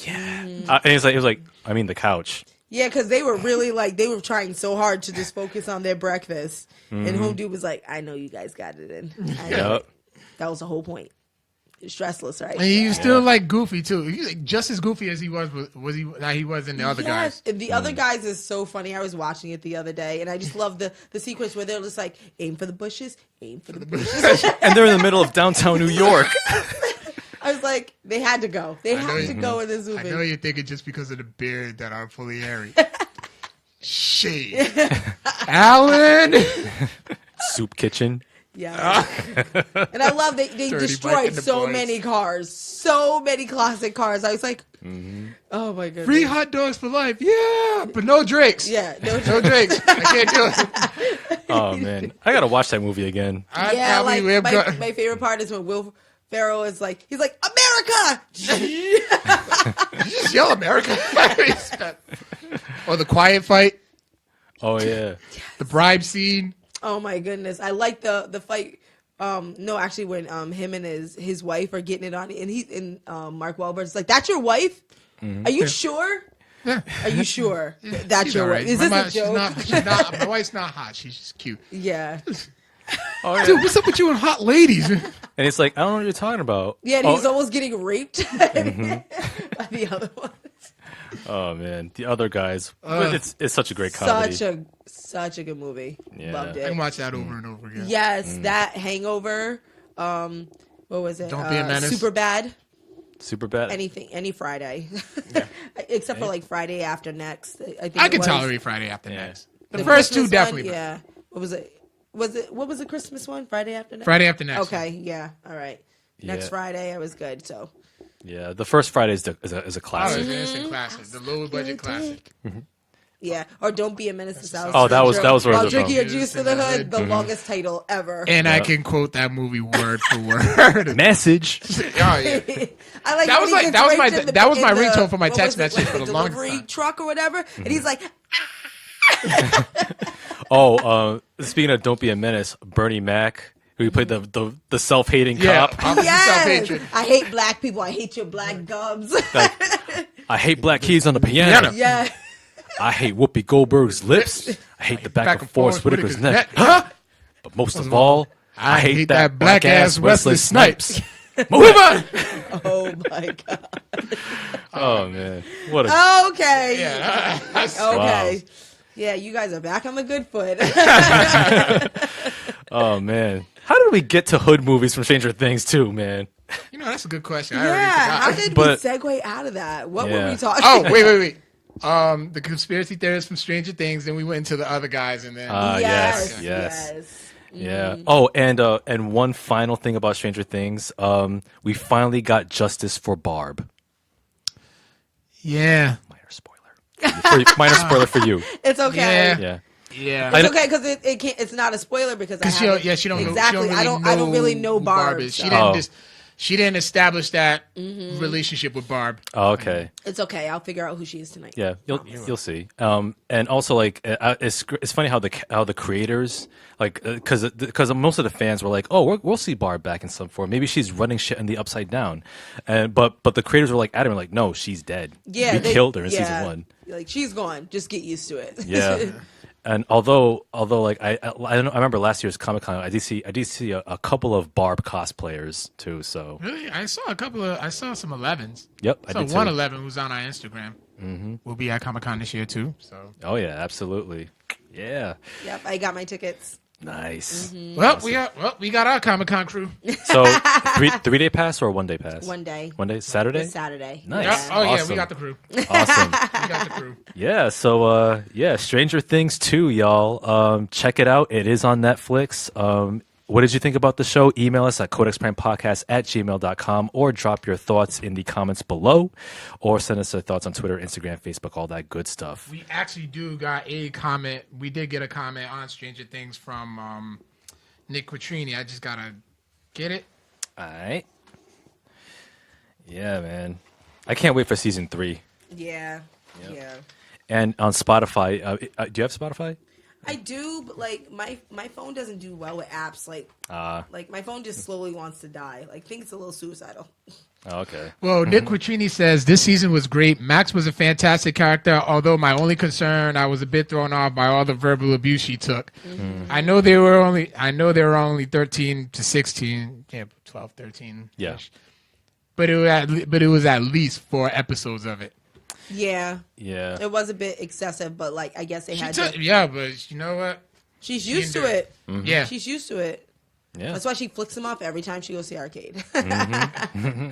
yeah. And he was like, I mean, the couch. Yeah, because they were really like they were trying so hard to just focus on their breakfast, and home dude was like, "I know you guys got it in." I know Yep. it. That was the whole point. Stressless, right? And he was still like goofy too. He was like, just as goofy as he was in the other guys. And the other guys is so funny. I was watching it the other day, and I just love the sequence where they're just like, aim for the bushes, aim for the bushes. And they're in the middle of downtown New York. I was like, they had to go. They had to go in this I know movie. you're thinking just because of the beard that I'm fully hairy. Shade. Alan. Soup kitchen. Yeah. And I love they Dirty Mike destroyed and the so boys. many cars. So many classic cars. I was like, oh my goodness. Free hot dogs for life. Yeah. But no drinks. Yeah, no No drinks. I can't do it. Oh, man. I got to watch that movie again. I Yeah, probably like will go. my favorite part is when Will Ferrell is like, he's like, America! Just yell America. Or the quiet fight. Oh, yeah. The bribe scene. Oh my goodness. I like the fight. No, actually when him and his wife are getting it on and Mark Wahlberg's like, that's your wife? Are you sure? Yeah. Are you sure that's She's your all wife? right. Is this My a mom- joke? She's not, my wife's not hot. She's just cute. Yeah. Oh, yeah. Dude, what's up with you and hot ladies? And it's like, I don't know what you're talking about. Yeah, and oh, he's almost getting raped by the other one. oh, man. The other guys. It's such a great comedy. Such a good movie. Yeah. Loved I it. can watch that over and over again. Yes, that Hangover. What was it? Don't Be a Menace. Super bad. Super bad. Any Friday, except for like Friday after next. I think I it can was. tolerate Friday after Yeah. next. The first two Christmas definitely. One, yeah. What was it? What was the Christmas one? Friday after next. Friday after next. Okay. Yeah. All right. Next Yeah. Friday, I was good. So. Yeah, the first Friday is a Oh, classic. it's an instant classic. The low budget classic. Yeah, or Don't Be a Menace to South. Oh, that was Central. where While the drinking your phone. juice to the hood, the longest title ever. And I can quote that movie word for word. Message. Oh yeah. I like That was when he like- gets that was raped my- in the- that was my in the- ringtone for my what text was it, message like for the the longest delivery time. truck or whatever, and he's like, Speaking of Don't Be a Menace, Bernie Mac, who played the self-hating Yeah. cop. Opposite yes, self-hatred. I hate black people. I hate your black gubs. I hate black keys on the piano. yeah. I hate Whoopi Goldberg's lips. I hate the back of Forrest Whitaker's neck. Huh? But most of all, I hate that black ass Wesley Snipes. Move on. Oh my god. Oh man, what a Okay. Yeah. Okay. Yeah, you guys are back on the good foot. oh man. How did we get to hood movies from Stranger Things too, man? You know, that's a good question. I yeah. already How forgot. did But- we segue out of that? What were Yeah. we talking? Oh, wait. The conspiracy theorists from Stranger Things, then we went into the other guys, and then Yes. Yeah. Oh, and one final thing about Stranger Things. We finally got justice for Barb. yeah, Minor spoiler. Minor spoiler for you. It's okay. Yeah. Yeah. It's okay because it can't. It's not a spoiler because I she haven't- don't, she don't exactly. know. I don't really know Barb. is. so. She didn't. Oh. She didn't establish that relationship with Barb. Oh, okay. It's okay. I'll figure out who she is tonight. Yeah, you'll see. And also like it's funny how the creators like because most of the fans were like, oh, we'll see Barb back in some form. Maybe she's running shit in the Upside Down, and but the creators were like adamant, like, no, she's dead. Yeah, we they killed her in yeah. season 1. Like she's gone. Just get used to it. Yeah. And although like I remember last year's Comic-Con, I did see a couple of Barb cosplayers too. So Really, I saw some 11s. yep, I I saw did too. one 11 who's on our Instagram. We'll be at Comic-Con this year too. So Oh yeah, absolutely. Yeah, Yep, I got my tickets. nice. well, we got our Comic-Con crew. So 3-day pass or 1-day pass? 1 day. 1 day, Saturday. This Saturday. Nice. Yeah. Oh yeah, Awesome. we got the crew. Awesome. We got the crew. Yeah, so Stranger Things 2, y'all. Check it out. It is on Netflix. What did you think about the show? Email us at codexprimepodcast@gmail.com or drop your thoughts in the comments below or send us your thoughts on Twitter, Instagram, Facebook, all that good stuff. We actually got a comment. We did get a comment on Stranger Things from Nick Quattrini. I just gotta get it. All right. Yeah, man. I can't wait for season 3. Yeah. Yeah. And on Spotify, do you have Spotify? I do, but like my phone doesn't do well with apps. Like my phone just slowly wants to die. Like, I think it's a little suicidal. Oh, okay. Well, Nick Quattrini says this season was great. Max was a fantastic character, although my only concern, I was a bit thrown off by all the verbal abuse she took. I know they were only 13 to 16, 12, 13. Yeah. But it was at least 4 episodes of it. Yeah. Yeah. It was a bit excessive, but like I guess they had to. Yeah, but you know what? She's used to ended it. Yeah. She's used to it. Yeah. That's why she flicks him off every time she goes to the arcade. Mm-hmm.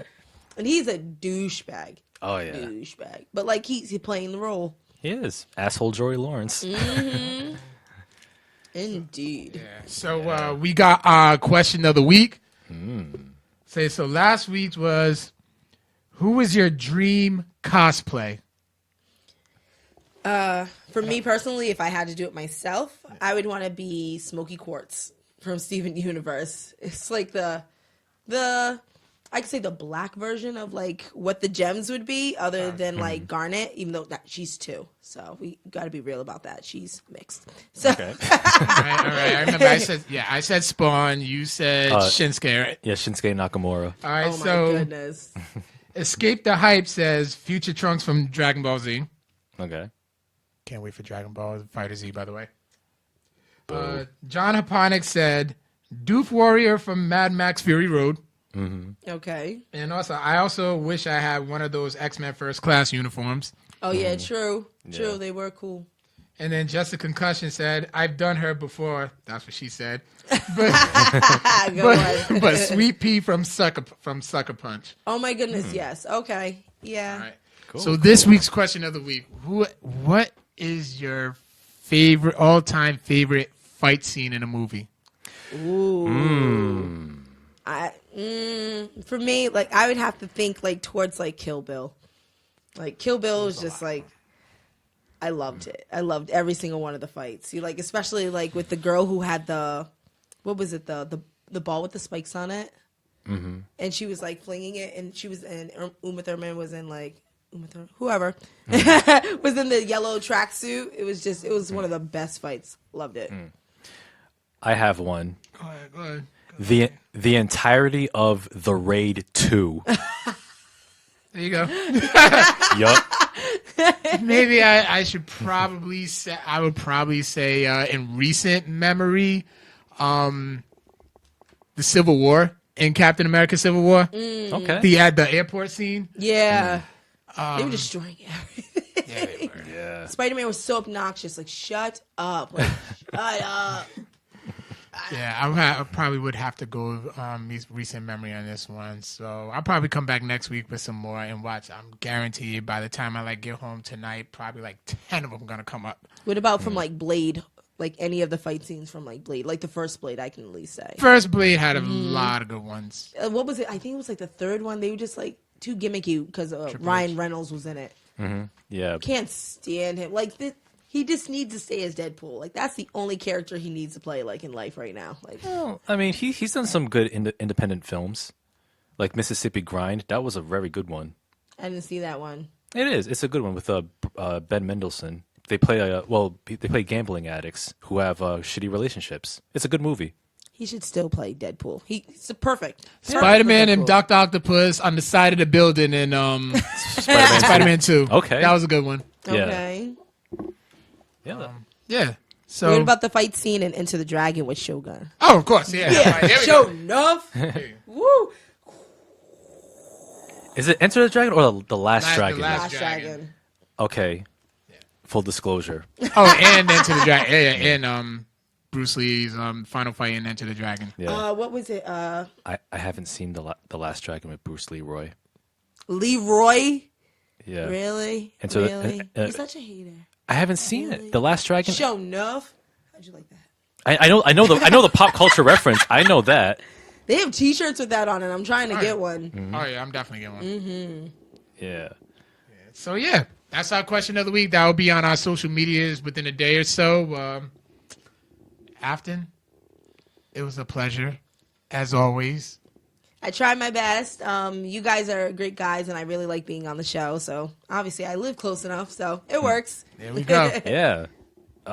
And he's a douchebag. Oh, yeah. Douchebag. But like he's playing the role. He is. Asshole Joey Lawrence. Indeed. Yeah. So we got our question of the week. So last week's was, who was your dream cosplay? For me personally, if I had to do it myself, I would want to be Smokey Quartz from Steven Universe. It's like the I could say the black version of like what the gems would be, other than like Garnet. Even though she's 2, so we got to be real about that. She's mixed. So Okay. All right. I remember I said Spawn. You said Shinsuke, right? Yeah, Shinsuke Nakamura. All right. oh my so goodness. Escape the Hype says Future Trunks from Dragon Ball Z. Okay. Can't wait for Dragon Ball Fighter Z, by the way. John Haponic said Doof Warrior from Mad Max Fury Road. Okay. And I also wish I had one of those X-Men First Class uniforms. Oh yeah, true. Yeah. They were cool. And then Just a Concussion said, I've done her before. That's what she said. But Go on. but Sweet Pea from Sucker Punch. Oh my goodness, yes. Okay. Yeah. All right. Cool. So this week's question of the week: what is your all-time favorite fight scene in a movie? Ooh. For me, like I would have to think like towards like Kill Bill. Like Kill Bill is just like I loved it. I loved every single one of the fights. You like, especially like with the girl who had what was it, the ball with the spikes on it, and she was like flinging it, and she was, and Uma Thurman was in like whoever was in the yellow tracksuit. It was one of the best fights. Loved it. I have one. Go ahead. The entirety of the Raid 2. There you go. Yup. Maybe I should probably say, I would probably say in recent memory, the Civil War in Captain America Civil War. Okay. The airport scene. Yeah. They were destroying everything. Yeah, they were. Yeah. Spider-Man was so obnoxious. Like, shut up. Like, shut up. Yeah, I probably would have to go recent memory on this one. So I'll probably come back next week with some more and watch. I'm guaranteed by the time I get home tonight, probably 10 of them gonna come up. What about from like Blade? Like any of the fight scenes from like Blade, like the first Blade, I can at least say. First Blade had a lot of good ones. What was it? I think it was like the third one. They were just like too gimmicky because Ryan Reynolds was in it. Yeah. Can't stand him. Like he just needs to stay as Deadpool. Like that's the only character he needs to play like in life right now. Like, Well, I mean, he's done some good independent films, like Mississippi Grind. That was a very good one. I didn't see that one. It is. It's a good one with Ben Mendelsohn. They play they play gambling addicts who have shitty relationships. It's a good movie. He should still play Deadpool. He's perfect. Spider-Man for and Deadpool. Dr. Octopus on the side of the building in Spider-Man 2. Okay. That was a good one. Yeah. Okay. Yeah. Yeah. So What about the fight scene in Enter the Dragon with Shogun? Oh, of course, yeah. Right, here we go. Show enough. Woo. Is it Enter the Dragon or the Last Dragon? The Last Last Dragon. Dragon. Okay. Full disclosure. Oh, and Enter the Dragon. Yeah, and Bruce Lee's final fight in Enter the Dragon. Yeah. What was it? I haven't seen the Last Dragon with Bruce Leroy. Leroy? Yeah. Really? Enter the- Really? You're such a hater. I haven't seen it. The Last Dragon. Show enough. How'd you like that? I know the pop culture reference. I know that. They have T-shirts with that on it. I'm trying to get one. Oh, yeah, I'm definitely getting one. Yeah. So, yeah, that's our question of the week. That will be on our social medias within a day or so. Afton, it was a pleasure, as always. I tried my best. You guys are great guys, and I really like being on the show. So obviously, I live close enough, so it works. There we go. Yeah.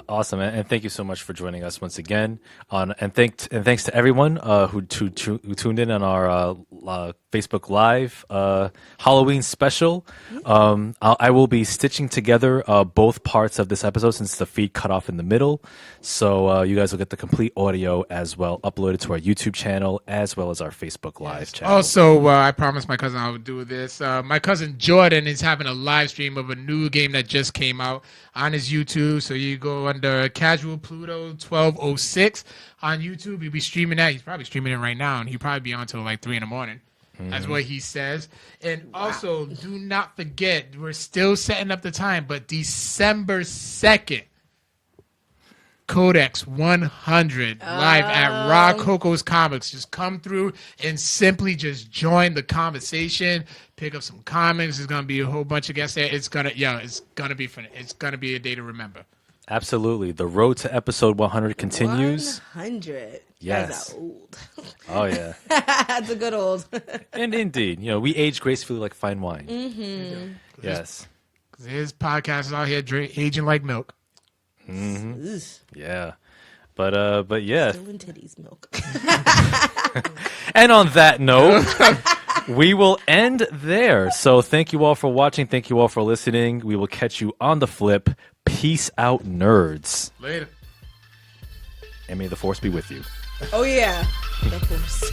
Awesome, and thank you so much for joining us once again. And thanks to everyone who tuned in on our Facebook Live Halloween special. I will be stitching together both parts of this episode since the feed cut off in the middle, so you guys will get the complete audio as well, uploaded to our YouTube channel as well as our Facebook Live channel. Also, I promised my cousin I would do this. My cousin Jordan is having a live stream of a new game that just came out on his YouTube. So you go under Casual Pluto 1206 on YouTube. He'll be streaming that. He's probably streaming it right now, and he'll probably be on until 3 in the morning. That's what he says. And also, do not forget, we're still setting up the time, but December 2nd, Codex 100 live at Raw Coco's Comics. Just come through and simply just join the conversation. Pick up some comics. There's gonna be a whole bunch of guests there. It's gonna be fun. It's gonna be a day to remember. Absolutely, the road to episode 100 continues. 100. Yes. You guys are old. Oh yeah, That's a good old. and indeed, we age gracefully like fine wine. Mm-hmm. Yes. His podcast is out here aging like milk. Ugh. Yeah. But yeah. Still in titties milk. And on that note, we will end there. So thank you all for watching. Thank you all for listening. We will catch you on the flip. Peace out, nerds. Later. And may the force be with you. Oh yeah. Of course.